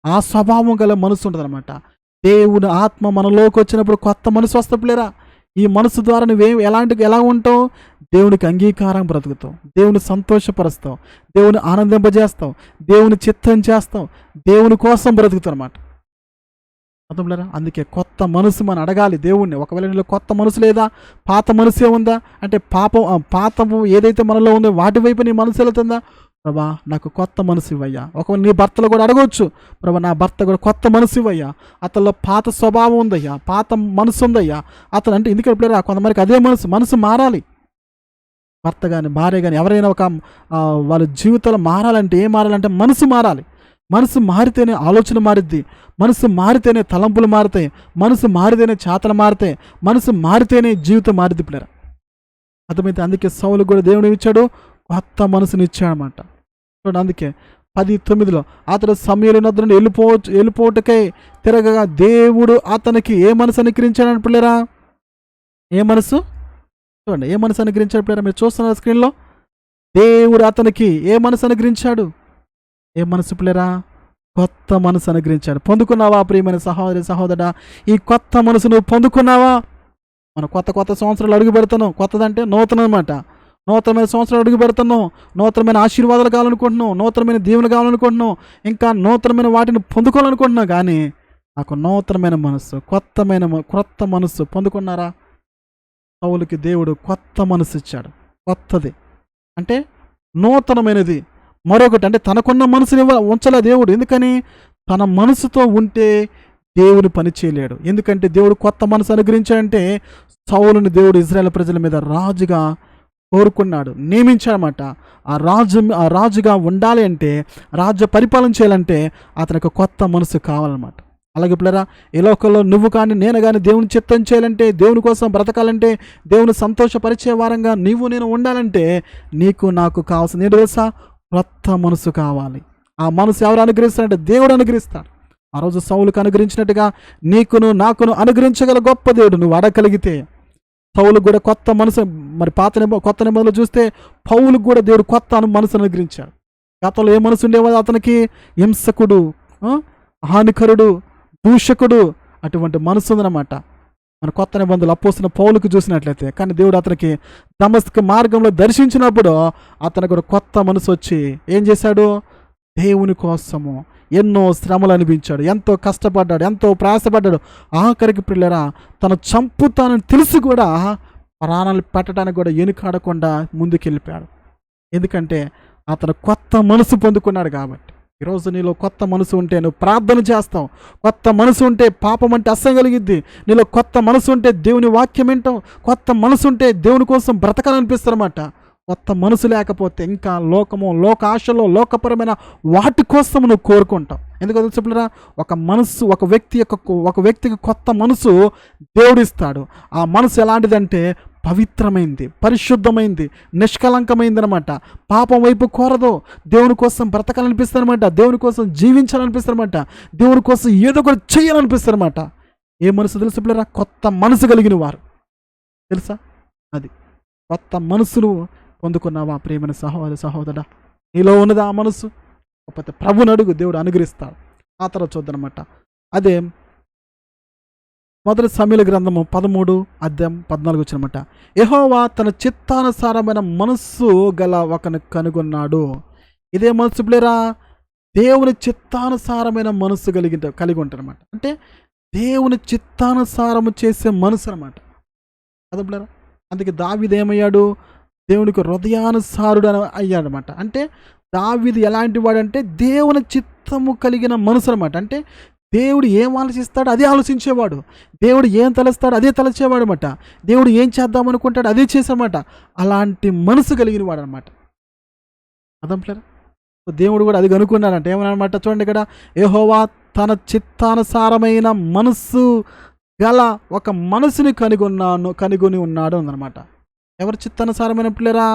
ఆ స్వభావం గల మనసు ఉంటుంది అనమాట. దేవుని ఆత్మ మనలోకి వచ్చినప్పుడు కొత్త మనసు వస్తలేరా. ఈ మనసు ద్వారా నువ్వేం ఎలా ఉంటావు? దేవునికి అంగీకారం బ్రతుకుతావు, దేవుని సంతోషపరుస్తావు, దేవుని ఆనందింపజేస్తావు, దేవుని చిత్తం చేస్తావు, దేవుని కోసం బ్రతుకుతావు అనమాట. అర్థంలేరా? అందుకే కొత్త మనసు మనం అడగాలి దేవుణ్ణి. ఒకవేళ నీలో కొత్త మనసు లేదా, పాత మనసే ఉందా అంటే పాపము ఏదైతే మనలో ఉందో వాటి వైపు నీ మనసు వెళుతుందా? ప్రభా నాకు కొత్త మనసు ఇవ్వయ్యా. ఒకవేళ నీ భర్తలో కూడా అడగవచ్చు, ప్రభా నా భర్త కూడా కొత్త మనసు ఇవ్వయ్యా, అతనిలో పాత స్వభావం ఉందయ్యా, పాత మనసు ఉందయ్యా అతను. అంటే ఎందుకంటే కొంతమందికి అదే మనసు మారాలి. భర్త కానీ భార్య కానీ ఎవరైనా ఒక వాళ్ళ జీవితంలో మారాలంటే ఏం మారాలంటే మనసు మారాలి. మనసు మారితేనే ఆలోచన మారిద్ది, మనసు మారితేనే తలంపులు మారుతాయి, మనసు మారితేనే చేతలు మారుతాయి, మనసు మారితేనే జీవితం మారిద్ది పిల్లరా. అర్థమైతే అందుకే సౌలు కూడా దేవుడు ఇచ్చాడు, కొత్త మనసుని ఇచ్చాడనమాట. చూడండి అందుకే 10:9 అతడు సమూయేలు నద్ద నుండి వెళ్ళిపోవటకై తిరగగా దేవుడు అతనికి ఏ మనసు అనుగ్రహించాడు పిల్లరా? ఏ మనసు? చూడండి ఏ మనసు అనుగ్రహించాడు పిల్లరా? మీరు చూస్తున్నారు స్క్రీన్లో. దేవుడు అతనికి ఏ మనసు అనుగ్రహించాడు? ఏ మనసు పిల్లరా? కొత్త మనసు అనుగ్రహించాడు. పొందుకున్నావా ప్రియమైన సహోదరి సహోదరా? ఈ కొత్త మనసు నువ్వు పొందుకున్నావా? మనం కొత్త సంవత్సరాలు అడుగు పెడుతున్నాం. కొత్తదంటే నూతన అనమాట. నూతనమైన సంవత్సరాలు అడుగు పెడుతున్నాం, నూతనమైన ఆశీర్వాదాలు కావాలనుకుంటున్నాం, నూతనమైన దీవెనలు కావాలనుకుంటున్నాం, ఇంకా నూతనమైన వాటిని పొందుకోవాలనుకుంటున్నాం. కానీ నాకు నూతనమైన మనస్సు, కొత్త మనస్సు పొందుకున్నారా? సౌలుకి దేవుడు కొత్త మనసు ఇచ్చాడు. కొత్తది అంటే నూతనమైనది. మరొకటి అంటే తనకున్న మనసుని ఉంచలే దేవుడు. ఎందుకని? తన మనసుతో ఉంటే దేవుడు పని చేయలేడు. ఎందుకంటే దేవుడు కొత్త మనసు అనుగ్రహించాడంటే సౌలుని దేవుడు ఇజ్రాయేల్ ప్రజల మీద రాజుగా కోరుకున్నాడు, నియమించాడనమాట. ఆ రాజుగా ఉండాలి అంటే, రాజ్య పరిపాలన చేయాలంటే అతనికి కొత్త మనసు కావాలన్నమాట. అలాగే పిల్లరా, ఈ లోకంలో నువ్వు కానీ నేను కానీ దేవుని చిత్తం చేయాలంటే, దేవుని కోసం బ్రతకాలంటే, దేవుని సంతోషపరిచే వారంగా నేను ఉండాలంటే నీకు నాకు కావాల్సింది ఏంటో తెలుసా? కొత్త మనసు కావాలి. ఆ మనసు ఎవరు అనుగ్రహిస్తారంటే దేవుడు అనుగ్రహిస్తాడు. ఆ రోజు సౌలుకు అనుగ్రహించినట్టుగా నీకును నాకును అనుగ్రహించగల గొప్ప దేవుడు నువ్వు అడగలిగితే. పౌలుకు కూడా కొత్త మనసు, మరి కొత్త నిబంధనలు చూస్తే పౌలుకు కూడా దేవుడు కొత్త మనసు అనుగ్రహించాడు. గతంలో ఏ మనసు ఉండేవాడు అతనికి? హింసకుడు, హానికరుడు, దూషకుడు, అటువంటి మనసు ఉందన్నమాట. మన కొత్త నిబంధనలు అపోస్తున్న పౌలుకు చూసినట్లయితే. కానీ దేవుడు అతనికి దమస్కు మార్గంలో దర్శించినప్పుడు అతనికి కూడా కొత్త మనసు వచ్చి ఏం చేశాడు? దేవుని కోసము ఎన్నో శ్రమలు అనిపించాడు, ఎంతో కష్టపడ్డాడు, ఎంతో ప్రయాసపడ్డాడు. ఆఖరికి పిల్లరా తను చంపుతానని తెలిసి కూడా ప్రాణాలు పెట్టడానికి కూడా వెనుకాడకుండా ముందుకెళ్ళిపోయాడు. ఎందుకంటే అతను కొత్త మనసు పొందుకున్నాడు కాబట్టి. ఈరోజు నీలో కొత్త మనసు ఉంటే నువ్వు ప్రార్థన చేస్తావు, కొత్త మనసు ఉంటే పాపం అంటే అసహ్యం కలిగిద్ది, నీలో కొత్త మనసు ఉంటే దేవుని వాక్యం వింటావు, కొత్త మనసు ఉంటే దేవుని కోసం బ్రతకాలనిపిస్తారన్నమాట. కొత్త మనసు లేకపోతే ఇంకా లోకము, లోక ఆశలో, లోకపరమైన వాటి కోసం నువ్వు కోరుకుంటావు. ఎందుకు తెలుసురా, ఒక వ్యక్తికి కొత్త మనసు దేవుడిస్తాడు. ఆ మనసు ఎలాంటిదంటే పవిత్రమైంది, పరిశుద్ధమైంది, నిష్కలంకమైంది అనమాట. పాపం వైపు కోరదు, దేవుని కోసం బ్రతకాలనిపిస్తారనమాట, దేవుని కోసం జీవించాలనిపిస్తారనమాట, దేవుని కోసం ఏదో ఒకటి చేయాలనిపిస్తారనమాట. ఏ మనసు తెలుసు పిల్లరా? కొత్త మనసు కలిగిన వారు. తెలుసా? అది కొత్త మనసును పొందుకున్నావా ప్రియమైన సహోదరుడా? నీలో ఉన్నది ఆ మనసు? కాకపోతే ప్రభుని అడుగు, దేవుడు అనుగ్రహిస్తాడు. ఆ తర్వాత చూద్దనమాట. అదే మొదటి సమూయేలు గ్రంథము 13:14 వచ్చినమాట. యెహోవా తన చిత్తానుసారమైన మనస్సు గల ఒకని కనుగొన్నాడు. ఇదే మనసు పిల్లరా, దేవుని చిత్తానుసారమైన మనస్సు కలిగి ఉంటారనమాట. అంటే దేవుని చిత్తానుసారము చేసే మనసు అనమాట. అదే పిల్లరా, అందుకే దావీదు ఏమయ్యాడు? దేవునికి హృదయానుసారుడు అయ్యాడనమాట. అంటే దావీదు ఎలాంటి వాడంటే దేవుని చిత్తము కలిగిన మనసు అనమాట. అంటే దేవుడు ఏం ఆలోచిస్తాడో అదే ఆలోచించేవాడు, దేవుడు ఏం తలస్తాడో అదే తలచేవాడు అనమాట, దేవుడు ఏం చేద్దామనుకుంటాడో అదే చేశాడనమాట. అలాంటి మనసు కలిగిన వాడు అనమాట. అదంటారా, దేవుడు కూడా అది కనుక్కున్నాడంట. ఏమన్నమాట చూడండి ఇక్కడ, యెహోవా తన చిత్తానుసారమైన మనస్సు గల ఒక మనసుని కనుగొని ఉన్నాడు అన్నమాట. ఎవరి చిత్తానుసారమైన పిల్లరా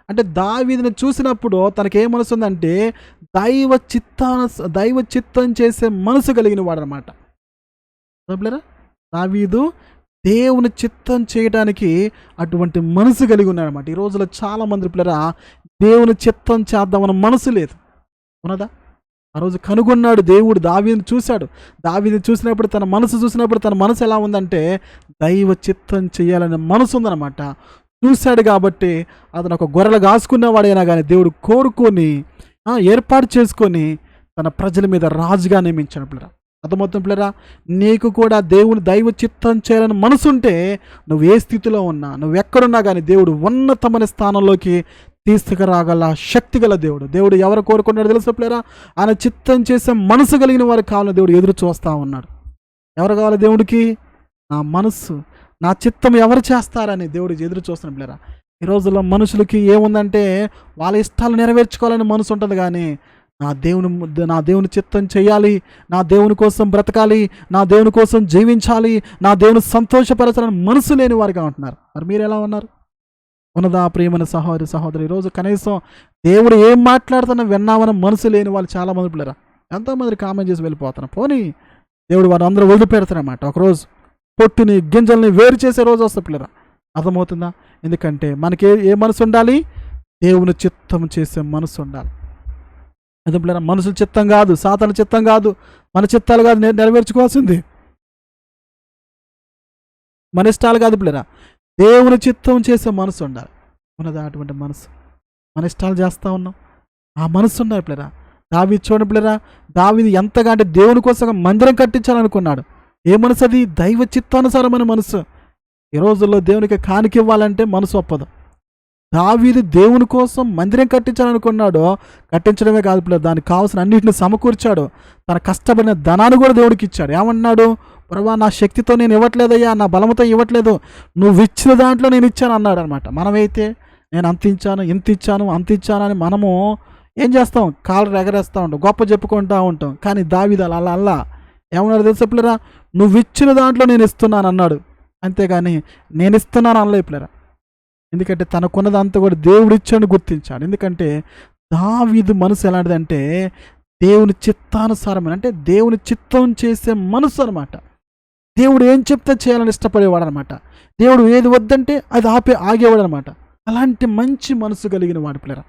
అంటే దావీదుని చూసినప్పుడు తనకేం మనసు ఉందంటే దైవ చిత్తం చేసే మనసు కలిగిన వాడు అనమాట. పిల్లరా, దావీదు దేవుని చిత్తం చేయడానికి అటువంటి మనసు కలిగి ఉన్నాడనమాట. ఈ రోజులో చాలామంది పిల్లరా దేవుని చిత్తం చేద్దామన్న మనసు లేదు, ఉన్నదా? ఆ రోజు కనుగొన్నాడు దేవుడు, దావీదుని చూశాడు. దావీదుని చూసినప్పుడు తన మనసు ఎలా ఉందంటే దైవ చిత్తం చేయాలనే మనసు ఉందన్నమాట. చూశాడు కాబట్టి అతను ఒక గొర్రెలు కాసుకున్నవాడైనా కానీ దేవుడు కోరుకొని ఏర్పాటు చేసుకొని తన ప్రజల మీద రాజుగా నియమించాడు పిల్లరా. అర్థమవుతుంది పిల్లరా, నీకు కూడా దేవుని దైవ చిత్తం చేయాలని మనసుంటే నువ్వు ఏ స్థితిలో ఉన్నా, నువ్వు ఎక్కడున్నా కానీ దేవుడు ఉన్నతమైన స్థానంలోకి తీసుకురాగల శక్తి గల దేవుడు ఎవరు కోరుకున్నాడు తెలుసు పిల్లరా? ఆయన చిత్తం చేసే మనసు కలిగిన వారు కావాలని దేవుడు ఎదురు చూస్తూ ఉన్నాడు. ఎవరు కావాలి దేవుడికి? నా మనసు, నా చిత్తం ఎవరు చేస్తారని దేవుడు ఎదురు చూస్తున్నాడు పిల్లరా. ఈ రోజుల్లో మనుషులకి ఏముందంటే వాళ్ళ ఇష్టాలు నెరవేర్చుకోవాలని మనసు ఉంటుంది, కానీ నా దేవుని చిత్తం చేయాలి, నా దేవుని కోసం బ్రతకాలి, నా దేవుని కోసం జీవించాలి, నా దేవుని సంతోషపరచాలని మనసు లేని వారిగా ఉంటున్నారు. మరి మీరు ఎలా ఉన్నారు? ఉన్నదా ప్రియమైన సహోదరి? ఈరోజు కనీసం దేవుడు ఏం మాట్లాడుతున్నా విన్నామని మనసు లేని వాళ్ళు చాలామంది పిల్లరా. ఎంతోమంది కామెంట్ చేసి వెళ్ళిపోతున్నారు. పోనీ దేవుడు వారు అందరూ వదిలిపెడతారన్నమాట. ఒకరోజు పొట్టుని గింజల్ని వేరు చేసే రోజు వస్తుంది పిల్లరా. అర్థమవుతుందా? ఎందుకంటే మనకి ఏ మనసు ఉండాలి? దేవుని చిత్తం చేసే మనసు ఉండాలి. అదే పిల్లరా, మనుషుల చిత్తం కాదు, సాతాను చిత్తం కాదు, మన చిత్తాలు కాదు నెరవేర్చుకోవాల్సింది, మన ఇష్టాలు కాదు పిల్లరా, దేవుని చిత్తం చేసే మనసు ఉండాలి. ఉన్నదా అటువంటి మనసు? మన ఇష్టాలు చేస్తూ ఉన్నాం, ఆ మనసు ఉండాలి పిల్లరా. దావీదు చూడండి పిల్లరా, దావీదు ఎంతగా అంటే దేవుని కోసం మందిరం కట్టించాలనుకున్నాడు. ఏ మనసు అది? దైవ చిత్తానుసారమైన మనసు. ఈ రోజుల్లో దేవునికి కానుక ఇవ్వాలంటే మనసు ఒప్పదు. దావీదు దేవుని కోసం మందిరం కట్టించాలనుకున్నాడు. కట్టించడమే కాదు పిల్లలు, దానికి కావాల్సిన అన్నింటిని సమకూర్చాడు. తన కష్టపడిన ధనాన్ని కూడా దేవుడికి ఇచ్చాడు. ఏమన్నాడు? ప్రభా, నా శక్తితో నేను ఇవ్వట్లేదయ్యా, నా బలంతో ఇవ్వట్లేదు, నువ్వు ఇచ్చిన దాంట్లో నేను ఇచ్చాను అన్నాడు అనమాట. మనమైతే నేను అంత ఇచ్చాను, ఇంత ఇచ్చాను, అంత ఇచ్చాను అని మనము ఏం చేస్తాం? కాళ్ళు ఎగరేస్తూ ఉంటాం, గొప్ప చెప్పుకుంటూ ఉంటాం. కానీ దావీదు అలా ఏమన్నాడు తెలుసా పిల్లరా? నువ్వు ఇచ్చిన దాంట్లో నేను ఇస్తున్నాను అన్నాడు. అంతేగాని నేను ఇస్తున్నాను అనలే పిల్లరా. ఎందుకంటే తనకున్నదంతా కూడా దేవుడు ఇచ్చాడు గుర్తించాడు. ఎందుకంటే దావీదు మనసు ఎలాంటిదంటే దేవుని చిత్తానుసారమైన, అంటే దేవుని చిత్తం చేసే మనసు అనమాట. దేవుడు ఏం చెప్తే చేయాలని ఇష్టపడేవాడు అనమాట. దేవుడు ఏది వద్దంటే అది ఆగేవాడు అనమాట. అలాంటి మంచి మనసు కలిగిన వాడు పిల్లరా.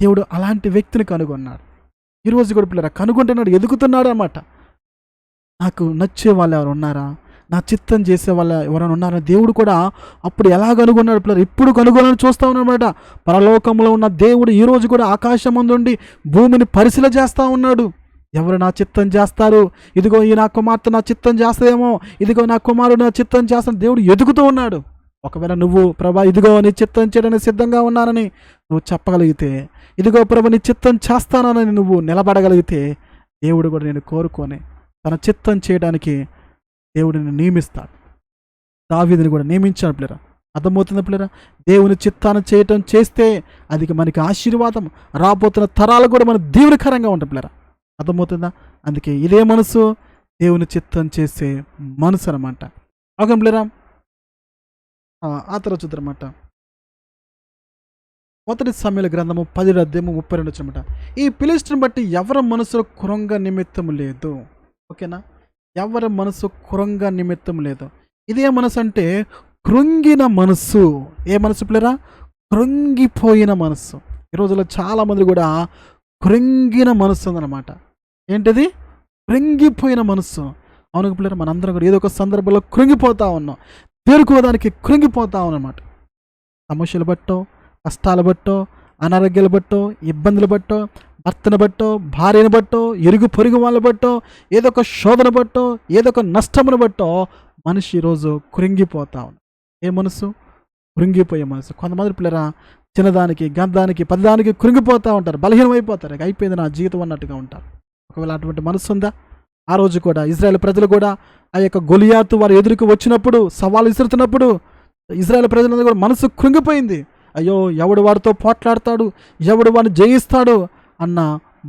దేవుడు అలాంటి వ్యక్తిని కనుగొన్నాడు. ఈరోజు కూడా పిల్లరా కనుగొంటున్నాడు, ఎదుగుతున్నాడు అనమాట. నాకు నచ్చే వాళ్ళు ఎవరు ఉన్నారా, నా చిత్తం చేసే వాళ్ళు ఎవరైనా ఉన్నారా? దేవుడు కూడా అప్పుడు ఎలా కనుగొన్నాడు పిల్లలు, ఇప్పుడు కనుగొనని చూస్తూ ఉన్నాడన్నమాట. పరలోకంలో ఉన్న దేవుడు ఈరోజు కూడా ఆకాశం ముందుండి భూమిని పరిశీలన చేస్తూ ఉన్నాడు. ఎవరు నా చిత్తం చేస్తారు? ఇదిగో ఈ నా కుమార్తె నా చిత్తం చేస్తుందేమో, ఇదిగో నా కుమారుడు నా చిత్తం చేస్తాను. దేవుడు ఎదుగుతూ ఉన్నాడు. ఒకవేళ నువ్వు ప్రభా ఇదిగో నీ చిత్తం చేయడానికి సిద్ధంగా ఉన్నానని నువ్వు చెప్పగలిగితే, ఇదిగో ప్రభు నీ చిత్తం చేస్తానని నువ్వు నిలబడగలిగితే, దేవుడు కూడా నేను కోరుకొని తన చిత్తం చేయడానికి దేవుడిని నియమిస్తాడు. దావీదుని కూడా నియమించాడు పిల్లరా. అర్థమవుతుంది పిల్లరా? దేవుని చిత్తాన్ని చేయటం చేస్తే అది మనకి ఆశీర్వాదం, రాబోతున్న తరాలు కూడా మన దీవెనకరంగా ఉంటుంది పిల్లరా. అర్థమవుతుందా? అందుకే ఇదే మనసు దేవుని చిత్తం చేసే మనసు అనమాట. ఓకే పిల్లరా, ఆ తర్వాత చూద్దరమాట. మొదటి సమయాల గ్రంథము 10:32 వచ్చనమాట. ఈ ఫిలిష్తీయుని బట్టి ఎవరి మనసులో కృంగ నిమిత్తం లేదు. ఓకేనా? ఎవరి మనసు కృంగ నిమిత్తం లేదు. ఇదే మనసు అంటే కృంగిన మనస్సు. ఏ మనసు పిల్లరా? కృంగిపోయిన మనస్సు. ఈ రోజుల్లో చాలామంది కూడా కృంగిన మనస్సు ఉందన్నమాట. ఏంటిది? కృంగిపోయిన మనస్సు. అవును పిల్లరా, మనందరం కూడా ఏదో ఒక సందర్భంలో కృంగిపోతా ఉన్నాం, పేరుకోవడానికి కృంగిపోతా ఉన్నమాట. సమస్యలు బట్టో, కష్టాలు బట్టో, అనారోగ్యాలు బట్టో, ఇబ్బందులు బట్టో, భర్తను బట్టో, భార్యను బట్టో, ఇరుగు పొరుగు వాళ్ళ బట్టో, ఏదో ఒక శోధన బట్టో, ఏదో ఒక నష్టమును బట్టో మనిషి ఈరోజు కృంగిపోతా ఉన్నాడు. ఏ మనసు? కృంగిపోయే మనసు. కొంతమంది పిల్లరా చిన్నదానికి, గంధానికి, పదిదానికి కృంగిపోతూ ఉంటారు, బలహీనమైపోతారు. అయిపోయింది నా జీవితం అన్నట్టుగా ఉంటారు. ఒకవేళ అటువంటి మనసు ఉందా? ఆ రోజు కూడా ఇజ్రాయెల్ ప్రజలు కూడా ఆ యొక్క గొలియాతు వారు ఎదురుకు వచ్చినప్పుడు, సవాలు విసురుతున్నప్పుడు ఇజ్రాయెల్ ప్రజలందరూ కూడా మనసు కృంగిపోయింది. అయ్యో, ఎవడు వారితో పోట్లాడతాడు, ఎవడు వారిని జయిస్తాడు అన్న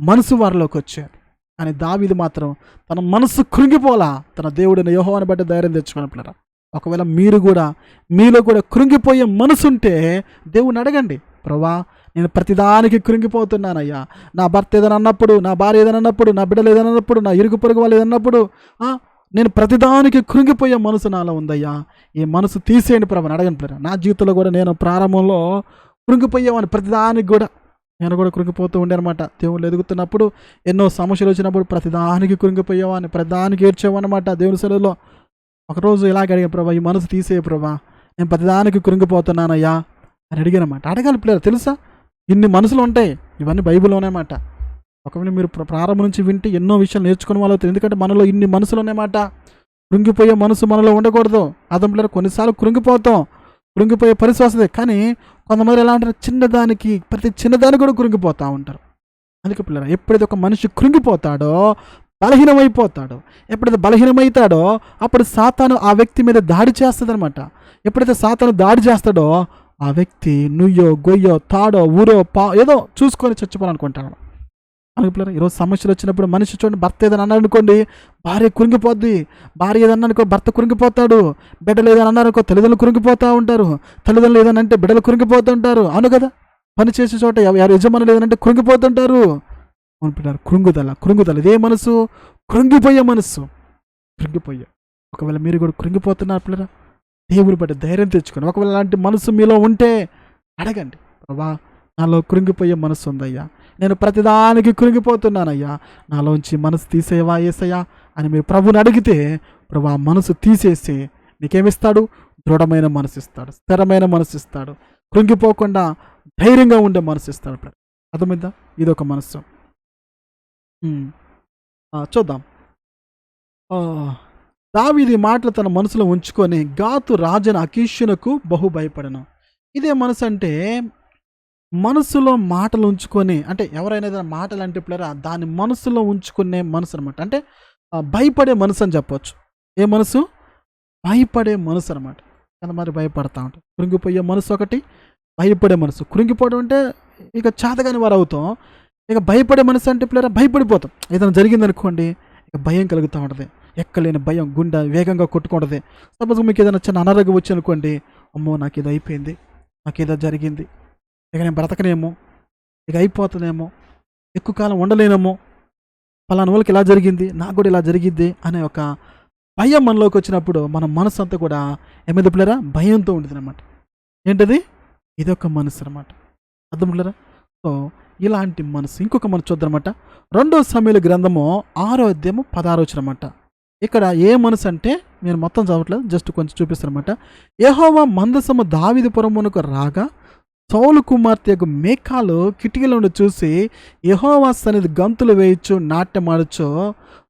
మనసు వారిలోకి వచ్చారు. కానీ దావీదు మాత్రం తన మనసు కృంగిపోలా, తన దేవుడిని యెహోవాను బట్టి ధైర్యం తెచ్చుకున్నట్లరా. ఒకవేళ మీరు కూడా మీలో కూడా కృంగిపోయే మనసు ఉంటే దేవుని అడగండి, ప్రభా నేను ప్రతిదానికి కృంగిపోతున్నానయ్యా. నా భర్త ఏదైనా అన్నప్పుడు, నా భార్య ఏదైనా అన్నప్పుడు, నా బిడ్డలు ఏదైనా అన్నప్పుడు, నా ఇరుగు పొరుగు వాళ్ళు ఏదన్నప్పుడు నేను ప్రతిదానికి కృంగిపోయే మనసు నాలో ఉందయ్యా, ఈ మనసు తీసేయండి ప్రభు అని అడగండి. నా జీవితంలో కూడా నేను ప్రారంభంలో కృంగిపోయేవాడిని. ప్రతిదానికి కూడా నేను కూడా కృంగిపోతూ ఉండే అనమాట. దేవుళ్ళు ఎదుగుతున్నప్పుడు, ఎన్నో సమస్యలు వచ్చినప్పుడు ప్రతిదానికి కృంగిపోయేవాడిని, ప్రతిదానికి ఏడ్చేవానమాట. దేవుని సెలవులో ఒకరోజు ఇలాగ అడిగాను, ప్రభా ఈ మనసు తీసే ప్రభా, నేను ప్రతిదానికి కృంగిపోతున్నానయ్యా అని అడిగానమాట. అడగాలి పిల్లలు, తెలుసా? ఇన్ని మనసులు ఉంటాయి, ఇవన్నీ బైబిల్లోనే మాట. ఒకవేళ మీరు ప్రారంభం నుంచి వింటే ఎన్నో విషయాలు నేర్చుకునే వాళ్ళు అవుతారు. ఎందుకంటే మనలో ఇన్ని మనసులు ఉన్నాయన్నమాట. కృంగిపోయే మనసు మనలో ఉండకూడదు. అర్థం పిల్లలు, కొన్నిసార్లు కృంగిపోతాం, కృంగిపోయే పరిస్థితి వస్తుంది. కానీ కొంతమంది ఎలా ఉంటారు, చిన్నదానికి, ప్రతి చిన్నదానికి కూడా కృంగిపోతూ ఉంటారు. అందుకే పిల్లలు, ఎప్పుడైతే ఒక మనిషి కృంగిపోతాడో బలహీనమైపోతాడు. ఎప్పుడైతే బలహీనమవుతాడో అప్పుడు సాతాను ఆ వ్యక్తి మీద దాడి చేస్తుంది అనమాట. ఎప్పుడైతే సాతాను దాడి చేస్తాడో ఆ వ్యక్తి నుయ్యో, గొయ్యో, తాడో, ఊరో, ఏదో చూసుకొని చచ్చిపోవాలనుకుంటాడు. అనుకుంటారు. ఈరోజు సమస్యలు వచ్చినప్పుడు మనిషి చూడండి, భర్త ఏదైనా అన్నాడు అనుకోండి, భార్య కృంగిపోద్ది. భార్య ఏదన్నా అనుకో, భర్త కృంగిపోతాడు. బిడ్డలు ఏదైనా అన్నారనుకో, తల్లిదండ్రులు కృంగిపోతూ ఉంటారు. తల్లిదండ్రులు ఏదైనా అంటే బిడ్డలు కృంగిపోతుంటారు. అవును కదా? పని చేసే చోట యజమానులు ఏదైనా కృంగిపోతుంటారు. అనుకుంటారు. కృంగుదల ఇదే మనసు, కృంగిపోయే మనసు. కృంగిపోయే. ఒకవేళ మీరు కూడా కృంగిపోతున్నారు పిల్లరా, దేవుని బట్టి ధైర్యం తెచ్చుకొని, ఒకవేళ అలాంటి మనసు మీలో ఉంటే అడగండి, ప్రభా నాలో కృంగిపోయే మనసు ఉందయ్యా, నేను ప్రతిదానికి కృంగిపోతున్నానయ్యా, నాలోంచి మనసు తీసేవా యేసయ్యా అని మీరు ప్రభుని అడిగితే, ప్రభా మనసు తీసేసి నీకేమిస్తాడు? దృఢమైన మనసు ఇస్తాడు, స్థిరమైన మనసు ఇస్తాడు, కృంగిపోకుండా ధైర్యంగా ఉండే మనసు ఇస్తాడు. అర్థమైందా? ఇదొక మనసు. చూద్దాం. దావీదు మాటలు తన మనసులో ఉంచుకొని గాతు రాజున అకీషునకు బహు భయపడను. ఇదే మనసు అంటే మనసులో మాటలు ఉంచుకొని, అంటే ఎవరైనా ఏదైనా మాటలు అంటే పిల్లరా దాన్ని మనసులో ఉంచుకునే మనసు అనమాట. అంటే భయపడే మనసు అని చెప్పవచ్చు. ఏ మనసు? భయపడే మనసు అనమాట. కొంతమంది భయపడతా ఉంటారు. కృంగిపోయే మనసు ఒకటి, భయపడే మనసు. కృంగిపోవడం అంటే ఇక చేతగాని వారు అవుతాం. ఇక భయపడే మనసు అంటే పిల్లరా భయపడిపోతాం. ఏదైనా జరిగిందనుకోండి, ఇక భయం కలుగుతూ ఉంటుంది. ఎక్కలేని భయం, గుండె వేగంగా కొట్టుకుంటుంది. సపోజ్ మీకు ఏదైనా చిన్న అనారోగ్యం వచ్చి అనుకోండి, అమ్మో నాకు ఇది అయిపోయింది, నాకు ఏదో జరిగింది, ఇక నేను బ్రతకనేమో, ఇక అయిపోతుందేమో, ఎక్కువ కాలం ఉండలేనేమో, పలానా వాళ్ళకి ఇలా జరిగింది, నాకు కూడా ఇలా జరిగిద్ది అనే ఒక భయం మనలోకి వచ్చినప్పుడు మన మనసు అంతా కూడా ఏమైంది పిల్లరా? భయంతో ఉంటుంది అనమాట. ఏంటది? ఇదొక మనసు అనమాట. అర్థం పిల్లరా? సో ఇలాంటి మనసు. ఇంకొక మనసు చూద్దామన్నమాట. 2 సమూయేలు గ్రంథము 6:16 అనమాట. ఇక్కడ ఏ మనసు అంటే నేను మొత్తం చదవట్లేదు, జస్ట్ కొంచెం చూపిస్తానమాట. యెహోవా మందసము దావీదుపురమునకు రాగా సౌలు కుమార్తెకు మేకాలు కిటికీల నుండి చూసి యెహోవా సన్నిధి గంతులు వేయచ్చు, నాట్యమాడచ్చు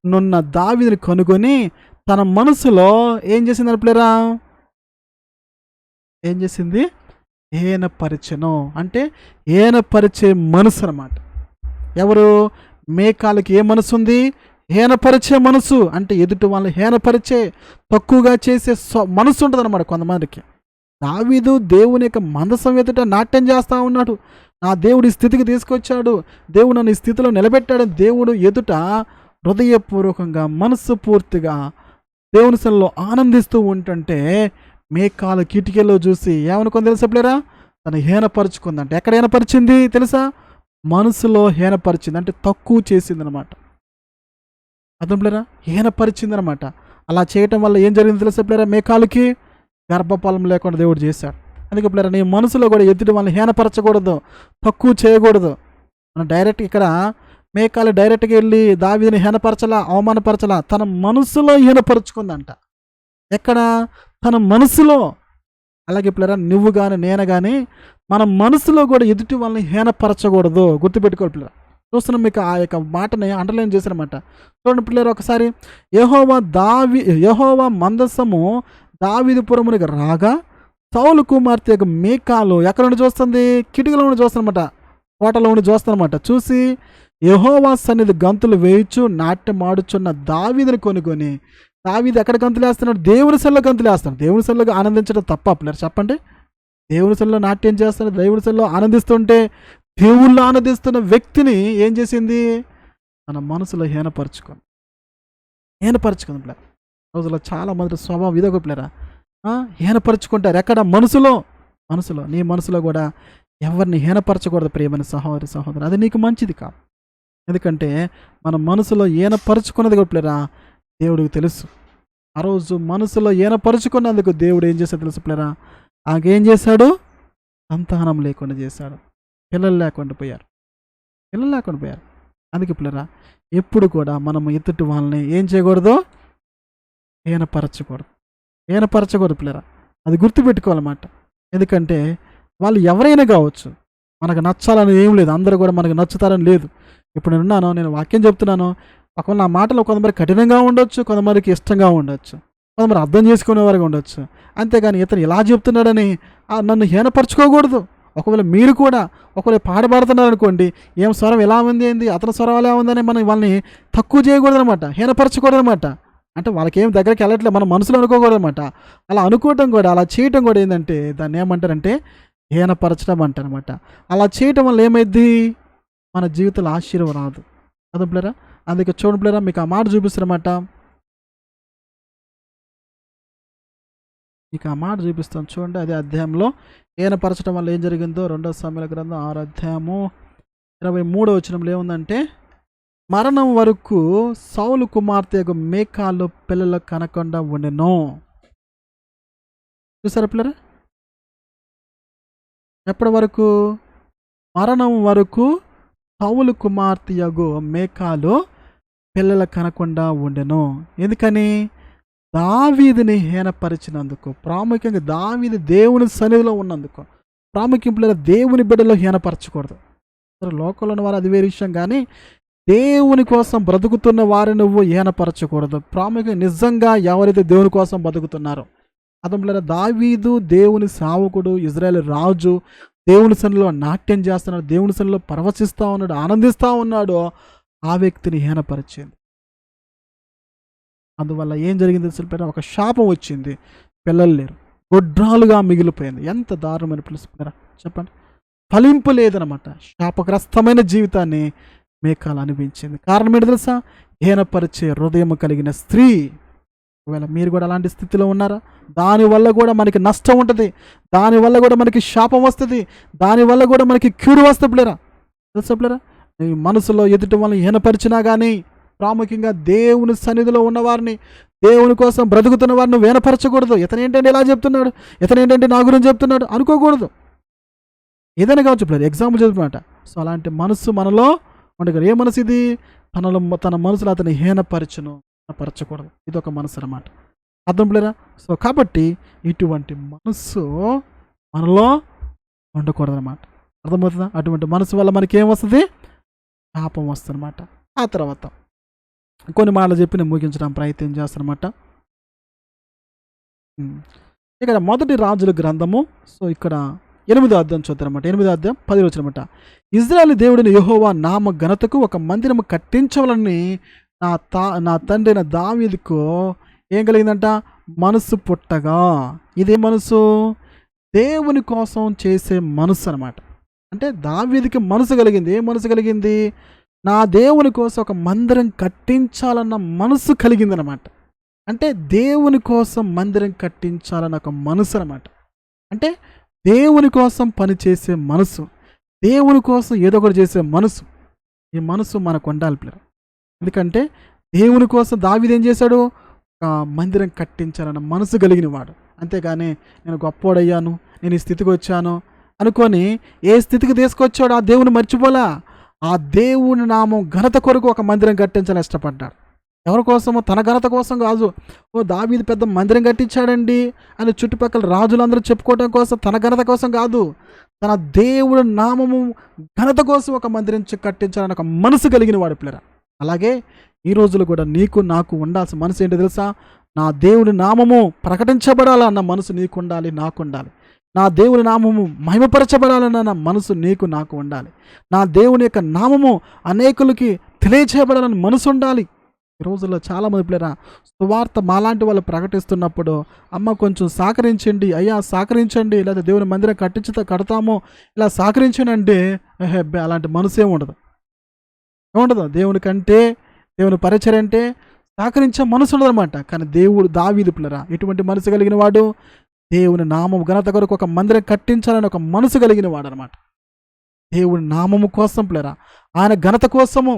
నున్న దావీదుని కనుగొని తన మనసులో ఏం చేసింది అనుకులేరా? ఏం చేసింది? హీనపరిచెను. అంటే హీనపరిచే మనసు అన్నమాట. ఎవరు? మేకాలకి ఏ మనసు ఉంది? హీనపరిచే మనసు. అంటే ఎదుటి వాళ్ళని హీనపరిచే, తక్కువగా చేసే మనసు ఉంటుందన్నమాట కొంతమందికి. దావీదు దేవుని యొక్క మందసం ఎదుట నాట్యం చేస్తూ ఉన్నాడు. నా దేవుడు ఈ స్థితికి తీసుకొచ్చాడు, దేవుడు నన్ను ఈ స్థితిలో నిలబెట్టాడు, దేవుడు ఎదుట హృదయపూర్వకంగా మనస్సు పూర్తిగా దేవుని సన్నిధిలో ఆనందిస్తూ ఉంటుంటే మేకాల కిటికీలో చూసి ఏమనుకుంది తెలుసా ప్లేరా? తను హీనపరుచుకుందంట. ఎక్కడ హీనపరిచింది తెలుసా? మనసులో హీనపరిచింది, అంటే తక్కువ చేసింది అనమాట. అర్థం ప్లేరా? హీనపరిచింది అనమాట. అలా చేయటం వల్ల ఏం జరిగింది తెలుసా ప్లేరా? మేకాలకి గర్భఫలం లేకుండా దేవుడు చేశాడు. అందుకే ప్లేరా, నీ మనసులో కూడా ఎదుటి వాళ్ళని హీనపరచకూడదు, తక్కువ చేయకూడదు. మనం డైరెక్ట్ ఇక్కడ మేకాలు డైరెక్ట్గా వెళ్ళి దావీదుని హీనపరచలా, అవమానపరచలా, తన మనసులో హీనపరుచుకుందంట. ఎక్కడ? తన మనసులో. అలాగే పిల్లరా, నువ్వు కానీ నేను కానీ మన మనసులో కూడా ఎదుటి వాళ్ళని హీనపరచకూడదు. గుర్తుపెట్టుకోవాలి పిల్లరా. చూస్తున్నాం, మీకు ఆ యొక్క మాటని అండర్లైన్ చేశారన్నమాట. చూడండి పిల్లరా, ఒకసారి యెహోవా మందసము దావీదుపురమునికి రాగా సౌలు కుమార్తె యొక్క మేకాలు ఎక్కడ నుండి చూస్తుంది? కిటికీలో నుండి చూస్తుందన్నమాట, కోటలో నుండి చూస్తుందన్నమాట. చూసి యెహోవా సన్నిధి గంతులు వేయచ్చు నాట్యం ఆడుచున్న దావీదుని కొనుక్కొని, దావీదు ఎక్కడ గంతులు వేస్తున్నాడు? దేవుని సన్నిధిలో గంతులు వేస్తున్నాడు. దేవుని సన్నిధిలో ఆనందించడం తప్ప పిల్లలు చెప్పండి? దేవుని సన్నిధిలో నాట్యం చేస్తున్నాడు, దేవుని సన్నిధిలో ఆనందిస్తుంటే దేవుళ్ళు ఆనందిస్తున్న వ్యక్తిని ఏం చేసింది? మన మనసులో హీనపరుచుకుంది పిల్లలు. రోజుల్లో చాలా మంది స్వభావం ఇదొక పిల్లరా, హీనపరుచుకుంటారు. ఎక్కడ? మనసులో. నీ మనసులో కూడా ఎవరిని హీనపరచకూడదు ప్రియమైన సహోదరి సహోదరు. అది నీకు మంచిది కాదు. ఎందుకంటే మన మనసులో హీనపరుచుకున్నది కూడా పిల్లరా దేవుడికి తెలుసు. ఆ రోజు మనసులో హీనపరుచుకున్నందుకు దేవుడు ఏం చేశాడు తెలుసు పిల్లరా? ఆగేం చేశాడు? సంతానం లేకుండా చేశాడు. పిల్లలు లేకుండా పోయారు. అందుకే పిల్లరా, ఎప్పుడు కూడా మనం ఎదుటి వాళ్ళని ఏం చేయకూడదు? హీనపరచకూడదు పిల్లరా. అది గుర్తుపెట్టుకోవాలన్నమాట. ఎందుకంటే వాళ్ళు ఎవరైనా కావచ్చు, మనకు నచ్చాలని ఏం లేదు, అందరూ కూడా మనకు నచ్చుతారని లేదు. ఇప్పుడు నేను వాక్యం చెప్తున్నాను, ఒకవేళ నా మాటలు కొంతమంది కఠినంగా ఉండొచ్చు, కొంతమందికి ఇష్టంగా ఉండొచ్చు, కొంతమంది అర్థం చేసుకునేవారుగా ఉండొచ్చు. అంతేగాని ఇతను ఇలా చెప్తున్నాడని నన్ను హీనపరచుకోకూడదు. ఒకవేళ మీరు కూడా ఒకవేళ పాట పాడుతున్నారనుకోండి, ఏం స్వరం ఎలా ఉంది ఏంది, అతని స్వరం ఎలా ఉందని మనం వాళ్ళని తక్కువ చేయకూడదు అనమాట, హీనపరచకూడదు అనమాట. అంటే వాళ్ళకి ఏం దగ్గరికి వెళ్ళట్లేదు, మన మనసులో అనుకోకూడదు అనమాట. అలా అనుకోవటం కూడా, అలా చేయటం కూడా ఏంటంటే దాన్ని ఏమంటారంటే హీనపరచడం అంటారనమాట. అలా చేయటం వల్ల ఏమైద్ది? మన జీవితంలో ఆశీర్వాదం రాదు. అదే పిల్లరా, అందుకే చూడండి పిల్లరా, మీకు ఆ మాట చూపిస్తారన్నమాట. మీకు ఆ మాట చూపిస్తాను చూడండి. అదే అధ్యాయంలో హీనపరచడం వల్ల ఏం జరిగిందో 2 సమూయేలు గ్రంథం 6 అధ్యాయము 23వ వచనంలో ఏముందంటే, మరణం వరకు సౌలు కుమార్తె యొక్క మేకాలు పిల్లలు కనకుండా ఉండెను. చూసారా పిల్లరా? ఎప్పటి వరకు? మరణం వరకు సౌలు కుమార్తె యొక్క మేకాలు పిల్లలు కనకుండా ఉండెను. ఎందుకని? దావీదుని హీనపరిచినందుకు. ప్రాముఖ్యంగా దావీదు దేవుని సన్నిధిలో ఉన్నందుకు. ప్రాముఖ్యంగా దేవుని బిడ్డలో హీనపరచకూడదు. లోకంలో ఉన్న వారు అది వేరే విషయం, కానీ దేవుని కోసం బ్రతుకుతున్న వారిని నువ్వు హీనపరచకూడదు. ప్రాముఖ్యంగా నిజంగా ఎవరైతే దేవుని కోసం బతుకుతున్నారో, అతను దావీదు దేవుని సేవకుడు, ఇజ్రాయేల్ రాజు, దేవుని సన్నిధిలో నాట్యం చేస్తున్నాడు, దేవుని సన్నిధిలో పరవశిస్తూ ఉన్నాడు, ఆనందిస్తూ ఉన్నాడు, ఆ వ్యక్తిని హీనపరిచింది. అందువల్ల ఏం జరిగింది తెలిసిపోయినా ఒక శాపం వచ్చింది, పిల్లలు లేరు, గొడ్రాలుగా మిగిలిపోయింది. ఎంత దారుణమైన పిలుస్తున్నారా చెప్పండి? ఫలింపు లేదనమాట. శాపగ్రస్తమైన జీవితాన్ని మేకాలు అనిపించింది. కారణం ఏంటి తెలుసా? హీనపరిచే హృదయం కలిగిన స్త్రీ. ఒకవేళ మీరు కూడా అలాంటి స్థితిలో ఉన్నారా? దానివల్ల కూడా మనకి నష్టం ఉంటుంది, దానివల్ల కూడా మనకి శాపం వస్తుంది, దానివల్ల కూడా మనకి కీడు వస్తుంది. తెలుసా పిల్లరా? నీ మనసులో ఎదుటి వాళ్ళని హీనపరిచినా కానీ, ప్రాముఖ్యంగా దేవుని సన్నిధిలో ఉన్నవారిని, దేవుని కోసం బ్రతుకుతున్న వారిని హీనపరచకూడదు. ఇతను ఏంటంటే ఇలా చెప్తున్నాడు, ఇతను ఏంటంటే నా గురించి చెప్తున్నాడు అనుకోకూడదు. ఏదైనా కావచ్చు పిల్లలు, ఎగ్జాంపుల్ చెప్తున్నమాట. సో అలాంటి మనసు మనలో ఉండదు. ఏ మనసు ఇది? తన మనసులో అతని హీనపరచకూడదు. ఇది ఒక మనసు అన్నమాట. అర్థం పిల్లరా? సో కాబట్టి ఇటువంటి మనసు మనలో ఉండకూడదు అన్నమాట. అర్థమవుతుందా? అటువంటి మనసు వల్ల మనకి ఏం వస్తుంది? పాపం వస్తుంది అన్నమాట. ఆ తర్వాత కొన్ని మాటలు చెప్పి నేను ముగించడానికి ప్రయత్నం చేస్తానమాట. ఇక్కడ మొదటి రాజుల గ్రంథము, సో ఇక్కడ 8వ అధ్యాయం చూద్దామన్నమాట. 8వ అధ్యాయం 10వ వచనమట. ఇజ్రాయేలు దేవుడిని యెహోవా నామ ఘనతకు ఒక మందిరము కట్టించవాలని నా తండ్రి అయిన దావీదుకు ఏం కలిగిందంట? మనసు పుట్టగా. ఇదే మనసు దేవుని కోసం చేసే మనసు అనమాట. అంటే దావీదుకి మనసు కలిగింది. ఏ మనసు కలిగింది? నా దేవుని కోసం ఒక మందిరం కట్టించాలన్న మనసు కలిగిందనమాట. అంటే దేవుని కోసం మందిరం కట్టించాలన్న ఒక మనసు అనమాట. అంటే దేవుని కోసం పనిచేసే మనసు, దేవుని కోసం ఏదో ఒకటి చేసే మనసు. ఈ మనసు మనకు ఉండాలి పిల్లలు. ఎందుకంటే దేవుని కోసం దావీదు ఏం చేశాడు? ఒక మందిరం కట్టించాలన్న మనసు కలిగిన వాడు. అంతేగాని నేను గొప్పోడయ్యాను, నేను ఈ స్థితికి వచ్చాను అనుకొని ఏ స్థితికి తీసుకొచ్చాడు ఆ దేవుని మర్చిపోలా. ఆ దేవుని నామం ఘనత కొరకు ఒక మందిరం కట్టించాలని ఇష్టపడ్డాడు. ఎవరి కోసమో? తన ఘనత కోసం కాదు. ఓ దావీదు పెద్ద మందిరం కట్టించాడండి అని చుట్టుపక్కల రాజులందరూ చెప్పుకోవడం కోసం, తన ఘనత కోసం కాదు, తన దేవుడి నామము ఘనత కోసం ఒక మందిరం కట్టించాలని ఒక మనసు కలిగిన వాడు పిల్లరా. అలాగే ఈ రోజులు కూడా నీకు నాకు ఉండాల్సిన మనసు ఏంటో తెలుసా? నా దేవుడి నామము ప్రకటించబడాలన్న మనసు నీకు ఉండాలి, నాకు ఉండాలి. నా దేవుని నామము మహిమపరచబడాలన్న మనసు నీకు నాకు ఉండాలి. నా దేవుని యొక్క నామము అనేకులకి తెలియచేయబడాలని మనసు ఉండాలి. ఈ రోజుల్లో చాలామంది పిల్లరా సువార్త మాలాంటి వాళ్ళు ప్రకటిస్తున్నప్పుడు, అమ్మ కొంచెం సహకరించండి, అయ్యా సహకరించండి, లేదా దేవుని మందిరం కడతాము ఇలా సహకరించండి అంటే అలాంటి మనసు ఏముండదు. దేవుని కంటే, దేవుని పరిచర్య అంటే సహకరించే మనసు ఉండదన్నమాట. కానీ దేవుడు దావీదు పిల్లరా ఎటువంటి మనసు కలిగిన వాడు? దేవుని నామం ఘనత కొరకు ఒక మందిరం కట్టించాలని ఒక మనసు కలిగిన వాడు అనమాట. దేవుని నామము కోసం పిల్లరా, ఆయన ఘనత కోసము.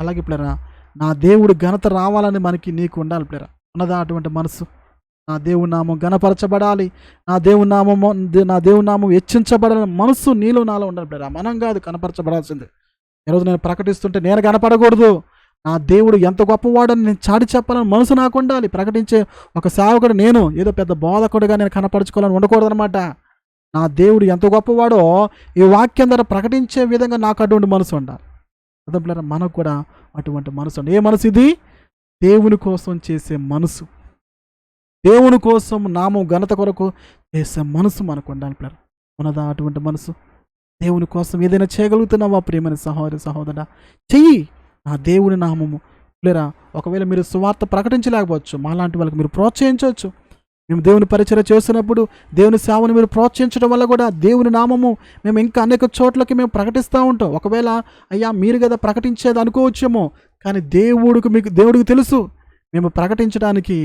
అలాగే పిల్లరా నా దేవుడు ఘనత రావాలని మనకి నీకు ఉండాలి పిల్లరా. ఉన్నదా అటువంటి మనసు? నా దేవుని నామం ఘనపరచబడాలి, నా దేవుని నామం హెచ్చించబడాలని మనసు నీలో నాలో ఉండాలి పిల్లరా. మనం కాదు కనపరచబడాల్సింది. ఈరోజు నేను ప్రకటిస్తుంటే నేను కనపడకూడదు. నా దేవుడు ఎంత గొప్పవాడని నేను చాటి చెప్పాలని మనసు నాకు ఉండాలి. ప్రకటించే ఒక సేవకుడు నేను ఏదో పెద్ద బోధకుడుగా నేను కనపరచుకోవాలని ఉండకూడదు అనమాట. నా దేవుడు ఎంత గొప్పవాడో ఈ వాక్యం ద్వారా ప్రకటించే విధంగా నాకు అటువంటి మనసు ఉండాలి. అదే పిల్లరా మనకు కూడా అటువంటి మనసు ఉండాలి. ఏ మనసు ఇది? దేవుని కోసం చేసే మనసు, దేవుని కోసం నామం ఘనత కొరకు చేసే మనసు మనకు ఉండాలి పిల్లరా. ఉన్నదా అటువంటి మనసు? దేవుని కోసం ఏదైనా చేయగలుగుతున్నావా ప్రియమైన సహోదరి సహోదరా? చెయ్యి. నా దేవుని నామము పిల్లరా. ఒకవేళ మీరు సువార్త ప్రకటించలేకపోవచ్చు, మాలాంటి వాళ్ళకి మీరు ప్రోత్సహించవచ్చు. మేము దేవుని పరిచర్య చేస్తున్నప్పుడు దేవుని సేవను మీరు ప్రోత్సహించడం వల్ల కూడా దేవుని నామము మేము ఇంకా అనేక చోట్లకి మేము ప్రకటిస్తూ ఉంటాం. ఒకవేళ అయ్యా మీరు కదా ప్రకటించేది అనుకోవచ్చేమో, కానీ దేవుడికి తెలుసు మేము ప్రకటించడానికి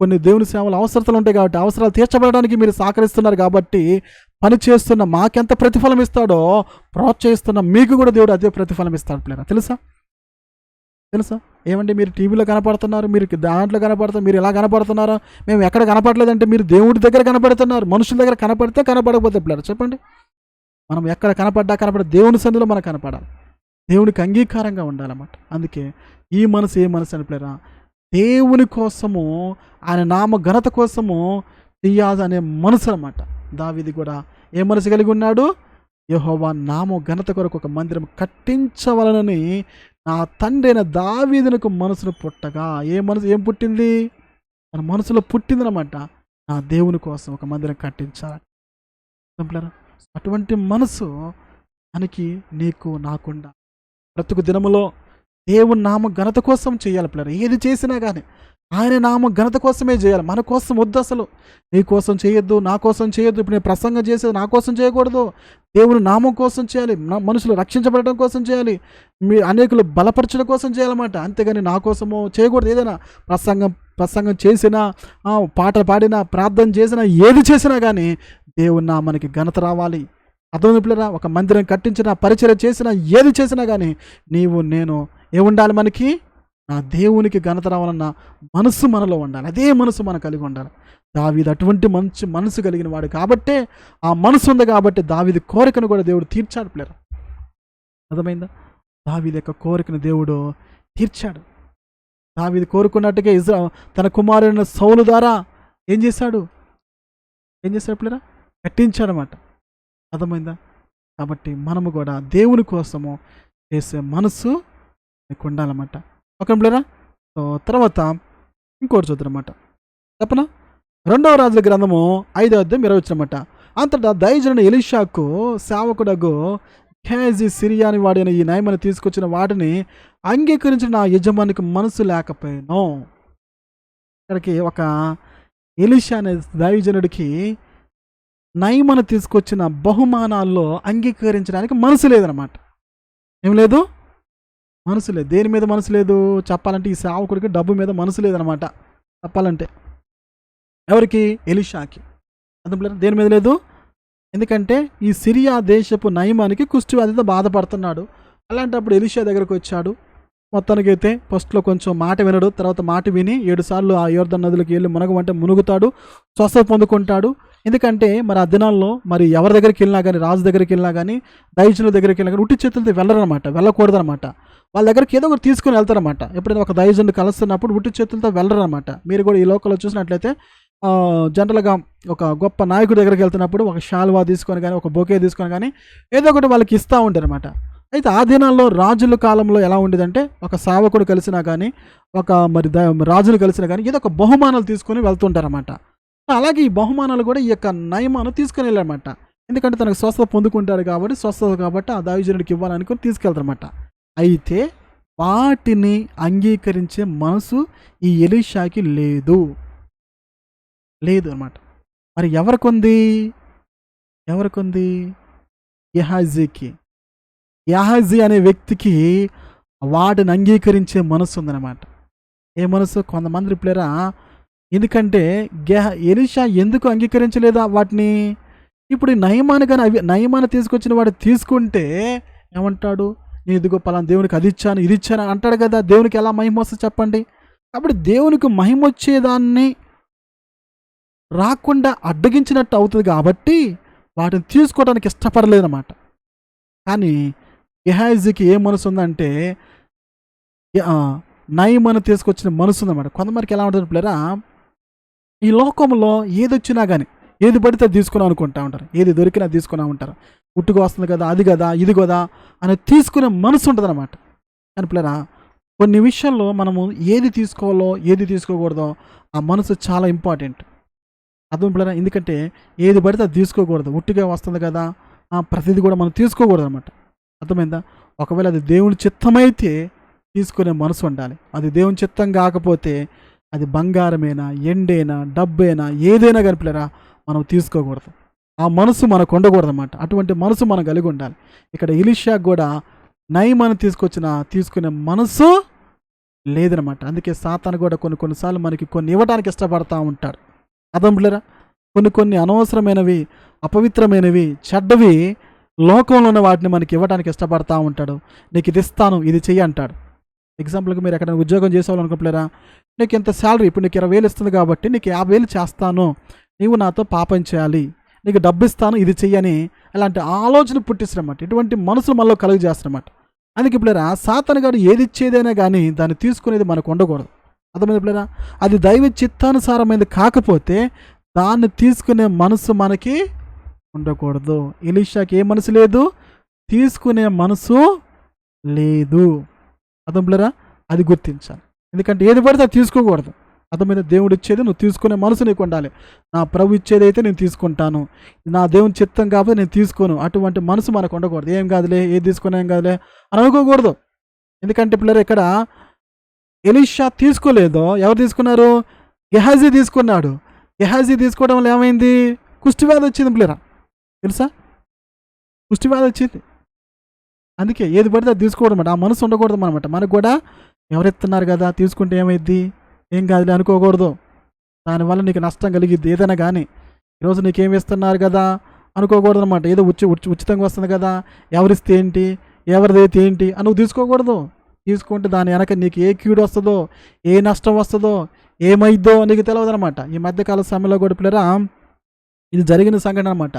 కొన్ని దేవుని సేవలు అవసరతలు ఉంటాయి కాబట్టి అవసరాలు తీర్చబడడానికి మీరు సహకరిస్తున్నారు కాబట్టి పని చేస్తున్న మాకెంత ప్రతిఫలం ఇస్తాడో ప్రోత్సహిస్తున్న మీకు కూడా దేవుడు అదే ప్రతిఫలం ఇస్తాడు పిల్లరా. తెలుసా? ఏమంటే మీరు టీవీలో కనపడుతున్నారు, మీరు దాంట్లో కనపడుతున్నారు, మీరు ఎలా కనపడుతున్నారా? మేము ఎక్కడ కనపడలేదంటే మీరు దేవుడి దగ్గర కనపడుతున్నారు, మనుషుల దగ్గర కనపడితే కనపడకపోతే పిల్లలు చెప్పండి. మనం ఎక్కడ కనపడ దేవుని సన్నిధిలో మనం కనపడాలి, దేవునికి అంగీకారంగా ఉండాలన్నమాట. అందుకే ఈ మనసు ఏ మనసు అని పిల్లరా? దేవుని కోసము ఆయన నామ ఘనత కోసము చెయ్యాలనే మనసు అనమాట. దావీదు కూడా ఏ మనసు కలిగి ఉన్నాడు? యెహోవా నామ ఘనత కొరకు ఒక మందిరం కట్టించవలనని నా తండ్రి అయిన దావీదునకు మనసును పుట్టగా. ఏం పుట్టింది? తన మనసులో పుట్టిందనమాట. నా దేవుని కోసం ఒక మందిరం కట్టించాలి. అటువంటి మనసు మనకి నీకు నాకుండా బ్రతుకు దినములో దేవుని నామ ఘనత కోసం చేయాలి పిల్లలు. ఏది చేసినా కానీ ఆయన నామ ఘనత కోసమే చేయాలి, మన కోసం వద్దు. అసలు నీ కోసం చేయొద్దు, నా కోసం చేయొద్దు. ఇప్పుడు నేను ప్రసంగం చేసేది నా కోసం చేయకూడదు, దేవుని నామం కోసం చేయాలి, మనుషులు రక్షించబడటం కోసం చేయాలి, మీ అనేకులు బలపరచడం కోసం చేయాలన్నమాట. అంతేగాని నా కోసమో చేయకూడదు. ఏదైనా ప్రసంగం చేసినా, పాటలు పాడినా, ప్రార్థన చేసినా, ఏది చేసినా కానీ దేవుని నామానికి ఘనత రావాలి. అర్థం పిల్లరా? ఒక మందిరం కట్టించినా, పరిచర్య చేసినా, ఏది చేసినా కానీ నీవు నేను ఏముండాలి? మనకి నా దేవునికి ఘనత రావాలన్న మనసు మనలో ఉండాలి. అదే మనసు మనం కలిగి ఉండాలి. దావీదు అటువంటి మంచి మనసు కలిగిన వాడు కాబట్టే, ఆ మనసు ఉంది కాబట్టి దావీదు కోరికను కూడా దేవుడు తీర్చాడు పిల్లరా. అర్థమైందా? దావీదు యొక్క కోరికను దేవుడు తీర్చాడు. దావీదు కోరుకున్నట్టుగా తన కుమారుడైన సౌలు ద్వారా ఏం చేశాడు పిల్లరా? కట్టించాడనమాట. అర్థమైందా? కాబట్టి మనము కూడా దేవుని కోసము చేసే మనసు మీకు ఉండాలన్నమాట. ఓకే పిల్లరా? సో తర్వాత ఇంకోటి చూద్దామన్నమాట. చెప్పనా? రెండవ రాజుల గ్రంథము 5:20 అంతటా దైవజనుడు ఎలీషాకు సేవకుడగు గేహజీ సిరియాని వాడైన ఈ నయమని తీసుకొచ్చిన వాటిని అంగీకరించిన నా యజమానికి మనసు లేకపోయాను. ఇక్కడికి ఒక ఎలీషా అనే దైవజనుడికి నయమను తీసుకొచ్చిన బహుమానాల్లో అంగీకరించడానికి మనసు లేదనమాట. ఏం లేదు, మనసు లేదు. దేని మీద మనసు లేదు చెప్పాలంటే, ఈ సేవకుడికి డబ్బు మీద మనసు లేదనమాట చెప్పాలంటే. ఎవరికి? ఎలీషాకి. అందులో దేని మీద లేదు? ఎందుకంటే ఈ సిరియా దేశపు నయమానికి కుష్ఠవ్యాధితో బాధపడుతున్నాడు. అలాంటప్పుడు ఎలీషా దగ్గరకు వచ్చాడు. మొత్తానికైతే ఫస్ట్లో కొంచెం మాట వినడు, తర్వాత మాట విని 7 సార్లు ఆ యోర్దాను నదిలోకి వెళ్ళి మునగమంటే మునుగుతాడు, స్వస్థత పొందుకుంటాడు. ఎందుకంటే మరి ఆ దినాల్లో మరి ఎవరి దగ్గరికి వెళ్ళినా కానీ, రాజు దగ్గరికి వెళ్ళినా కానీ, దైవజనుల దగ్గరికి వెళ్ళినా కానీ ఉట్టి చేతులతో వెళ్ళరనమాట, వెళ్ళకూడదనమాట. వాళ్ళ దగ్గరికి ఏదో ఒకటి తీసుకుని వెళ్తారనమాట. ఎప్పుడైనా ఒక దైవజనుడు కలుస్తున్నప్పుడు ఉట్టి చేతులతో వెళ్ళరనమాట. మీరు కూడా ఈ లోకల్లో చూసినట్లయితే జనరల్గా ఒక గొప్ప నాయకుడి దగ్గరికి వెళ్తున్నప్పుడు ఒక శాల్వా తీసుకొని కానీ, ఒక బొకే తీసుకొని కానీ ఏదో ఒకటి వాళ్ళకి ఇస్తూ ఉంటారనమాట. అయితే ఆ దినాల్లో రాజుల కాలంలో ఎలా ఉండేదంటే, ఒక సేవకుడు కలిసినా కానీ, ఒక మరి రాజులు కలిసినా కానీ ఏదో ఒక బహుమానాలు తీసుకొని వెళ్తుంటారన్నమాట. అలాగే ఈ బహుమానాలు కూడా ఈ యొక్క నయమాను తీసుకొని వెళ్ళారన్నమాట. ఎందుకంటే తనకు స్వస్థత పొందుకుంటాడు కాబట్టి, స్వస్థత కాబట్టి ఆ దైవజనుడికి ఇవ్వాలనుకుని తీసుకెళ్తారన్నమాట. అయితే వాటిని అంగీకరించే మనసు ఈ ఎలీషాకి లేదు అనమాట. మరి ఎవరికొంది? గేహజీకి. గేహజీ అనే వ్యక్తికి వాటిని అంగీకరించే మనసు ఉందన్నమాట. ఏ మనసు? కొంతమంది ప్లేరా. ఎందుకంటే ఎలీషా ఎందుకు అంగీకరించలేదా వాటిని? ఇప్పుడు నయమాను కానీ నయమాను తీసుకొచ్చిన వాడు తీసుకుంటే ఏమంటాడు? నేను ఇదిగో పలానా దేవునికి అది ఇచ్చాను, ఇది ఇచ్చాను అంటాడు కదా. దేవునికి ఎలా మహిమ వస్తుంది చెప్పండి? కాబట్టి దేవునికి మహిమ వచ్చేదాన్ని రాకుండా అడ్డగించినట్టు అవుతుంది కాబట్టి వాటిని తీసుకోవడానికి ఇష్టపడలేదన్నమాట. కానీ గేహజీకి ఏ మనసు ఉందంటే, నయమాను తీసుకొచ్చిన మనసు ఉందన్నమాట. కొంతమందికి ఎలా ఉంటుంది ప్లేరా, ఈ లోకంలో ఏది వచ్చినా కానీ ఏది పడితే తీసుకున్నాం అనుకుంటా ఉంటారు, ఏది దొరికినా తీసుకున్నా ఉంటారు. ఉట్టుకు వస్తుంది కదా, అది కదా, ఇది కదా అని తీసుకునే మనసు ఉంటుంది అనమాట. కానీ ప్లేరా, కొన్ని విషయాల్లో మనము ఏది తీసుకోవాలో ఏది తీసుకోకూడదో ఆ మనసు చాలా ఇంపార్టెంట్. అర్థం ప్లేరా. ఎందుకంటే ఏది పడితే అది తీసుకోకూడదు, ఉట్టిగా వస్తుంది కదా, ప్రతిదీ కూడా మనం తీసుకోకూడదు అనమాట. అర్థమైందా? ఒకవేళ అది దేవుని చిత్తమైతే తీసుకునే మనసు ఉండాలి. అది దేవుని చిత్తం కాకపోతే అది బంగారమైనా, ఎండైనా, డబ్బైనా, ఏదైనా కనిపిలేరా మనం తీసుకోకూడదు. ఆ మనసు మనకు ఉండకూడదు అనమాట. అటువంటి మనసు మనం కలిగి ఉండాలి. ఇక్కడ ఎలీషాకు కూడా నయమాను తీసుకునే మనసు లేదనమాట. అందుకే సాతాను కూడా కొన్నిసార్లు మనకి కొన్ని ఇవ్వడానికి ఇష్టపడతా ఉంటాడు. అర్థంలేరా. కొన్ని అనవసరమైనవి, అపవిత్రమైనవి, చెడ్డవి లోకంలో ఉన్న వాటిని మనకి ఇవ్వడానికి ఇష్టపడతా ఉంటాడు. నీకు ఇది ఇస్తాను, ఇది చెయ్యి అంటాడు. ఎగ్జాంపుల్గా మీరు ఎక్కడైనా ఉద్యోగం చేసేవాళ్ళనుకోలేరా, నీకు ఇంత శాలరీ, ఇప్పుడు నీకు 20,000 ఇస్తుంది కాబట్టి నీకు 50,000 చేస్తాను, నీవు నాతో పాపం చేయాలి, నీకు డబ్బు ఇస్తాను, ఇది చెయ్యని అలాంటి ఆలోచన పుట్టిస్తున్నమాట. ఇటువంటి మనసులు మనలో కలుగు చేస్తున్నమాట. అందుకే ఇప్పుడేరా సాతాను గారు ఏది ఇచ్చేదైనా కానీ దాన్ని తీసుకునేది మనకు ఉండకూడదు. అర్థమైంది ఇప్పుడేరా. అది దైవ చిత్తానుసారమైనది కాకపోతే దాన్ని తీసుకునే మనసు మనకి ఉండకూడదు. ఎలీషాకి ఏ మనసు లేదు? తీసుకునే మనసు లేదు. అర్థంలేరా. అది గుర్తించాలి. ఎందుకంటే ఏది పడితే అది తీసుకోకూడదు. అర్థమైంది. దేవుడు ఇచ్చేది నువ్వు తీసుకునే మనసు నీకు ఉండాలి. నా ప్రభు ఇచ్చేది అయితే నేను తీసుకుంటాను, నా దేవుని చిత్తం కాకపోతే నేను తీసుకోను, అటువంటి మనసు మనకు ఉండకూడదు. ఏం కాదులే, ఏది తీసుకున్నా ఏం కాదులే అని అనుకోకూడదు. ఎందుకంటే పిల్లలు ఇక్కడ ఎలీషా తీసుకోలేదో, ఎవరు తీసుకున్నారు? గేహజీ తీసుకున్నాడు. గేహజీ తీసుకోవడం వల్ల ఏమైంది? కుష్ఠవ్యాధి వచ్చింది పిల్లరా. తెలుసా? కుష్ఠవ్యాధి వచ్చింది. అందుకే ఏది పడితే అది తీసుకోవడం అనమాట. ఆ మనసు ఉండకూడదు అనమాట. మనకు కూడా ఎవరెత్తున్నారు కదా, తీసుకుంటే ఏమైద్ది, ఏం కాదులే అనుకోకూడదు. దానివల్ల నీకు నష్టం కలిగిద్ది ఏదైనా కానీ. ఈరోజు నీకేమి ఇస్తున్నారు కదా అనుకోకూడదు అనమాట. ఏదో ఉచితంగా వస్తుంది కదా, ఎవరిస్తే ఏంటి, ఎవరిదైతే ఏంటి అని నువ్వు తీసుకోకూడదు. తీసుకుంటే దాని వెనక నీకు ఏ కీడు వస్తుందో, ఏ నష్టం వస్తుందో, ఏమైద్దో నీకు తెలియదు అనమాట. ఈ మధ్యకాల సమయంలో కూడా పిల్లరా ఇది జరిగిన సంఘటన అనమాట.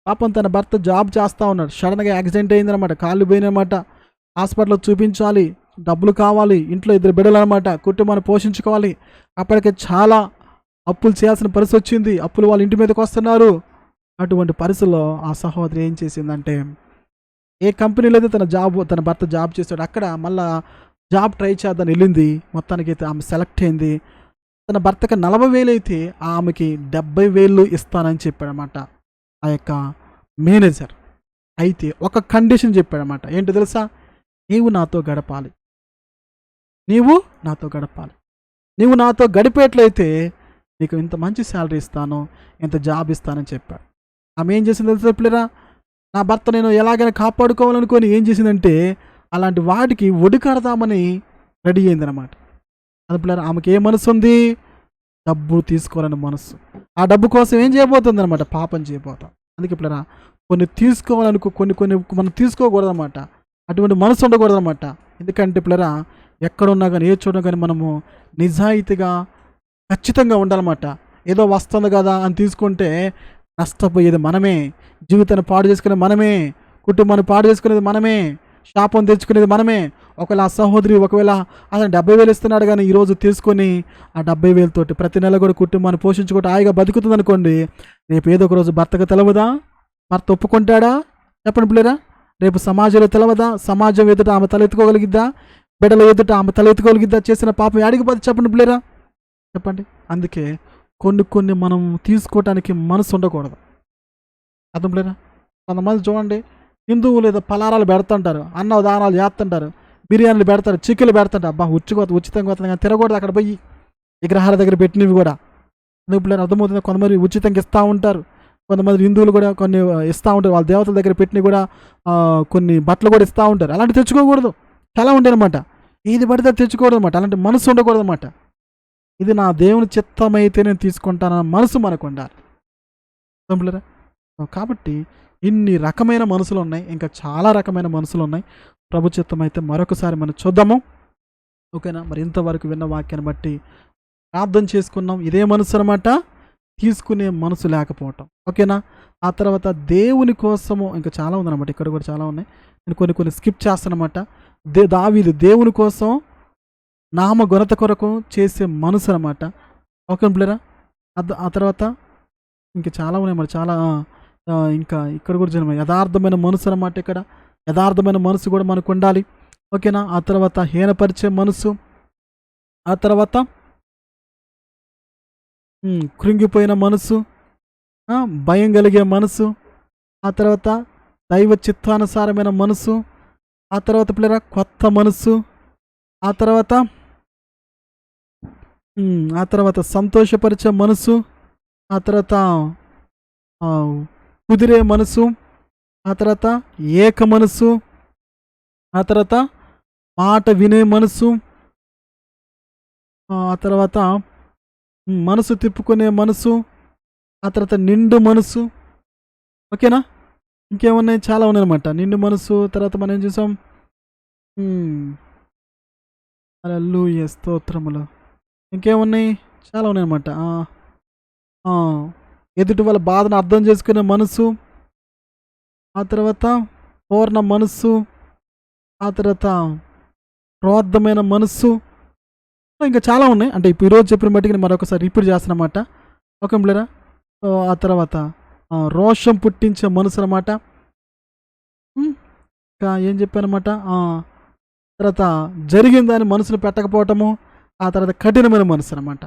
పాపం తన భర్త జాబ్ చేస్తూ ఉన్నాడు, సడన్గా యాక్సిడెంట్ అయిందనమాట, కాళ్ళు పోయినమాట, హాస్పిటల్లో చూపించాలి, డబ్బులు కావాలి, ఇంట్లో 2 బిడ్డలు అనమాట, కుటుంబాన్ని పోషించుకోవాలి. అప్పటికే చాలా అప్పులు చేయాల్సిన పరిస్థితి వచ్చింది. అప్పులు వాళ్ళ ఇంటి మీదకి వస్తున్నారు. అటువంటి పరిస్థితుల్లో ఆ సహోదరి ఏం చేసిందంటే, ఏ కంపెనీలో అయితే తన భర్త జాబ్ చేస్తాడు అక్కడ మళ్ళా జాబ్ ట్రై చేద్దాని వెళ్ళింది. మొత్తానికి అయితే ఆమె సెలెక్ట్ అయింది. తన భర్తకి 40,000 అయితే ఆమెకి 70,000 ఇస్తానని చెప్పాడనమాట ఆ యొక్క మేనేజర్. అయితే ఒక కండిషన్ చెప్పాడనమాట. ఏంటో తెలుసా? నీవు నాతో గడపాలి. నీవు నాతో గడపాలి. నీవు నాతో గడిపేట్లయితే నీకు ఇంత మంచి శాలరీ ఇస్తాను, ఇంత జాబ్ ఇస్తానని చెప్పాడు. ఆమె ఏం చేసింది తెలుసా పిల్లరా? నా భర్త నేను ఎలాగైనా కాపాడుకోవాలనుకొని ఏం చేసిందంటే అలాంటి వాటికి ఒడికడదామని రెడీ అయిందనమాట. అది పిల్లరా, ఆమెకి ఏ మనసు ఉంది? డబ్బు తీసుకోవాలని మనసు. ఆ డబ్బు కోసం ఏం చేయబోతుంది అనమాట? పాపం చేయబోతాం. అందుకే పిల్లరా, కొన్ని తీసుకోవాలనుకో, కొన్ని మనం తీసుకోకూడదన్నమాట. అటువంటి మనసు ఉండకూడదన్నమాట. ఎందుకంటే పిల్లరా, ఎక్కడున్నా కానీ ఏ చూడడం కానీ మనము నిజాయితీగా ఖచ్చితంగా ఉండాలన్నమాట. ఏదో వస్తుంది కదా అని తీసుకుంటే నష్టపోయేది మనమే, జీవితాన్ని పాడు చేసుకునేది మనమే, కుటుంబాన్ని పాడు చేసుకునేది మనమే, శాపం తెచ్చుకునేది మనమే. ఒకవేళ ఆ సహోదరి ఒకవేళ అతను 70,000 ఇస్తున్నాడు కానీ ఈరోజు తీసుకొని ఆ 70,000 తోటి ప్రతి నెల కూడా కుటుంబాన్ని పోషించుకుంటూ హాయిగా బతుకుతుంది అనుకోండి, రేపు ఏదో ఒక రోజు భర్తకు తెలవదా? భర్త ఒప్పుకుంటాడా? చెప్పండి పిల్లరా. రేపు సమాజంలో తెలవదా? సమాజం ఎదుట ఆమె తలెత్తుకోగలిగిద్దా? బిడ్డల ఎదుట ఆమె తలెత్తుకోగలిగిద్దా? చేసిన పాపం అడిగిపోతే చెప్పండి పిల్లరా, చెప్పండి. అందుకే కొన్ని మనం తీసుకోవటానికి మనసు ఉండకూడదు. అర్థం పిల్లరా. కొంతమంది చూడండి, హిందువులు ఏదో పలారాలు పెడుతుంటారు, అన్న దానాలు చేస్తుంటారు, బిర్యానీలు పెడతారు, చికెన్లు పెడతారు. అబ్బా ఉచితంగా వస్తుంది కానీ తిరగకూడదు అక్కడ పోయి విగ్రహాల దగ్గర పెట్టినవి కూడా. ఎందుకు పిల్లలు అర్థమవుతుంది? కొంతమంది ఉచితంగా ఇస్తూ ఉంటారు, కొంతమంది హిందువులు కూడా కొన్ని ఇస్తూ ఉంటారు, వాళ్ళ దేవతల దగ్గర పెట్టినవి కూడా కొన్ని బట్టలు కూడా ఇస్తూ ఉంటారు. అలాంటి తెచ్చుకోకూడదు. చాలా ఉంటాయి అనమాట. ఇది పడితే తెచ్చుకోకూడదు అనమాట. అలాంటి మనసు ఉండకూడదు అనమాట. ఇది నా దేవుని చిత్తమైతే నేను తీసుకుంటానన్న మనసు మనకు ఉండాలి. పిల్లరా, కాబట్టి ఇన్ని రకమైన మనసులు ఉన్నాయి, ఇంకా చాలా రకమైన మనసులు ఉన్నాయి. ప్రభు చిత్తం అయితే మరొకసారి మనం చూద్దాము. ఓకేనా? మరి ఇంతవరకు విన్న వాక్యాన్ని బట్టి ప్రార్థన చేసుకున్నాం. ఇదే మనసు అనమాట, తీసుకునే మనసు లేకపోవటం. ఓకేనా? ఆ తర్వాత దేవుని కోసము ఇంకా చాలా ఉందన్నమాట. ఇక్కడ కూడా చాలా ఉన్నాయి. నేను కొన్ని స్కిప్ చేస్తానమాట. దావీదు దేవుని కోసం నామ ఘనత కొరకు చేసే మనసు అనమాట. ఓకే పిల్లరా. ఆ తర్వాత ఇంకా చాలా ఉన్నాయి మరి, చాలా ఇంకా ఇక్కడ కూడా జన్మ యథార్థమైన మనసు అనమాట. ఇక్కడ యథార్థమైన మనసు కూడా మనకు ఉండాలి. ఓకేనా? ఆ తర్వాత హీనపరిచే మనసు, ఆ తర్వాత కృంగిపోయిన మనసు, భయం కలిగే మనసు, ఆ తర్వాత దైవ చిత్తానుసారమైన మనసు, ఆ తర్వాత పిల్లరా కొత్త మనసు, ఆ తర్వాత సంతోషపరిచే మనసు, ఆ తర్వాత కుదిరే మనసు, ఆ తర్వాత ఏక మనసు, ఆ తర్వాత మాట వినే మనసు, ఆ తర్వాత మనసు తిప్పుకునే మనసు, ఆ తర్వాత నిండు మనసు. ఓకేనా? ఇంకేమున్నాయి? చాలా ఉన్నాయి అనమాట. నిండు మనసు, తర్వాత మనం ఏం చూసాం? హల్లెలూయా, స్తోత్రములు. ఇంకేమున్నాయి? చాలా ఉన్నాయి అనమాట. ఎదుటి వాళ్ళ బాధను అర్థం చేసుకునే మనసు, ఆ తర్వాత పూర్ణ మనస్సు, ఆ తర్వాత ప్రోద్ధమైన మనస్సు, ఇంకా చాలా ఉన్నాయి. అంటే ఇప్పుడు ఈరోజు చెప్పిన బట్టి నేను మరొకసారి రిపీట్ చేస్తానమాట. ఓకే పిల్లరా. ఆ తర్వాత రోషం పుట్టించే మనసు అనమాట. ఇంకా ఏం చెప్పానమాట? తర్వాత జరిగిందని మనసును పెట్టకపోవటము, ఆ తర్వాత కఠినమైన మనసు అనమాట.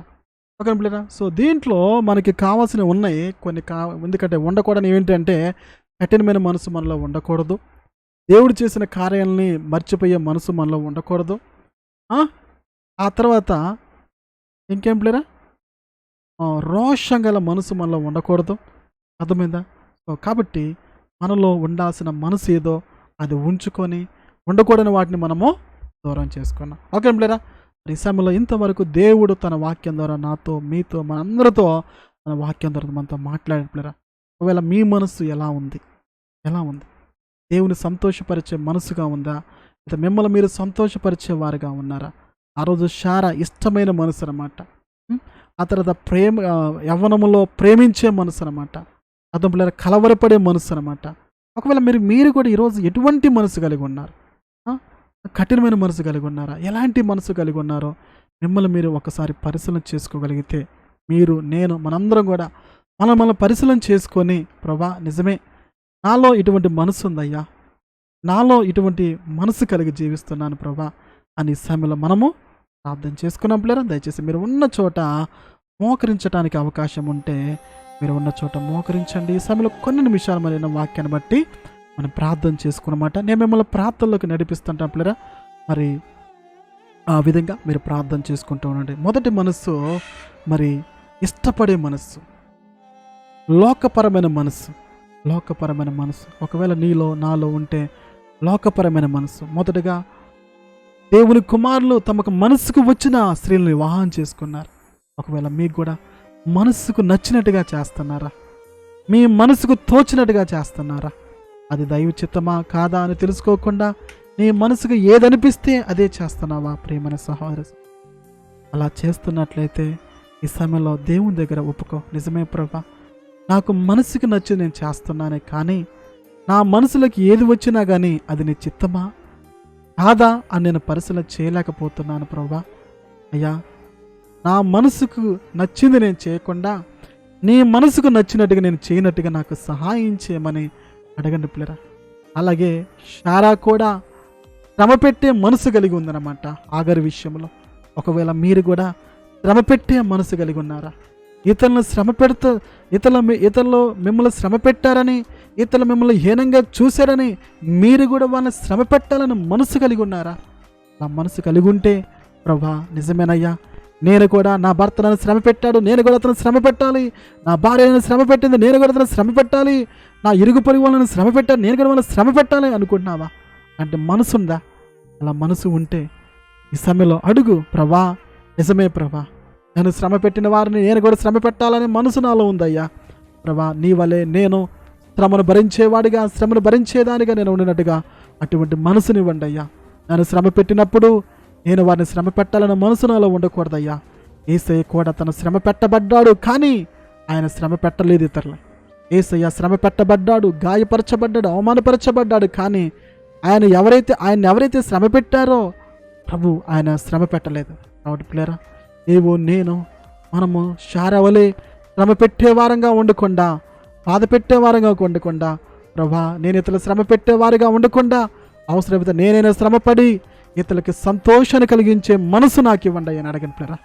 ఓకే పిల్లరా. సో దీంట్లో మనకి కావాల్సినవి ఉన్నాయి కొన్ని. ఎందుకంటే ఉండకూడని ఏంటంటే కఠినమైన మనసు మనలో ఉండకూడదు. దేవుడు చేసిన కార్యాలని మర్చిపోయే మనసు మనలో ఉండకూడదు. ఆ తర్వాత ఇంకేం పిల్లరా? రోషం గల మనసు మనలో ఉండకూడదు. అర్థమైందా? సో కాబట్టి మనలో ఉండాల్సిన మనసు ఏదో అది ఉంచుకొని ఉండకూడని వాటిని మనము దూరం చేసుకున్నాం. ఓకే పిల్లరా. ఈ సమయంలో ఇంతవరకు దేవుడు తన వాక్యం ద్వారా నాతో, మీతో, మనందరితో తన వాక్యం ద్వారా మనతో మాట్లాడాడు పిల్లరా. ఒకవేళ మీ మనసు ఎలా ఉంది? దేవుని సంతోషపరిచే మనసుగా ఉందా? లేదా మిమ్మల్ని మీరు సంతోషపరిచే వారుగా ఉన్నారా? ఆ రోజు శారా ఇష్టమైన మనసు అనమాట. ఆ తర్వాత యవ్వనములో ప్రేమించే మనసు అనమాట. అర్థం పిల్లలు కలవరపడే మనసు అనమాట. ఒకవేళ మీరు కూడా ఈరోజు ఎటువంటి మనసు కలిగి ఉన్నారు? కఠినమైన మనసు కలిగి ఉన్నారా? ఎలాంటి మనసు కలిగి ఉన్నారో మిమ్మల్ని మీరు ఒకసారి పరిశీలన చేసుకోగలిగితే, నేను మనందరం కూడా మనం పరిశీలన చేసుకొని, ప్రభా నిజమే నాలో ఇటువంటి మనసు ఉందయ్యా, నాలో ఇటువంటి మనసు కలిగి జీవిస్తున్నాను ప్రభా అని సమయంలో మనము ప్రార్థన చేసుకున్నాం పిల్లరా. దయచేసి మీరు ఉన్న చోట మోకరించడానికి అవకాశం ఉంటే మీరు ఉన్న చోట మోకరించండి. ఈ సమయంలో కొన్ని నిమిషాలు మరి వాక్యాన్ని బట్టి మనం ప్రార్థన చేసుకున్నమాట. నేను మిమ్మల్ని ప్రార్థనలోకి నడిపిస్తుంటాం పిల్లరా. మరి ఆ విధంగా మీరు ప్రార్థన చేసుకుంటూ ఉండండి. మొదటి మనస్సు మరి ఇష్టపడే మనస్సు, లోకపరమైన మనస్సు. లోకపరమైన మనస్సు ఒకవేళ నీలో నాలో ఉంటే లోకపరమైన మనస్సు. మొదటగా దేవుని కుమారులు తమకు మనస్సుకు వచ్చిన స్త్రీలను వివాహం చేసుకున్నారు. ఒకవేళ మీకు కూడా మనస్సుకు నచ్చినట్టుగా చేస్తున్నారా? మీ మనసుకు తోచినట్టుగా చేస్తున్నారా? అది దైవ చిత్తమా కాదా అని తెలుసుకోకుండా నీ మనసుకు ఏదనిపిస్తే అదే చేస్తున్నావా? ప్రియమైన సహోదరు, అలా చేస్తున్నట్లయితే ఈ సమయంలో దేవుని దగ్గర ఒప్పుకో. నిజమే ప్రభా, నాకు మనసుకి నచ్చి నేను చేస్తున్నానే, కానీ నా మనసులోకి ఏది వచ్చినా కానీ అది నీ చిత్తమా కాదా అని నేను పరిశీలన చేయలేకపోతున్నాను ప్రభా. అయ్యా, నా మనసుకు నచ్చింది నేను చేయకుండా నీ మనసుకు నచ్చినట్టుగా నేను చేయనట్టుగా నాకు సహాయం చేయమని అడగండి పిల్లరా. అలాగే శారా కూడా శ్రమ పెట్టే మనసు కలిగి ఉందన్నమాట ఆగరు విషయంలో. ఒకవేళ మీరు కూడా శ్రమ పెట్టే మనసు కలిగి ఉన్నారా? ఇతరులను శ్రమ పెడుతూ ఇతరులు మిమ్మల్ని శ్రమ పెట్టారని, ఇతరులు మిమ్మల్ని హీనంగా చూశారని మీరు కూడా వాళ్ళని శ్రమ పెట్టాలని మనసు కలిగి ఉన్నారా? నా మనసు కలిగి ఉంటే ప్రభా నిజమేనయ్యా, నేను కూడా నా భర్త నన్ను శ్రమ పెట్టాడు, నేను కూడా అతను శ్రమ పెట్టాలి. నా భార్య నన్ను శ్రమ పెట్టింది, నేను కూడా అతను శ్రమ పెట్టాలి. నా ఇరుగు పొరుగు వాళ్ళని శ్రమ పెట్టాను, నేను కూడా వాళ్ళని శ్రమ పెట్టాలి అనుకుంటున్నావా? అంటే మనసు ఉందా? అలా మనసు ఉంటే ఈ సమయంలో అడుగు, ప్రభా నిజమే ప్రభా, నన్ను శ్రమ పెట్టిన వారిని నేను కూడా శ్రమ పెట్టాలని మనసు నాలో ఉందయ్యా. ప్రభా నీ వలే నేను శ్రమను భరించేవాడిగా, శ్రమను భరించేదానిగా నేను ఉండినట్టుగా అటువంటి మనసునివ్వండి అయ్యా. నన్ను శ్రమ పెట్టినప్పుడు నేను వారిని శ్రమ పెట్టాలన్న మనసు నాలో ఉండకూడదయ్యా. యేసయ్య కూడా తను శ్రమ పెట్టబడ్డాడు, కానీ ఆయన శ్రమ పెట్టలేదు ఇతరులు. యేసయ్య శ్రమ పెట్టబడ్డాడు, గాయపరచబడ్డాడు, అవమానపరచబడ్డాడు, కానీ ఆయన ఎవరైతే శ్రమ పెట్టారో ప్రభు ఆయన శ్రమ పెట్టలేదు. కాబట్టి పిల్లరా, నీవు నేను మనము శారవలే శ్రమ పెట్టేవారంగా ఉండకుండా, బాధ పెట్టేవారంగా ఉండకుండా, ప్రభా నేను ఇతరులు శ్రమ పెట్టేవారిగా ఉండకుండా అవసరమైతే నేనైనా శ్రమపడి ఇతరులకి సంతోషాన్ని కలిగించే మనసు నాకు ఇవ్వండి అని అడగండి పిల్లరా,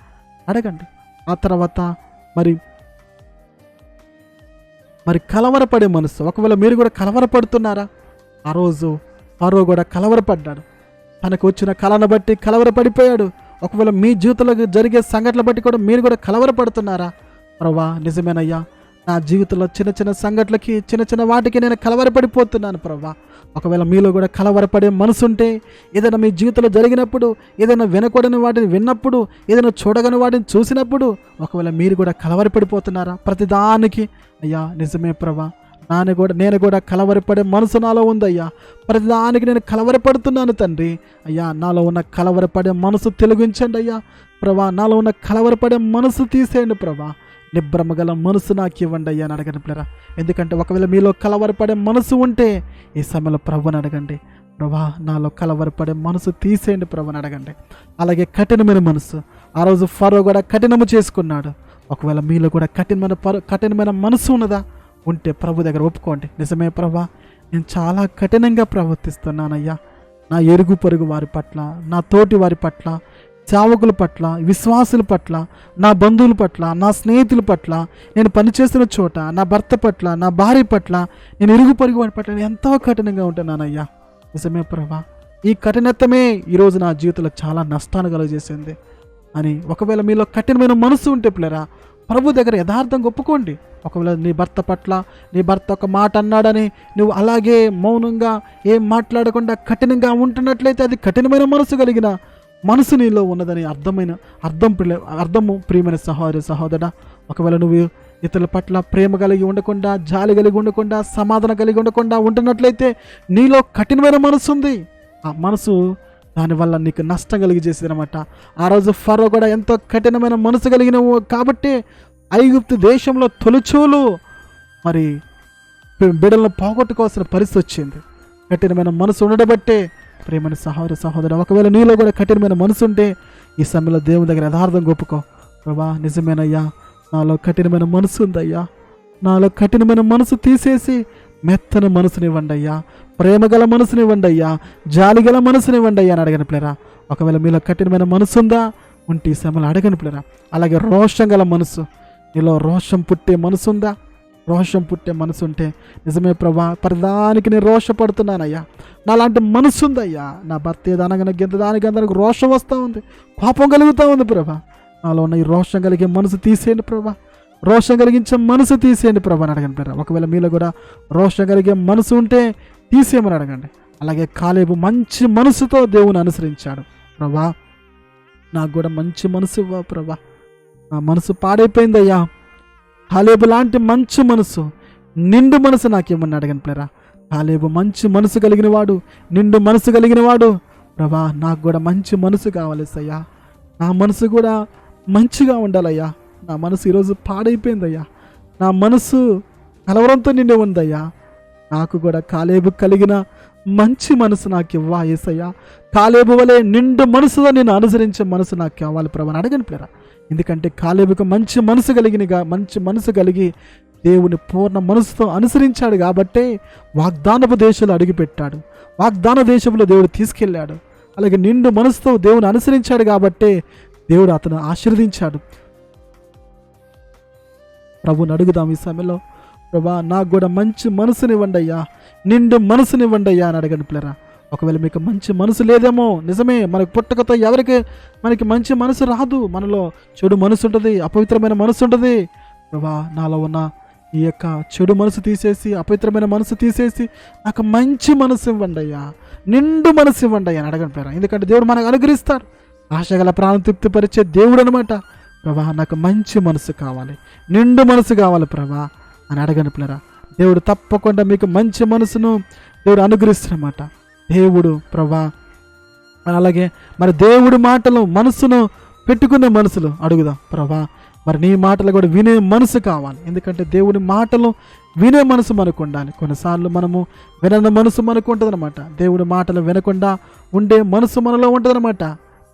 అడగండి. ఆ తర్వాత మరి కలవరపడే మనసు. ఒకవేళ మీరు కూడా కలవరపడుతున్నారా? ఆ రోజు ఫరో కూడా కలవరపడ్డాడు, తనకు వచ్చిన కళను బట్టి కలవరపడిపోయాడు. ఒకవేళ మీ జీవితంలో జరిగే సంఘటనలు బట్టి కూడా మీరు కూడా కలవరపడుతున్నారా? ప్రభా నిజమేనయ్యా, నా జీవితంలో చిన్న చిన్న సంఘటనలకి, చిన్న చిన్న వాటికి నేను కలవరపడిపోతున్నాను ప్రభా. ఒకవేళ మీలో కూడా కలవరపడే మనసు ఉంటే, ఏదైనా మీ జీవితంలో జరిగినప్పుడు, ఏదైనా వినకూడని వాటిని విన్నప్పుడు, ఏదైనా చూడగని వాటిని చూసినప్పుడు ఒకవేళ మీరు కూడా కలవరపడిపోతున్నారా? ప్రతిదానికి అయ్యా నిజమే ప్రభా, నేను కూడా కలవరపడే మనసు నాలో ఉందయ్యా, ప్రతిదానికి నేను కలవరపడుతున్నాను తండ్రి. అయ్యా నాలో ఉన్న కలవరపడే మనసు తొలగించండి అయ్యా ప్రభా, నాలో ఉన్న కలవరపడే మనసు తీసేయండి ప్రభా. నిబ్రమగల మనసు నాకు ఇవ్వండి అయ్యా అని అడగండి పిల్లరా. ఎందుకంటే ఒకవేళ మీలో కలవరపడే మనసు ఉంటే ఈ సమయంలో ప్రభుని అడగండి, ప్రభా నాలో కలవరపడే మనసు తీసేయండి ప్రభుని అడగండి. అలాగే కఠినమైన మనసు. ఆ రోజు ఫరో కూడా కఠినము చేసుకున్నాడు. ఒకవేళ మీలో కూడా కఠినమైన మనసు ఉన్నదా? ఉంటే ప్రభు దగ్గర ఒప్పుకోండి. నిజమే ప్రభా, నేను చాలా కఠినంగా ప్రవర్తిస్తున్నానయ్యా, నా ఇరుగు పొరుగు వారి పట్ల, నా తోటి వారి పట్ల, సేవకుల పట్ల, విశ్వాసుల పట్ల, నా బంధువుల పట్ల, నా స్నేహితుల పట్ల, నేను పనిచేస్తున్న చోట నా భర్త పట్ల, నా భార్య పట్ల, నేను ఇరుగు పొరుగు వారి పట్ల ఎంతో కఠినంగా ఉంటున్నానయ్యా. నిజమే ప్రభా, ఈ కఠినత్వమే ఈరోజు నా జీవితంలో చాలా నష్టాన్ని కలుగజేసింది అని ఒకవేళ మీలో కఠినమైన మనసు ఉంటే పిల్లరా, ప్రభు దగ్గర యథార్థంగా ఒప్పుకోండి. ఒకవేళ నీ భర్త ఒక మాట అన్నాడని నువ్వు అలాగే మౌనంగా ఏం మాట్లాడకుండా కఠినంగా ఉంటున్నట్లయితే అది కఠినమైన మనసు కలిగిన మనసు నీలో ఉన్నదని అర్థము ప్రియమైన సహోదరా. ఒకవేళ నువ్వు ఇతరుల పట్ల ప్రేమ కలిగి ఉండకుండా, జాలి కలిగి ఉండకుండా, సమాధానం కలిగి ఉండకుండా ఉంటున్నట్లయితే నీలో కఠినమైన మనసు ఉంది. ఆ మనసు దానివల్ల నీకు నష్టం కలిగి చేసేది అనమాట. ఆ రోజు ఫరో కూడా ఎంతో కఠినమైన మనసు కలిగిన కాబట్టి ఐగుప్తు దేశంలో తొలిచూలు మరి బిడ్డలను పోగొట్టుకోవాల్సిన పరిస్థితి వచ్చింది. కఠినమైన మనసు ఉండబట్టే ప్రేమైన సహోదరు, ఒకవేళ నీలో కూడా కఠినమైన మనసు ఉంటే ఈ సమయంలో దేవుని దగ్గర యథార్థంగా ఒప్పుకో. ప్రభా నిజమేనయ్యా, నాలో కఠినమైన మనసు ఉందయ్యా, నాలో కఠినమైన మనసు తీసేసి మెత్తన మనసునివ్వండి అయ్యా, ప్రేమగల మనసునివ్వండి అయ్యా, జాలిగల మనసునివ్వండి అయ్యా అని అడగని పిల్లరా. ఒకవేళ మీలో కఠినమైన మనసు ఉందా? ఉంటే ఈ సమయంలో అడగండి పిల్లరా. అలాగే రోషం గల మనసు, నీలో రోషం పుట్టే మనసు ఉందా? రోషం పుట్టే మనసు ఉంటే నిజమే ప్రభా, ప్రధానికి నేను రోషపడుతున్నానయ్యా, నాలాంటి మనసు ఉందయ్యా, నా భర్త ఏదనగా గెంతదానికి రోషం వస్తూ ఉంది, కోపం కలుగుతూ ఉంది ప్రభా, నాలో ఉన్న ఈ రోషం కలిగే మనసు తీసేయండి ప్రభా, రోషం కలిగించే మనసు తీసేయండి ప్రభా అని అడగండి ప్రభా. ఒకవేళ మీలో కూడా రోషం కలిగే మనసు ఉంటే తీసేయమని అడగండి. అలాగే కాలేబు మంచి మనసుతో దేవుని అనుసరించాడు. ప్రభా, నాకు కూడా మంచి మనసు ఇవ్వ ప్రభా, నా మనసు పాడైపోయిందయ్యా, కాలేబు లాంటి మంచి మనసు, నిండు మనసు నాకేమని అడగండి ప్లేరా. కాలేబు మంచి మనసు కలిగిన వాడు, నిండు మనసు కలిగిన వాడు. ప్రభా, నాకు కూడా మంచి మనసు కావాలి సయ్యా, నా మనసు కూడా మంచిగా ఉండాలయ్యా, నా మనసు ఈరోజు పాడైపోయిందయ్యా, నా మనసు కలవరంతో నిండి ఉందయ్యా, నాకు కూడా కాలేబు కలిగిన మంచి మనసు నాకు ఇవ్వా యేసయ్యా, కాలేబు వలె నిండు మనసుతో నేను అనుసరించే మనసు నాకు కావాలి ప్రభా అని అడగండి ప్లేరా. ఎందుకంటే కాలేబుకు మంచి మనసు కలిగి దేవుని పూర్ణ మనసుతో అనుసరించాడు కాబట్టే వాగ్దానపు దేశంలో అడుగుపెట్టాడు, వాగ్దాన దేశంలో దేవుడు తీసుకెళ్ళాడు. అలాగే నిండు మనసుతో దేవుని అనుసరించాడు కాబట్టే దేవుడు అతను ఆశీర్వదించాడు. ప్రభుని అడుగుదాం ఈ సమయంలో, ప్రభా నాకు కూడా మంచి మనసునివ్వండి అయ్యా, నిండు మనసునివ్వండి అయ్యా అని అడగండి పిల్లరా. ఒకవేళ మీకు మంచి మనసు లేదేమో, నిజమే, మనకు పుట్టకతో మనకి మంచి మనసు రాదు, మనలో చెడు మనసు ఉంటుంది, అపవిత్రమైన మనసు ఉంటుంది. ప్రభా, నాలో ఉన్న ఈ యొక్క చెడు మనసు తీసేసి, అపవిత్రమైన మనసు తీసేసి నాకు మంచి మనసు ఇవ్వండి అయ్యా, నిండు మనసు ఇవ్వండి అయ్యా అని అడగండి పిల్లరా. ఎందుకంటే దేవుడు మనకు అనుగ్రహిస్తాడు, ఆశగల ప్రాణం తృప్తిపరిచే దేవుడు అనమాట. ప్రభా, నాకు మంచి మనసు కావాలి, నిండు మనసు కావాలి ప్రభా అని అడగండి పిల్లరా. దేవుడు తప్పకుండా మీకు మంచి మనసును దేవుడు అనుగ్రహిస్తున్నమాట. దేవుడు ప్రభా, అలాగే మరి దేవుడి మాటలు మనసును పెట్టుకునే మనసులు అడుగుదాం ప్రభా. మరి నీ మాటలు కూడా వినే మనసు కావాలి, ఎందుకంటే దేవుడి మాటలు వినే మనసు మనకు ఉండాలి. కొన్నిసార్లు మనము వినని మనసు మనకు ఉంటుంది అనమాట, దేవుడి మాటలు వినకుండా ఉండే మనసు మనలో ఉంటుంది అనమాట.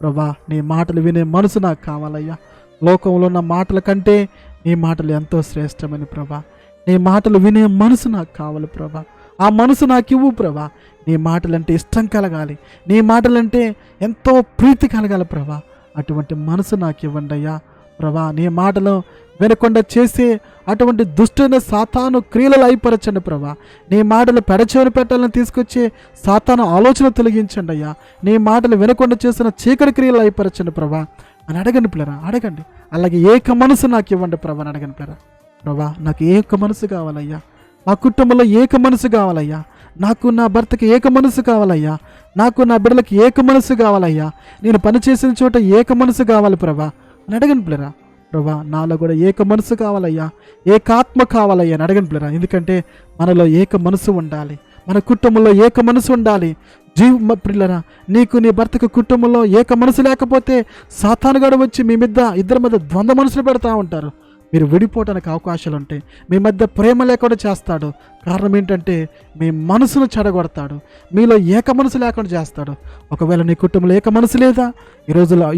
ప్రభా, నీ మాటలు వినే మనసు నాకు కావాలయ్యా, లోకంలో ఉన్న మాటల కంటే నీ మాటలు ఎంతో శ్రేష్టమని ప్రభా, నీ మాటలు వినే మనసు నాకు కావాలి ప్రభా, ఆ మనసు నాకు ఇవ్వు ప్రభా. నీ మాటలంటే ఇష్టం కలగాలి, నీ మాటలంటే ఎంతో ప్రీతి కలగాలి ప్రభా, అటువంటి మనసు నాకు ఇవ్వండి అయ్యా ప్రభా. నీ మాటలు వినకుండా చేసే అటువంటి దుష్టైన సాతాను క్రియలు అయిపరచండి ప్రభా. నీ మాటలు పెడచెవిన పెట్టాలని తీసుకొచ్చే సాతాను ఆలోచన తొలగించండి అయ్యా. నీ మాటలు వినకుండా చేసిన చీకటి క్రియలు అయిపరచండి ప్రభా అని అడగండి పిల్లరా, అడగండి. అలాగే ఏక మనసు నాకు ఇవ్వండి ప్రభా అని అడగండి పిల్లరా. ప్రభా, నాకు ఏక మనసు కావాలయ్యా, మా కుటుంబంలో ఏక మనసు కావాలయ్యా, నాకు నా భర్తకి ఏక మనసు కావాలయ్యా, నాకు నా బిడ్డలకి ఏక మనసు కావాలయ్యా, నేను పనిచేసిన చోట ఏక మనసు కావాలి ప్రభా అని అడగండి పిల్లరా. ప్రభా, నాలో కూడా ఏక మనసు కావాలయ్యా, ఏకాత్మ కావాలయ్యా అని అడగండి పిల్లరా. ఎందుకంటే మనలో ఏక మనసు ఉండాలి, మన కుటుంబంలో ఏక మనసు ఉండాలి. పిల్లరా, నీకు నీ భర్తకు కుటుంబంలో ఏక మనసు లేకపోతే సాతానుగాడు వచ్చి మీ ఇద్దరి మధ్య ద్వంద్వ మనసులు పెడతా ఉంటారు, మీరు విడిపోవడానికి అవకాశాలు ఉంటాయి, మీ మధ్య ప్రేమ లేకుండా చేస్తాడు. కారణం ఏంటంటే మీ మనసును చెడగొడతాడు, మీలో ఏక మనసు లేకుండా చేస్తాడు. ఒకవేళ నీ కుటుంబంలో ఏక మనసు లేదా,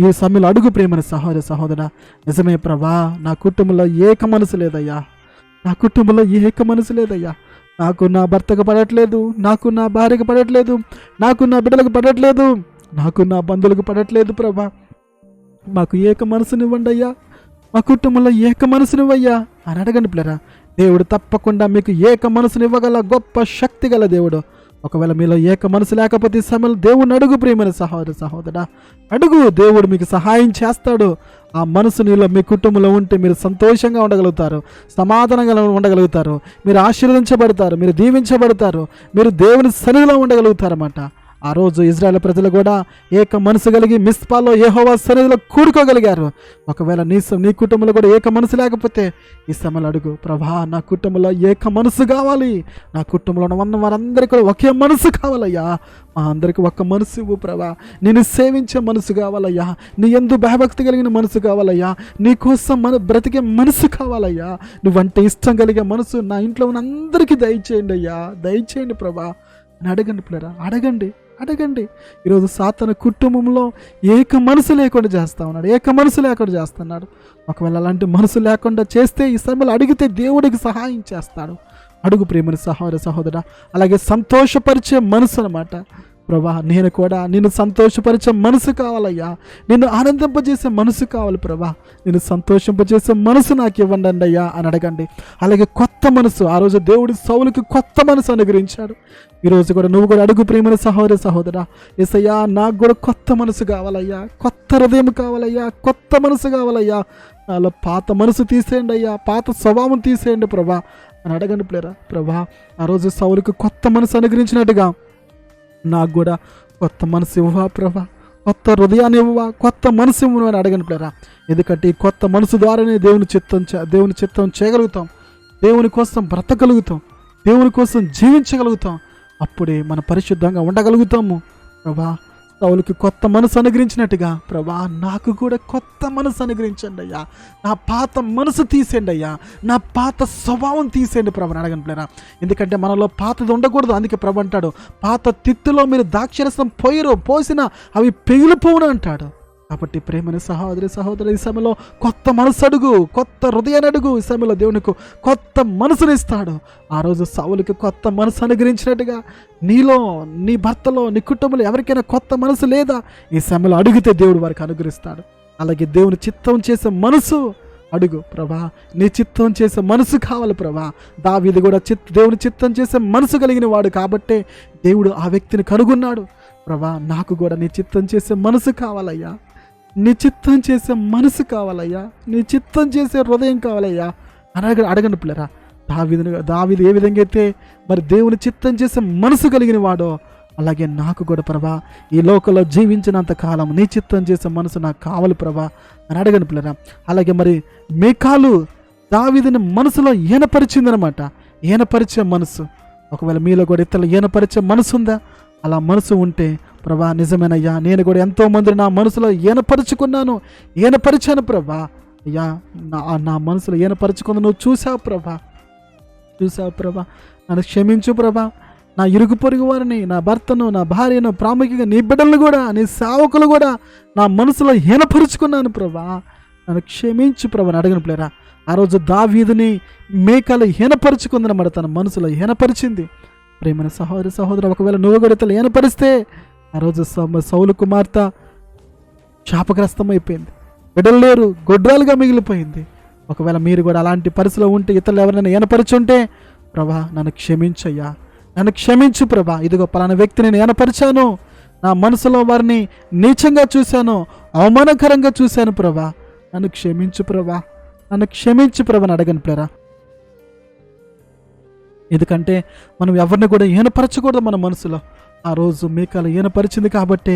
ఈ సమయంలో అడుగు ప్రేమని సహోదరా, నిజమే ప్రభా, నా కుటుంబంలో ఏక మనసు లేదయ్యా, నా కుటుంబంలో ఏక మనసు లేదయ్యా, నాకు నా భర్తకు పడట్లేదు, నాకు నా భార్యకు పడట్లేదు, నాకు నా బిడ్డలకు పడట్లేదు, నాకు నా బంధువులకు పడట్లేదు ప్రభా, మాకు ఏక మనసునివ్వండి అయ్యా, మా కుటుంబంలో ఏక మనసునివ్వయ్యా అని అడగండి పిల్లరా. దేవుడు తప్పకుండా మీకు ఏక మనసునివ్వగల గొప్ప శక్తి గల దేవుడు. ఒకవేళ మీలో ఏక మనసు లేకపోతే ఈ సమయంలో దేవుడిని అడుగు ప్రియమైన సహోదరా, అడుగు, దేవుడు మీకు సహాయం చేస్తాడు. ఆ మనసు నీలో మీ కుటుంబంలో ఉంటే మీరు సంతోషంగా ఉండగలుగుతారు, సమాధానంగా ఉండగలుగుతారు, మీరు ఆశీర్వదించబడతారు, మీరు దీవించబడతారు, మీరు దేవుని సన్నిధిలో ఉండగలుగుతారన్నమాట. ఆ రోజు ఇజ్రాయేల్ ప్రజలు కూడా ఏక మనసు కలిగి మిస్పాలో యెహోవా సన్నిధిలో కూడుకోగలిగారు. ఒకవేళ నీ కుటుంబంలో కూడా ఏక మనసు లేకపోతే ఈ సమయంలో అడుగు, ప్రభా, నా కుటుంబంలో ఏక మనసు కావాలి, నా కుటుంబంలో ఉన్న వారందరికీ కూడా ఒకే మనసు కావాలయ్యా, మా అందరికీ ఒక్క మనసు ఇవ్వు ప్రభా, నేను సేవించే మనసు కావాలయ్యా, నీ యందు భయభక్తి కలిగిన మనసు కావాలయ్యా, నీ కోసం బ్రతికే మనసు కావాలయ్యా, నువ్వంటే ఇష్టం కలిగే మనసు నా ఇంట్లో ఉన్న అందరికీ దయచేయండి అయ్యా, దయచేయండి ప్రభా అని అడగండి పిల్లరా, అడగండి. ఈరోజు సాతాను కుటుంబంలో ఏక మనసు లేకుండా చేస్తా ఉన్నాడు, ఏక మనసు లేకుండా చేస్తున్నాడు. ఒకవేళ అలాంటి మనసు లేకుండా చేస్తే ఈ సమయంలో అడిగితే దేవుడికి సహాయం చేస్తాడు. అడుగు ప్రేమని సహోదరా. అలాగే సంతోషపరిచే మనసు అనమాట, ప్రభా నేను కూడా నిన్ను సంతోషపరిచే మనసు కావాలయ్యా, నిన్ను ఆనందింపజేసే మనసు కావాలి ప్రభా, నిన్ను సంతోషింపజేసే మనసు నాకు ఇవ్వండి అయ్యా అని అడగండి. అలాగే కొత్త మనసు, ఆ రోజు దేవుడు సౌలుకి కొత్త మనసు అనుగ్రహించాడు. ఈరోజు కూడా నువ్వు కూడా అడుగు ప్రియమైన సహోదర సహోదరా, యేసయ్యా నాకు కూడా కొత్త మనసు కావాలయ్యా, కొత్త హృదయం కావాలయ్యా, కొత్త మనసు కావాలయ్యా, నాలో పాత మనసు తీసేయండి అయ్యా, పాత స్వభావం తీసేయండి ప్రభా అని అడగండి ప్లేరా. ప్రభా ఆ రోజు సౌలుకి కొత్త మనసు అనుగ్రహించినట్టుగా నాకు కూడా కొత్త మనసు ఇవ్వవా ప్రభా, కొత్త హృదయాన్ని ఇవ్వవా, కొత్త మనసు ఇవ్వను అని అడగండి ప్లేరా. ఎందుకంటే ఈ కొత్త మనసు ద్వారానే దేవుని చిత్తం చేయగలుగుతాం, దేవుని కోసం బ్రతకగలుగుతాం, దేవుని కోసం జీవించగలుగుతాం. అప్పుడే మనం పరిశుద్ధంగా ఉండగలుగుతాము. ప్రభా సౌలుకి కొత్త మనసు అనుగ్రహించినట్టుగా ప్రభా నాకు కూడా కొత్త మనసు అనుగ్రహించండి అయ్యా, నా పాత మనసు తీసేయండి అయ్యా, నా పాత స్వభావం తీసేయండి ప్రభా అడగను ప్లేరా. ఎందుకంటే మనలో పాతది ఉండకూడదు. అందుకే ప్రభు అంటాడు, పాత తిత్తులో మీరు ద్రాక్షరసం పోసినా అవి పెగిలిపోవును అంటాడు. కాబట్టి ప్రేమని సహోదరి ఈ సమయంలో కొత్త మనసు అడుగు, కొత్త హృదయాన్ని అడుగు. ఈ సమయంలో దేవునికి కొత్త మనసుని ఇస్తాడు. ఆ రోజు సౌలుకి కొత్త మనసు అనుగ్రహించినట్టుగా నీలో, నీ భర్తలో, నీ కుటుంబంలో ఎవరికైనా కొత్త మనసు లేదా, ఈ సమయంలో అడిగితే దేవుడు వారికి అనుగ్రహిస్తాడు. అలాగే దేవుని చిత్తం చేసే మనసు అడుగు ప్రభా, నీ చిత్తం చేసే మనసు కావాలి ప్రభా. దావీదు కూడా దేవుని చిత్తం చేసే మనసు కలిగిన వాడు కాబట్టే దేవుడు ఆ వ్యక్తిని కనుగొన్నాడు. ప్రభా నాకు కూడా నీ చిత్తం చేసే మనసు కావాలయ్యా, నీ చిత్తం చేసే మనసు కావాలయ్యా, నీ చిత్తం చేసే హృదయం కావాలయ్యా అని అడగండి పిల్లరా. దావీదు ఏ విధంగా అయితే మరి దేవుని చిత్తం చేసే మనసు కలిగిన వాడో, అలాగే నాకు కూడా ప్రభా ఈ లోకంలో జీవించినంత కాలం నీ చిత్తం చేసే మనసు నాకు కావాలి ప్రభా అని అడగండి పిల్లరా. అలాగే మరి మీకాలు దావీదుని మనసులో ఈనపరిచిందనమాట, ఈనపరిచే మనసు. ఒకవేళ మీలో కూడా ఇతరులు ఈనపరిచే మనసు ఉందా? అలా మనసు ఉంటే ప్రభా నిజమేనయ్యా, నేను కూడా ఎంతోమందిని నా మనసులో ఈనపరిచాను ప్రభా. అయ్యా నా మనసులో ఈనపరుచుకుంది నువ్వు చూసావు ప్రభా, నన్ను క్షమించు ప్రభా. నా ఇరుగు పొరుగు వారిని, నా భర్తను, నా భార్యను, ప్రాముఖ్యంగా నీ బిడ్డలను కూడా, నీ సేవకులు కూడా నా మనసులో హీనపరుచుకున్నాను ప్రభా, నన్ను క్షమించు ప్రభా అని అడగను ప్లేరా. ఆ రోజు దావీదుని మేకలు హీనపరుచుకుందనమాట, తన మనసులో హీనపరిచింది. ప్రేమైన సహోదరు ఒకవేళ నువ్వు కూడా ఇతరులు హీనపరిస్తే ఆ రోజు సౌలు కుమార్తె శాపగ్రస్తమైపోయింది, బిడ్డలు లేరు, గొడ్రాలుగా మిగిలిపోయింది. ఒకవేళ మీరు కూడా అలాంటి పరిస్థితిలో ఉంటే, ఇతరులు ఎవరైనా ఏనపరచుంటే ప్రభా నన్ను క్షమించయ్యా, నన్ను క్షమించు ప్రభా, ఇదిగో పలానా వ్యక్తిని నేను ఏనపరిచాను, నా మనసులో వారిని నీచంగా చూశాను, అవమానకరంగా చూశాను ప్రభా, నన్ను క్షమించు ప్రభా, నన్ను క్షమించు ప్రభా అని అడగను ప్లేరా. ఎందుకంటే మనం ఎవరిని కూడా ఈనపరచకూడదు మన మనసులో. ఆ రోజు మీకాలు ఈనపరిచింది కాబట్టే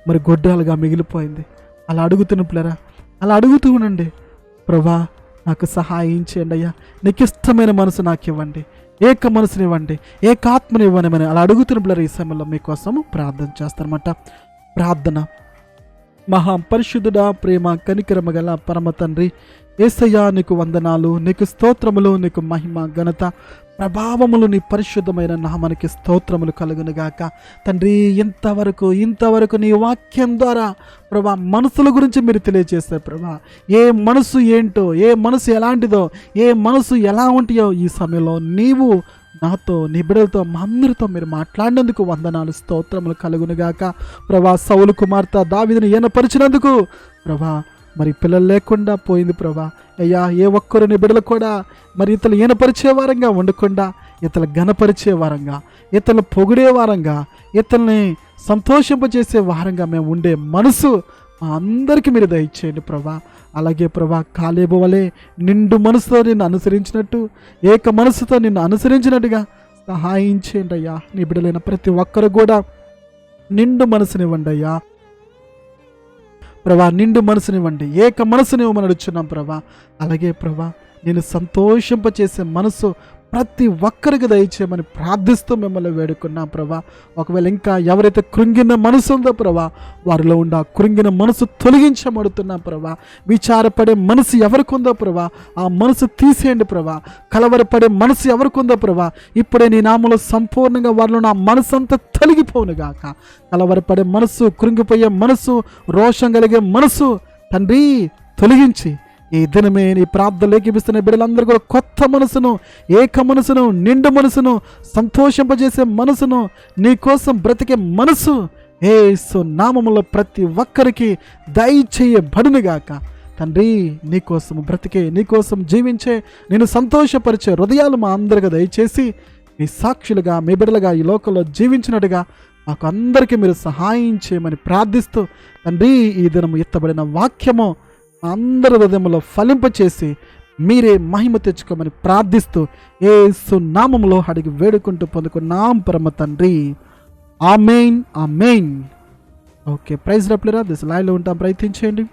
మరి గొడ్రాలుగా మిగిలిపోయింది. అలా అడుగుతున్న ప్లేరా, అలా అడుగుతూ ఉండండి. ప్రభా నాకు సహాయం చేయండి అయ్యా, నీకు ఇష్టమైన మనసు నాకు ఇవ్వండి, ఏక మనసునివ్వండి, ఏకాత్మనివ్వని అలా అడుగుతున్న ప్లేరా. ఈ సమయంలో మీకోసము ప్రార్థన చేస్తారన్నమాట. ప్రార్థన. మహాపరిశుద్ధుడా, ప్రేమ కనికరమ గల పరమ తండ్రి యేసయ్యా, నీకు వందనాలు, నీకు స్తోత్రములు, నీకు మహిమ ఘనత ప్రభావములు నీ పరిశుద్ధమైన నామానికి స్తోత్రములు కలుగునుగాక. తండ్రి ఇంతవరకు నీ వాక్యం ద్వారా ప్రభా మనసుల గురించి మీరు తెలియజేస్తారు ప్రభా. ఏ మనసు ఏంటో, ఏ మనసు ఎలాంటిదో, ఏ మనసు ఎలా ఉంటాయో ఈ సమయంలో నీవు నాతో, నీ బిడ్డలతో, మా అందరితో మీరు మాట్లాడినందుకు వందనాలు, స్తోత్రములు కలుగునుగాక. ప్రభా సౌలు కుమార్తె దావీదుని ఈనపరిచినందుకు ప్రభా మరి పిల్లలు లేకుండా పోయింది ప్రభా. అయ్యా ఏ ఒక్కరు నీ బిడ్డలు కూడా మరి ఇతరులు ఈనపరిచే వారంగా ఉండకుండా, ఇతరులు ఘనపరిచే వారంగా, ఇతరులు పొగిడే వారంగా, ఇతరుల్ని సంతోషింపజేసే వారంగా మేము ఉండే మనసు మా అందరికీ మీరు దయచేయండి ప్రభా. అలాగే ప్రభా కాలేబు వలె నిండు మనసుతో నిన్ను అనుసరించినట్టు, ఏక మనసుతో నిన్ను అనుసరించినట్టుగా సహాయం చేయండి అయ్యా. నీ బిడ్డలైన ప్రతి ఒక్కరు కూడా నిండు మనసునివ్వండి అయ్యా ప్రభా, నిండు మనసునివ్వండి, ఏక మనసునివ్వమని అడుగుచున్నాం ప్రభా. అలాగే ప్రభా నేను సంతోషింపచేసే మనసు ప్రతి ఒక్కరికి దయచేయమని ప్రార్థిస్తూ మిమ్మల్ని వేడుకున్నాం ప్రభా. ఒకవేళ ఇంకా ఎవరైతే కృంగిన మనసు ఉందో ప్రభా, వారిలో ఉన్న కృంగిన మనసు తొలగించబడుతున్నాం ప్రభా. విచారపడే మనసు ఎవరికి ఉందో ప్రభా, ఆ మనసు తీసేయండి ప్రభా. కలవరపడే మనసు ఎవరికి ఉందో ప్రభా, ఇప్పుడే నీ నామములో సంపూర్ణంగా వారిలో నా మనసు అంతా తొలగిపోనుగాక. కలవరపడే మనసు, కృంగిపోయే మనసు, రోషం కలిగే మనసు తండ్రి తొలగించి ఈ దినమే నీ ప్రార్థనలు ఏకీపిస్తున్న బిడ్డలందరూ కూడా కొత్త మనసును, ఏక మనసును, నిండు మనసును, సంతోషింపజేసే మనసును, నీ కోసం బ్రతికే మనసు యేసు నామములో ప్రతి ఒక్కరికి దయచేయబడునుగాక. తండ్రి, నీకోసం బ్రతికే, నీకోసం జీవించే, నేను సంతోషపరిచే హృదయాలు మా అందరిగా దయచేసి మీ సాక్షులుగా, మీ బిడ్డలుగా ఈ లోకంలో జీవించినట్టుగా మాకు అందరికీ మీరు సహాయం చేయమని ప్రార్థిస్తూ, తండ్రి, ఈ దినము ఎత్తబడిన వాక్యము అందరి హృదయంలో ఫలింపచేసి మీరే మహిమ తెచ్చుకోమని ప్రార్థిస్తూ యేసు నామములో అడిగి వేడుకుంటూ పొందుకున్నాం పరమ తండ్రి. ఆమేన్, ఆమేన్. ఓకే, ప్రైజ్ రప్లేరా దిస్ లైవ్లో ఉంటాం, ప్రయత్నించేయండి.